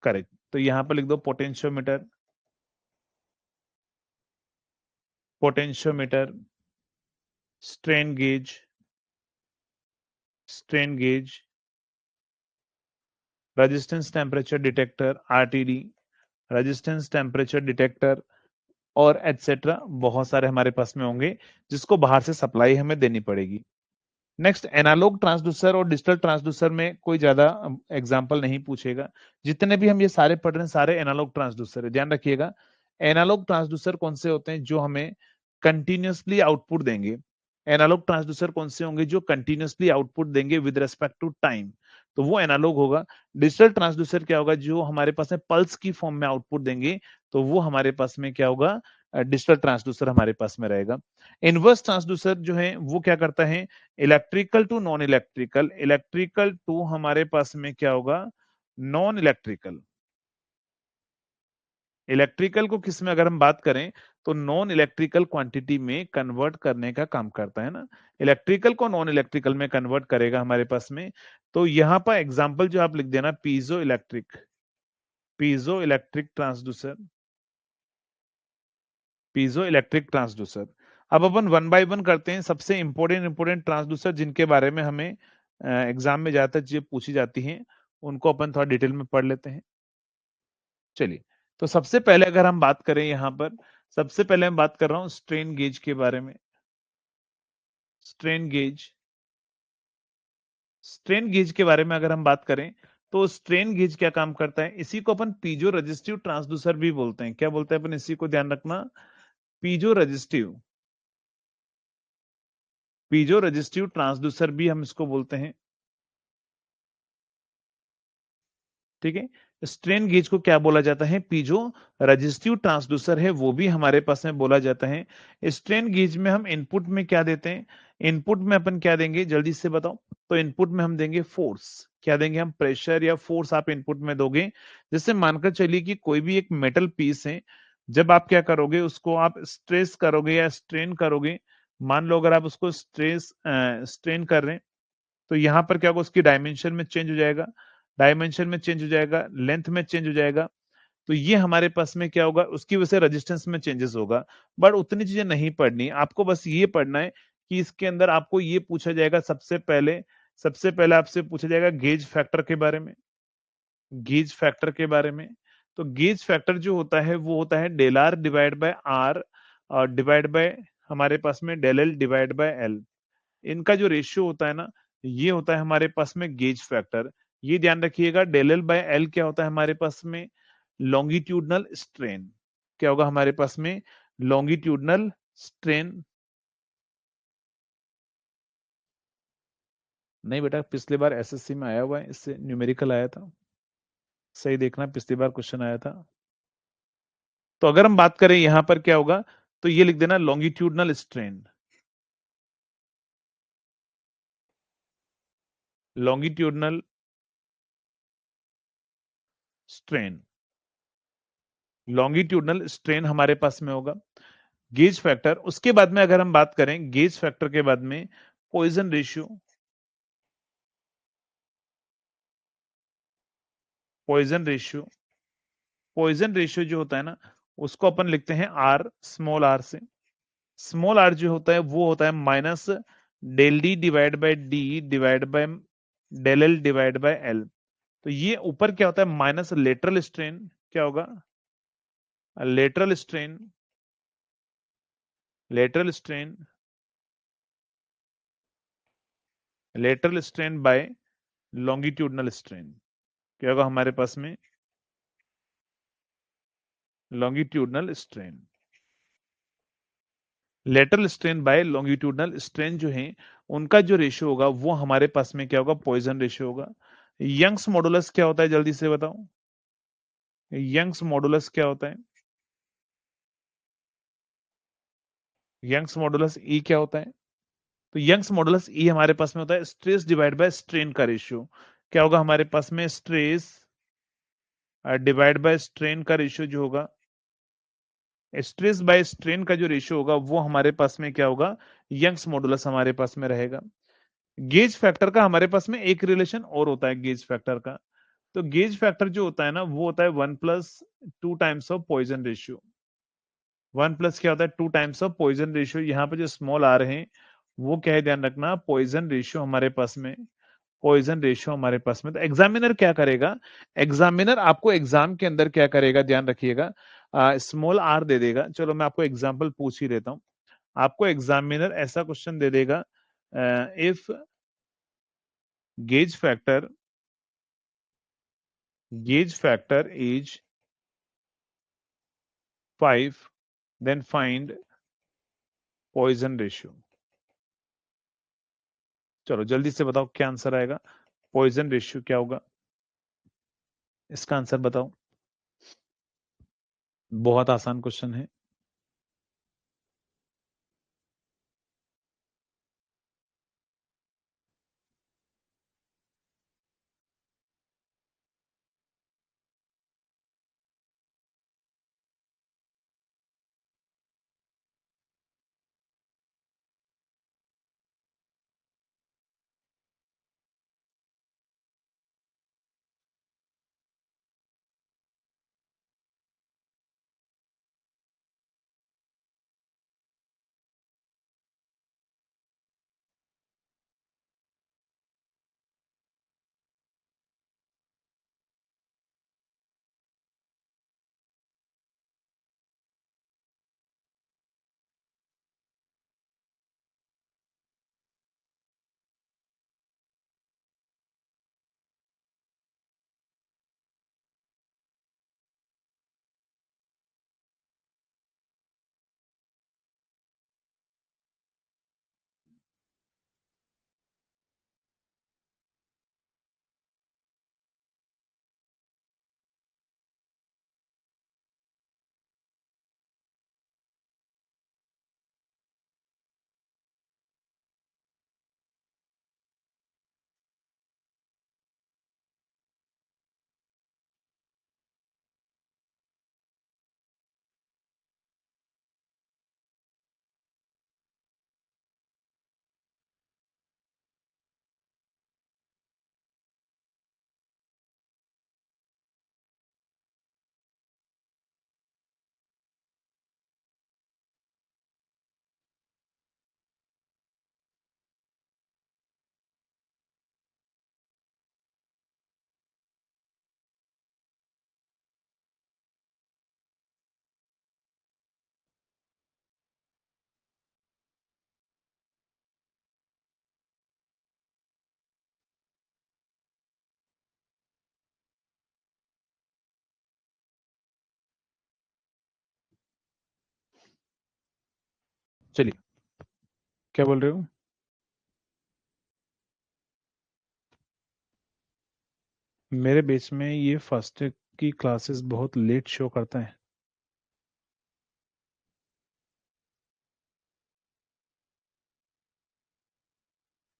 correct, तो यहां पर लिख दो potentiometer, potentiometer, strain gauge, strain gauge, resistance temperature detector RTD, resistance temperature detector, और एटसेट्रा बहुत सारे हमारे पास में होंगे जिसको बाहर से सप्लाई हमें देनी पड़ेगी। नेक्स्ट एनालॉग ट्रांसड्यूसर और डिजिटल ट्रांसड्यूसर में कोई ज्यादा एग्जांपल नहीं पूछेगा, जितने भी हम ये सारे पढ़ रहे हैं सारे एनालॉग ट्रांसड्यूसर है, ध्यान रखिएगा। एनालॉग ट्रांसड्यूसर कौन से होते हैं, जो हमें कंटिन्यूअसली आउटपुट देंगे, एनालॉग ट्रांसड्यूसर कौन से होंगे जो कंटिन्यूअसली आउटपुट देंगे विद रेस्पेक्ट टू टाइम, तो वो एनालॉग होगा। डिजिटल ट्रांसड्यूसर क्या होगा, जो हमारे पास में पल्स की फॉर्म में आउटपुट देंगे, तो वो हमारे पास में क्या होगा, डिजिटल ट्रांसड्यूसर हमारे पास में रहेगा। इनवर्स ट्रांसड्यूसर जो है वो क्या करता है, electrical to non electrical, electrical to हमारे पास में क्या होगा, नॉन इलेक्ट्रिकल, इलेक्ट्रिकल को किस में अगर हम बात करें तो नॉन इलेक्ट्रिकल क्वांटिटी में कन्वर्ट करने का काम करता है ना, इलेक्ट्रिकल को नॉन इलेक्ट्रिकल में कन्वर्ट करेगा हमारे पास में। तो यहां पर एग्जांपल जो आप लिख देना, piezo electric, piezo electric transducer, piezo electric transducer. अब अपन वन बाय वन करते हैं, सबसे इंपॉर्टेंट इंपॉर्टेंट ट्रांसड्यूसर जिनके बारे में हमें एग्जाम में ज्यादातर चीजें पूछी जाती हैं, उनको अपन थोड़ा डिटेल में पढ़ लेते हैं। चलिए, तो सबसे पहले अगर हम बात करें यहाँ पर, सबसे पहले मैं बात कर रहा हूं स्ट्रेन गेज के बारे में, स्ट्रेन गेज, स्ट्रेन गेज के बारे में अगर हम बात करें तो स्ट्रेन गेज क्या काम करता है, इसी को अपन पीजो रजिस्टिव ट्रांसड्यूसर भी बोलते हैं, क्या बोलते हैं अपन, इसी को ध्यान रखना, piezo resistive, piezo resistive transducer भी हम इसको बोलते हैं, ठीक है। स्ट्रेन गेज को क्या बोला जाता है, पीजो रजिस्टिव ट्रांसड्यूसर है वो भी हमारे पास में बोला जाता है। स्ट्रेन गेज में हम इनपुट में क्या देते हैं, इनपुट में अपन क्या देंगे जल्दी से बताओ, तो इनपुट में हम देंगे फोर्स, क्या देंगे हम, प्रेशर या फोर्स आप इनपुट में दोगे। जैसे मानकर चलिए कि कोई भी एक मेटल पीस है, जब आप क्या करोगे उसको आप स्ट्रेस करोगे या स्ट्रेन करोगे, मान लो अगर आप उसको स्ट्रेन कर रहे हैं, तो यहां पर क्या होगा, उसकी डायमेंशन में चेंज हो जाएगा, डायमेंशन में चेंज हो जाएगा, लेंथ में चेंज हो जाएगा, तो ये हमारे पास में क्या होगा, उसकी वजह से रेजिस्टेंस में चेंजेस होगा। बट उतनी चीजें नहीं पढ़नी, आपको बस ये पढ़ना है कि इसके अंदर आपको ये पूछा जाएगा, सबसे पहले आपसे पूछा जाएगा गेज फैक्टर के बारे में, गेज फैक्टर के बारे में। तो गेज फैक्टर जो होता है वो होता है del R divide by R, और डिवाइड बाय हमारे पास में del L divide by L, इनका जो रेशियो होता है ना, ये होता है हमारे पास में गेज फैक्टर। ये ध्यान रखिएगा, डेल एल बाय एल क्या होता है हमारे पास में, लॉन्गिट्यूडनल स्ट्रेन, क्या होगा हमारे पास में, लॉन्गिट्यूडनल स्ट्रेन। नहीं बेटा, पिछली बार एसएससी में आया हुआ है, इससे न्यूमेरिकल आया था, सही देखना, पिछली बार क्वेश्चन आया था। तो अगर हम बात करें यहां पर क्या होगा, तो ये लिख देना longitudinal strain, longitudinal strain, longitudinal strain हमारे पास में होगा। गेज फैक्टर, उसके बाद में अगर हम बात करें गेज फैक्टर के बाद में Poisson ratio, Poisson ratio, Poisson ratio जो होता है ना उसको अपन लिखते हैं आर, स्मॉल आर से। स्मॉल आर जो होता है वो होता है minus del D divide by D divide by del L divide by L. तो ये ऊपर क्या होता है माइनस लेटरल स्ट्रेन, क्या होगा lateral strain, lateral strain, lateral strain by longitudinal strain, क्या होगा हमारे पास में longitudinal strain. Lateral strain by longitudinal strain जो है उनका जो रेशियो होगा वो हमारे पास में क्या होगा पॉइजन रेशियो होगा। यंग्स मॉडुलस क्या होता है जल्दी से बताओ, यंग्स मॉडुलस क्या होता है, यंग्स मॉडुलस ई क्या होता है। तो यंग्स मॉडुलस ई हमारे पास में होता है स्ट्रेस डिवाइड बाय स्ट्रेन का रेशियो, क्या होगा हमारे पास में स्ट्रेस डिवाइड बाय स्ट्रेन का रेशियो जो होगा, स्ट्रेस बाय स्ट्रेन का जो रेशियो होगा वो हमारे पास में क्या होगा यंग्स मॉडुलस हमारे पास में रहेगा। गेज फैक्टर का हमारे पास में एक रिलेशन और होता है गेज फैक्टर का। तो गेज फैक्टर जो होता है ना वो होता है 1+2 टाइम्स ऑफ पॉइजन रेशियो। 1+ क्या होता है 2 टाइम्स ऑफ पॉइजन रेशियो। यहाँ पे जो स्मॉल आर है वो क्या है ध्यान रखना पॉइजन रेशियो हमारे पास में, पॉइजन रेशियो हमारे पास में। तो एग्जामिनर क्या करेगा, एग्जामिनर आपको एग्जाम के अंदर क्या करेगा ध्यान रखिएगा, स्मॉल आर दे देगा। चलो मैं आपको एग्जाम्पल पूछ ही देता हूँ। आपको एग्जामिनर ऐसा क्वेश्चन दे देगा, if gauge factor, gauge factor is 5 then find Poisson ratio. चलो जल्दी से बताओ क्या आंसर आएगा, पॉइजन रेशियो क्या होगा, इसका आंसर बताओ। बहुत आसान क्वेश्चन है। चलिए क्या बोल रहे हो, मेरे बेच में ये फर्स्ट की क्लासेस बहुत लेट शो करता है।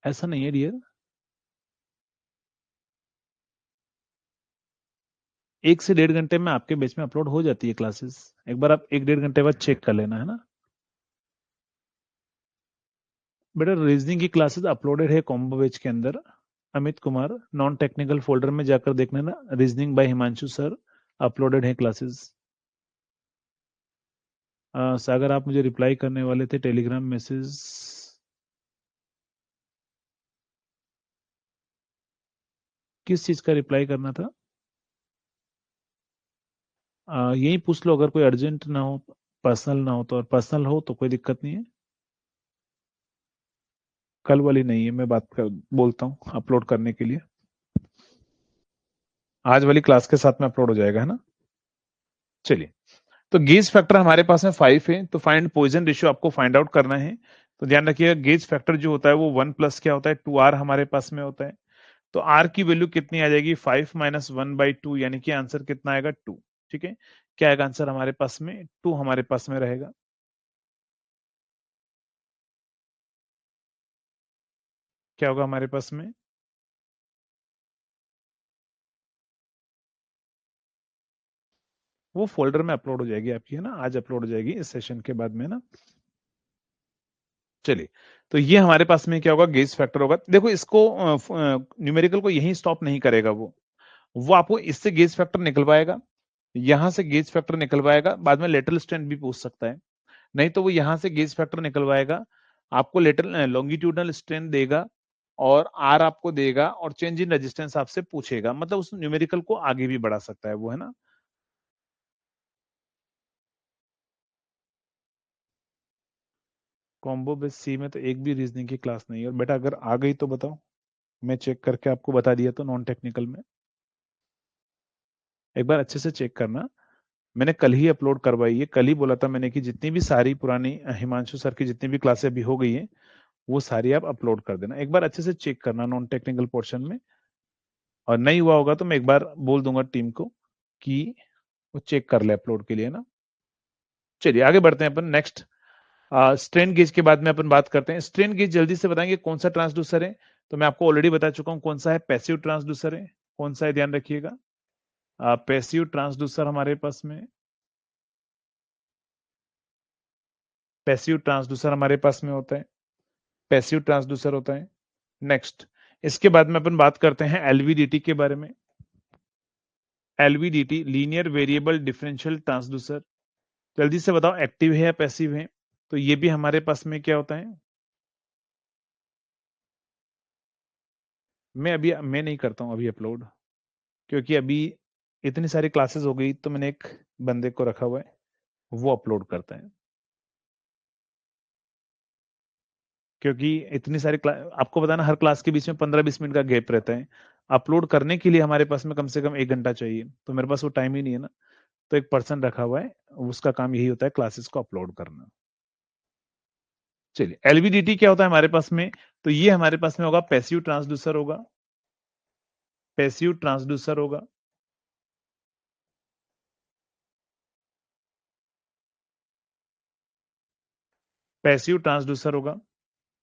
ऐसा नहीं है डियर, 1 से 1.5 घंटे में आपके बैच में अपलोड हो जाती है क्लासेस। एक बार आप 1-1.5 घंटे बाद चेक कर लेना, है ना। बेटा रीजनिंग की क्लासेस अपलोडेड है कॉम्बो बैच के अंदर। Amit Kumar non technical folder में जाकर देखना ना, reasoning bye Himanshu sir uploaded है क्लासेस। सागर आप मुझे रिप्लाई करने वाले थे टेलीग्राम मैसेज। किस चीज का रिप्लाई करना था? यही पूछ लो, अगर कोई अर्जेंट ना हो, पर्सनल ना हो तो, और पर्सनल हो तो कोई दिक्कत नहीं है। कल वाली नहीं है, मैं बोलता हूँ अपलोड करने के लिए। आज वाली क्लास के साथ में अपलोड हो जाएगा, है ना। चलिए, तो गेज फैक्टर हमारे पास में 5 है, तो फाइंड पॉइजन रेशियो आपको फाइंड आउट करना है। तो ध्यान रखिएगा, गेज फैक्टर जो होता है वो 1 प्लस क्या होता है, 2r हमारे पास में होता है। तो r की वैल्यू कितनी आ जाएगी, 5 माइनस 1/2, यानी कि आंसर कितना आएगा, 2। ठीक है, क्या आएगा आंसर हमारे पास में, 2 हमारे पास में रहेगा। क्या होगा हमारे पास में, वो फोल्डर में अपलोड हो जाएगी आपकी, है ना, आज अपलोड हो जाएगी इस सेशन के बाद में ना। चलिए, तो ये हमारे पास में क्या होगा, गेज फैक्टर होगा। देखो इसको न्यूमेरिकल को यहीं स्टॉप नहीं करेगा, वो आपको इससे गेज फैक्टर निकलवाएगा, यहां से गेज फैक्टर निकलवाएगा, बाद में लेटरल स्ट्रेंथ भी पूछ सकता है। नहीं तो वो यहां से गेज फैक्टर निकलवाएगा, आपको लेटरल लॉन्गिट्यूडनल स्ट्रेंथ देगा, और आर आपको देगा, और चेंज इन रेजिस्टेंस आपसे पूछेगा, मतलब उस न्यूमेरिकल को आगे भी बढ़ा सकता है वो, है ना। कॉम्बो बेस सी में तो एक भी रीजनिंग की क्लास नहीं है, और बेटा अगर आ गई तो बताओ, मैं चेक करके आपको बता दिया तो, नॉन टेक्निकल में एक बार अच्छे से चेक करना। मैंने कल ही अपलोड करवाई है, कल ही बोला था मैंने कि जितनी भी सारी पुरानी हिमांशु सर की जितनी भी क्लासें अभी हो गई हैं, वो सारी आप अपलोड कर देना, एक बार अच्छे से चेक करना नॉन टेक्निकल पोर्शन में। और नहीं हुआ होगा तो मैं एक बार बोल दूंगा टीम को कि वो चेक कर ले अपलोड के लिए ना। चलिए आगे बढ़ते हैं अपन नेक्स्ट। स्ट्रेन गेज के बाद में अपन बात करते हैं। स्ट्रेन गेज जल्दी से बताएंगे कौन सा ट्रांसड्यूसर है, तो मैं आपको ऑलरेडी बता चुका हूं कौन सा है, पैसिव ट्रांसड्यूसर है। कौन सा है, ध्यान रखिएगा, पैसिव ट्रांसड्यूसर हमारे पास में, पैसिव ट्रांसड्यूसर हमारे पास में होता है, पैसिव ट्रांसड्यूसर होता है। नेक्स्ट, इसके बाद में अपन बात करते हैं एलवीडीटी के बारे में। LVDT linear variable differential transducer, जल्दी से बताओ एक्टिव है या पैसिव है। तो ये भी हमारे पास में क्या होता है, मैं नहीं करता हूं अभी अपलोड, क्योंकि अभी इतनी सारी क्लासेस हो गई, तो मैंने एक बंदे को रखा हुआ है, वो अपलोड करता है। क्योंकि इतनी सारी आपको बताना, हर क्लास के बीच में 15-20 मिनट का गैप रहता है, अपलोड करने के लिए हमारे पास में कम से कम 1 घंटा चाहिए, तो मेरे पास वो टाइम ही नहीं है ना। तो एक पर्सन रखा हुआ है, उसका काम यही होता है क्लासेस को अपलोड करना। चलिए, एलवीडीटी क्या होता है हमारे पास में, तो ये हमारे पास में होगा पैसिव ट्रांसड्यूसर होगा, पैसिव ट्रांसड्यूसर होगा। पैसिव ट्रांसड्यूसर होगा।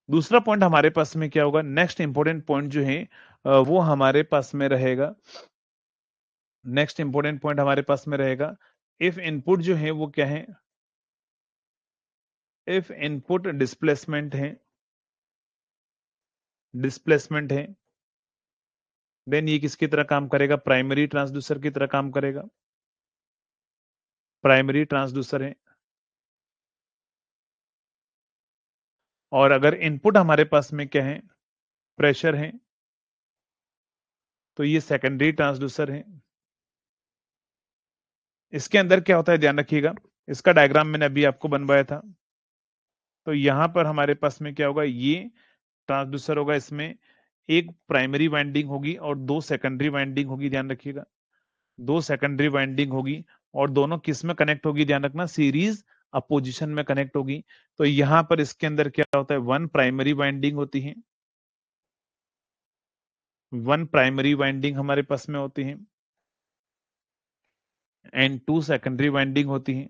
दूसरा पॉइंट हमारे पास में क्या होगा, नेक्स्ट इंपॉर्टेंट पॉइंट जो है वो हमारे पास में रहेगा, नेक्स्ट इंपॉर्टेंट पॉइंट हमारे पास में रहेगा, इफ इनपुट जो है वो क्या है, इफ इनपुट डिस्प्लेसमेंट है, डिस्प्लेसमेंट है, देन ये किसकी तरह काम करेगा, प्राइमरी ट्रांसड्यूसर की तरह काम करेगा, प्राइमरी ट्रांसड्यूसर है। और अगर इनपुट हमारे पास में क्या है, प्रेशर है, तो ये सेकेंडरी ट्रांसड्यूसर है। इसके अंदर क्या होता है, ध्यान रखिएगा, इसका डायग्राम मैंने अभी आपको बनवाया था। तो यहां पर हमारे पास में क्या होगा, ये ट्रांसड्यूसर होगा, इसमें एक प्राइमरी वाइंडिंग होगी और 2 सेकेंडरी वाइंडिंग होगी, ध्यान रखिएगा, 2 सेकेंडरी वाइंडिंग होगी, और दोनों किस में कनेक्ट होगी, ध्यान रखना, सीरीज अपोजिशन में कनेक्ट होगी। तो यहां पर इसके अंदर क्या होता है, 1 प्राइमरी वाइंडिंग होती है, 1 प्राइमरी वाइंडिंग हमारे पास में होती है, एंड 2 सेकेंडरी वाइंडिंग होती है,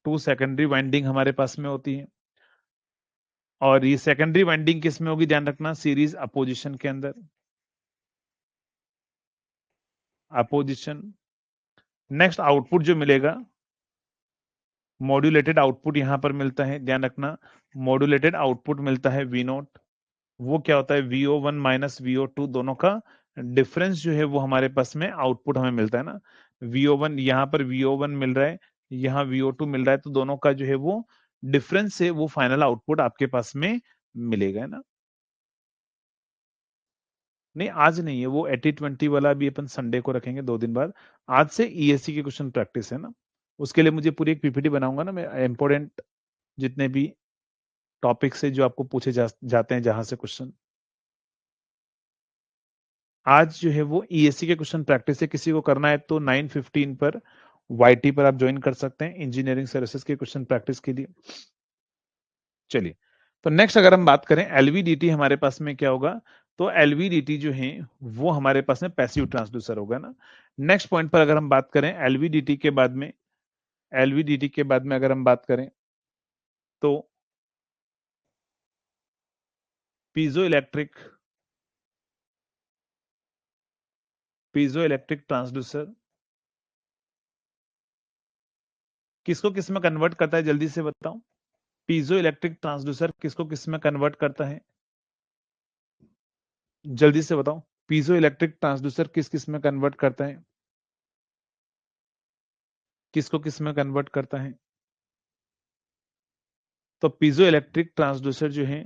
2 सेकेंडरी वाइंडिंग हमारे पास में होती है। और ये सेकेंडरी वाइंडिंग किस में होगी, ध्यान रखना, सीरीज अपोजिशन के अंदर। अपोजिशन। नेक्स्ट आउटपुट जो मिलेगा, मॉड्यूलेटेड आउटपुट यहां पर मिलता है, ध्यान रखना मॉड्यूलेटेड आउटपुट मिलता है वी नॉट। वो क्या होता है, VO1 माइनस VO2, दोनों का डिफरेंस जो है वो हमारे पास में आउटपुट हमें मिलता है ना। VO1 यहाँ पर VO1 मिल रहा है, यहाँ VO2 मिल रहा है, तो दोनों का जो है वो डिफरेंस से वो फाइनल आउटपुट आपके पास में मिलेगा ना। नहीं आज नहीं है, वो 80-20 वाला भी अपन संडे को रखेंगे 2 दिन बाद। आज से ESC के क्वेश्चन प्रैक्टिस है ना, उसके लिए मुझे पूरी एक PPT बनाऊंगा ना मैं, इंपॉर्टेंट जितने भी टॉपिक से जो आपको पूछे जाते हैं जहां से क्वेश्चन। आज जो है वो ESC के क्वेश्चन प्रैक्टिस है, किसी को करना है तो 9:15 पर YT पर आप ज्वाइन कर सकते हैं इंजीनियरिंग सर्विसेज के क्वेश्चन प्रैक्टिस के लिए। चलिए, तो नेक्स्ट अगर हम बात करें LVDT, हमारे पास में क्या होगा, तो LVDT जो है वो हमारे पास में पैसिव ट्रांसड्यूसर होगा ना। नेक्स्ट पॉइंट पर अगर हम बात करें LVDT के बाद में, LVDT के बाद में अगर हम बात करें तो पीजो इलेक्ट्रिक ट्रांसड्यूसर किसको किस में कन्वर्ट करता है, जल्दी से बताओ। पीजो इलेक्ट्रिक ट्रांसड्यूसर किसको किस में कन्वर्ट करता है, जल्दी से बताओ। पीजो इलेक्ट्रिक ट्रांसड्यूसर किस किस में कन्वर्ट करता है, किसको किस में कन्वर्ट करता है। तो पीजो इलेक्ट्रिक ट्रांसड्यूसर जो है,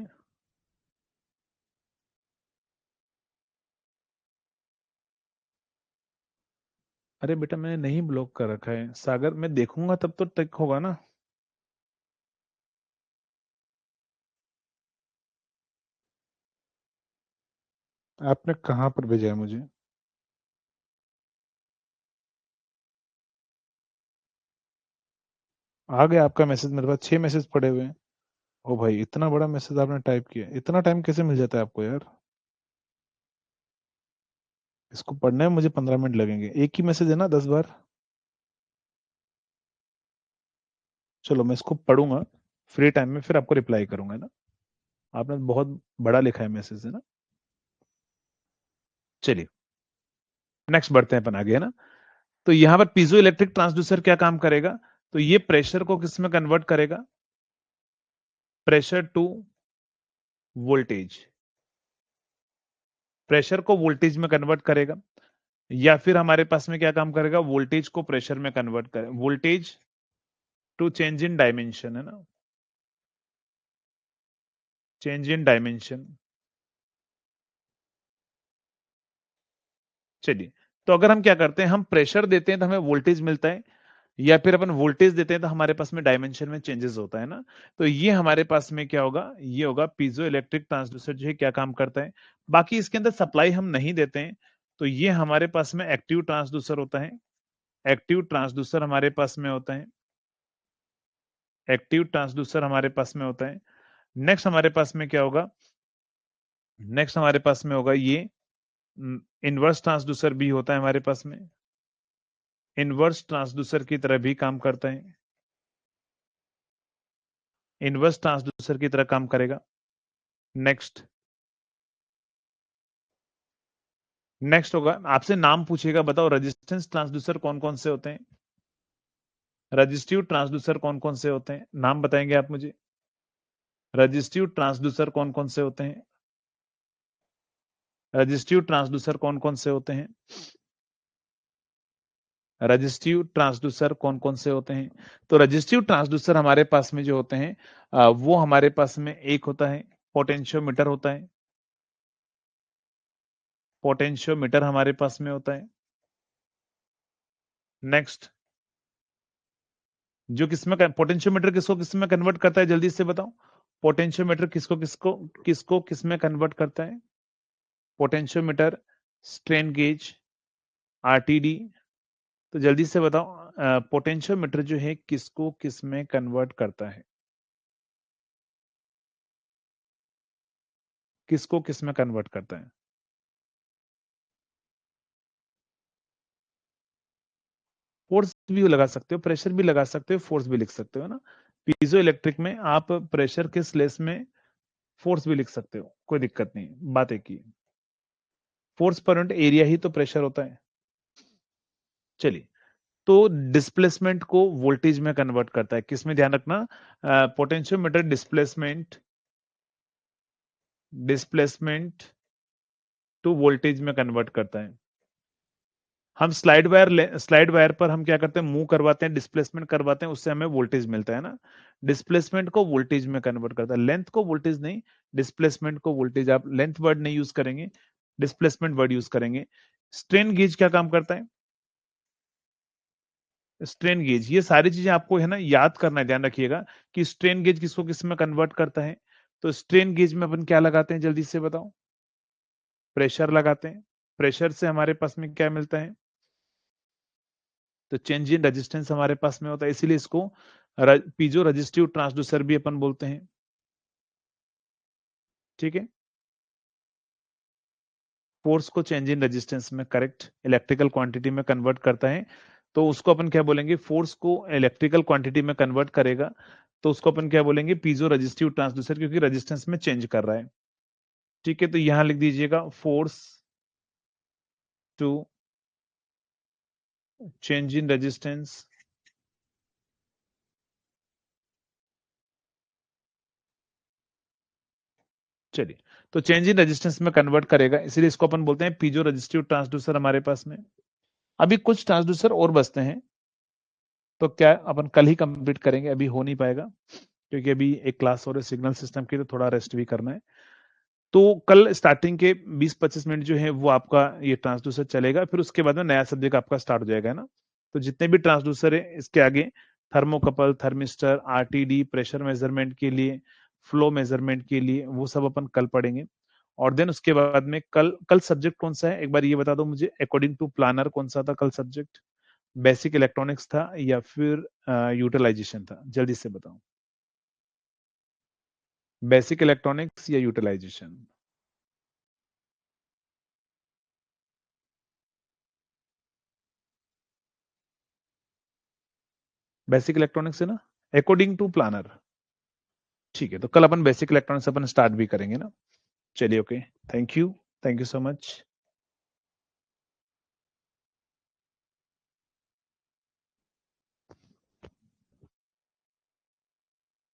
अरे बेटा मैंने नहीं ब्लॉक कर रखा है सागर, मैं देखूंगा तब तो टिक होगा ना। आपने कहां पर भेजा है मुझे, आ गया आपका मैसेज, मेरे पास 6 मैसेज पड़े हुए हैं। ओ भाई इतना बड़ा मैसेज आपने टाइप किया, इतना टाइम कैसे मिल जाता है आपको यार। इसको पढ़ने में मुझे 15 मिनट लगेंगे, एक ही मैसेज है ना 10 बार। चलो मैं इसको पढ़ूंगा फ्री टाइम में, फिर आपको रिप्लाई करूंगा ना। आपने बहुत बड़ा लिखा है मैसेज, है ना। चलिए नेक्स्ट बढ़ते हैं अपन आगे, है ना। तो यहां पर पीजो इलेक्ट्रिक ट्रांसड्यूसर क्या काम करेगा, तो ये प्रेशर को किस में कन्वर्ट करेगा, प्रेशर टू वोल्टेज, प्रेशर को वोल्टेज में कन्वर्ट करेगा, या फिर हमारे पास में क्या काम करेगा, वोल्टेज को प्रेशर में कन्वर्ट करे, voltage to change in dimension, है ना, चेंज इन डायमेंशन। चलिए, तो अगर हम क्या करते हैं, हम प्रेशर देते हैं तो हमें वोल्टेज मिलता है, या फिर अपन वोल्टेज देते हैं तो हमारे पास में डायमेंशन में चेंजेस होता है ना। तो ये हमारे पास में क्या होगा, ये होगा पीजो इलेक्ट्रिक ट्रांसड्यूसर जो है क्या काम करता है। बाकी इसके अंदर सप्लाई हम नहीं देते हैं, तो ये हमारे पास में एक्टिव ट्रांसड्यूसर होता है, एक्टिव ट्रांसड्यूसर हमारे पास में होता है, एक्टिव ट्रांसड्यूसर हमारे पास में होता है। नेक्स्ट हमारे पास में क्या होगा, नेक्स्ट हमारे पास में होगा ये इनवर्स ट्रांसड्यूसर भी होता है हमारे पास में, इनवर्स ट्रांसड्यूसर की तरह भी काम करता है, इनवर्स ट्रांसड्यूसर की तरह काम करेगा। नेक्स्ट, नेक्स्ट होगा आपसे नाम पूछेगा, बताओ रेजिस्टेंस ट्रांसड्यूसर कौन कौन से होते हैं, रजिस्टिव ट्रांसड्यूसर कौन कौन से होते हैं, नाम बताएंगे आप मुझे। रजिस्टिव ट्रांसड्यूसर कौन कौन से होते हैं, रजिस्टिव ट्रांसड्यूसर कौन कौन से होते हैं, रजिस्टिव ट्रांसड्यूसर कौन कौन से होते हैं। तो रजिस्टिव ट्रांसड्यूसर हमारे पास में जो होते हैं वो हमारे पास में एक होता है पोटेंशियोमीटर होता है, पोटेंशियोमीटर हमारे पास में होता है। नेक्स्ट, जो किसमें पोटेंशियोमीटर किसको किसमें कन्वर्ट करता है, जल्दी से बताओ। पोटेंशियोमीटर किसको किसको किसको किसमें कन्वर्ट करता है, पोटेंशियोमीटर, स्ट्रेन गेज, RTD। तो जल्दी से बताओ पोटेंशियोमीटर जो है किसको किसमें कन्वर्ट करता है, किसको किसमें कन्वर्ट करता है। फोर्स भी लगा सकते हो, प्रेशर भी लगा सकते हो, फोर्स भी लिख सकते हो ना। पीजो इलेक्ट्रिक में आप प्रेशर के स्लेस में फोर्स भी लिख सकते हो, कोई दिक्कत नहीं, बात एक ही। फोर्स पर यूनिट एरिया ही तो प्रेशर होता है। चलिए, तो डिस्प्लेसमेंट को वोल्टेज में कन्वर्ट करता है, किसमें ध्यान रखना, पोटेंशियोमीटर डिस्प्लेसमेंट टू वोल्टेज में कन्वर्ट करता है। हम स्लाइड वायर पर हम क्या करते हैं, मूव करवाते हैं, डिस्प्लेसमेंट करवाते हैं, उससे हमें वोल्टेज मिलता है ना। डिस्प्लेसमेंट को वोल्टेज में कन्वर्ट करता है, लेंथ को वोल्टेज नहीं, डिस्प्लेसमेंट को वोल्टेज। आप लेंथ वर्ड नहीं यूज करेंगे, डिस्प्लेसमेंट वर्ड यूज करेंगे। स्ट्रेन गेज क्या काम करता है, स्ट्रेन गेज, ये सारी चीजें आपको है ना याद करना है, ध्यान रखिएगा कि स्ट्रेन गेज किसको किस में कन्वर्ट करता है। तो स्ट्रेन गेज में अपन क्या लगाते हैं, जल्दी से बताओ, प्रेशर लगाते हैं। प्रेशर से हमारे पास में क्या मिलता है, तो चेंज इन रेजिस्टेंस हमारे पास में होता है, इसीलिए इसको पीजो रजिस्टिव ट्रांसड्यूसर भी अपन बोलते हैं। ठीक है, फोर्स को चेंज इन रेजिस्टेंस में करेक्ट इलेक्ट्रिकल क्वांटिटी में कन्वर्ट करता है, तो उसको अपन क्या बोलेंगे, फोर्स को इलेक्ट्रिकल क्वांटिटी में कन्वर्ट करेगा, तो उसको अपन क्या बोलेंगे, पीजो रजिस्टिव ट्रांसड्यूसर, क्योंकि रेजिस्टेंस में चेंज कर रहा है। ठीक है, तो यहां लिख दीजिएगा force to change in resistance चलिए, तो चेंज इन रेजिस्टेंस में कन्वर्ट करेगा, इसीलिए इसको अपन बोलते हैं पीजो रजिस्टिव ट्रांसड्यूसर हमारे पास में। अभी कुछ ट्रांसड्यूसर और बचते हैं, तो क्या अपन कल ही कंप्लीट करेंगे, अभी हो नहीं पाएगा, क्योंकि अभी एक क्लास और है सिग्नल सिस्टम की, तो थोड़ा रेस्ट भी करना है। तो कल स्टार्टिंग के 20-25 मिनट जो है वो आपका ये ट्रांसड्यूसर चलेगा, फिर उसके बाद में नया सब्जेक्ट आपका स्टार्ट हो जाएगा, है ना। तो जितने भी ट्रांसड्यूसर है इसके आगे, thermocouple, thermistor, RTD, pressure measurement के लिए, फ्लो मेजरमेंट के लिए, वो सब अपन कल पढ़ेंगे। और देन उसके बाद में कल कल सब्जेक्ट कौन सा है, एक बार ये बता दो मुझे, अकॉर्डिंग टू प्लानर कौन सा था कल सब्जेक्ट, बेसिक इलेक्ट्रॉनिक्स था या फिर यूटिलाइजेशन था, जल्दी से बताओ, बेसिक इलेक्ट्रॉनिक्स या यूटिलाइजेशन। बेसिक इलेक्ट्रॉनिक्स है ना, अकॉर्डिंग टू प्लानर। ठीक है, तो कल अपन बेसिक इलेक्ट्रॉनिक्स अपन स्टार्ट भी करेंगे ना। चलिए, okay, thank you so much.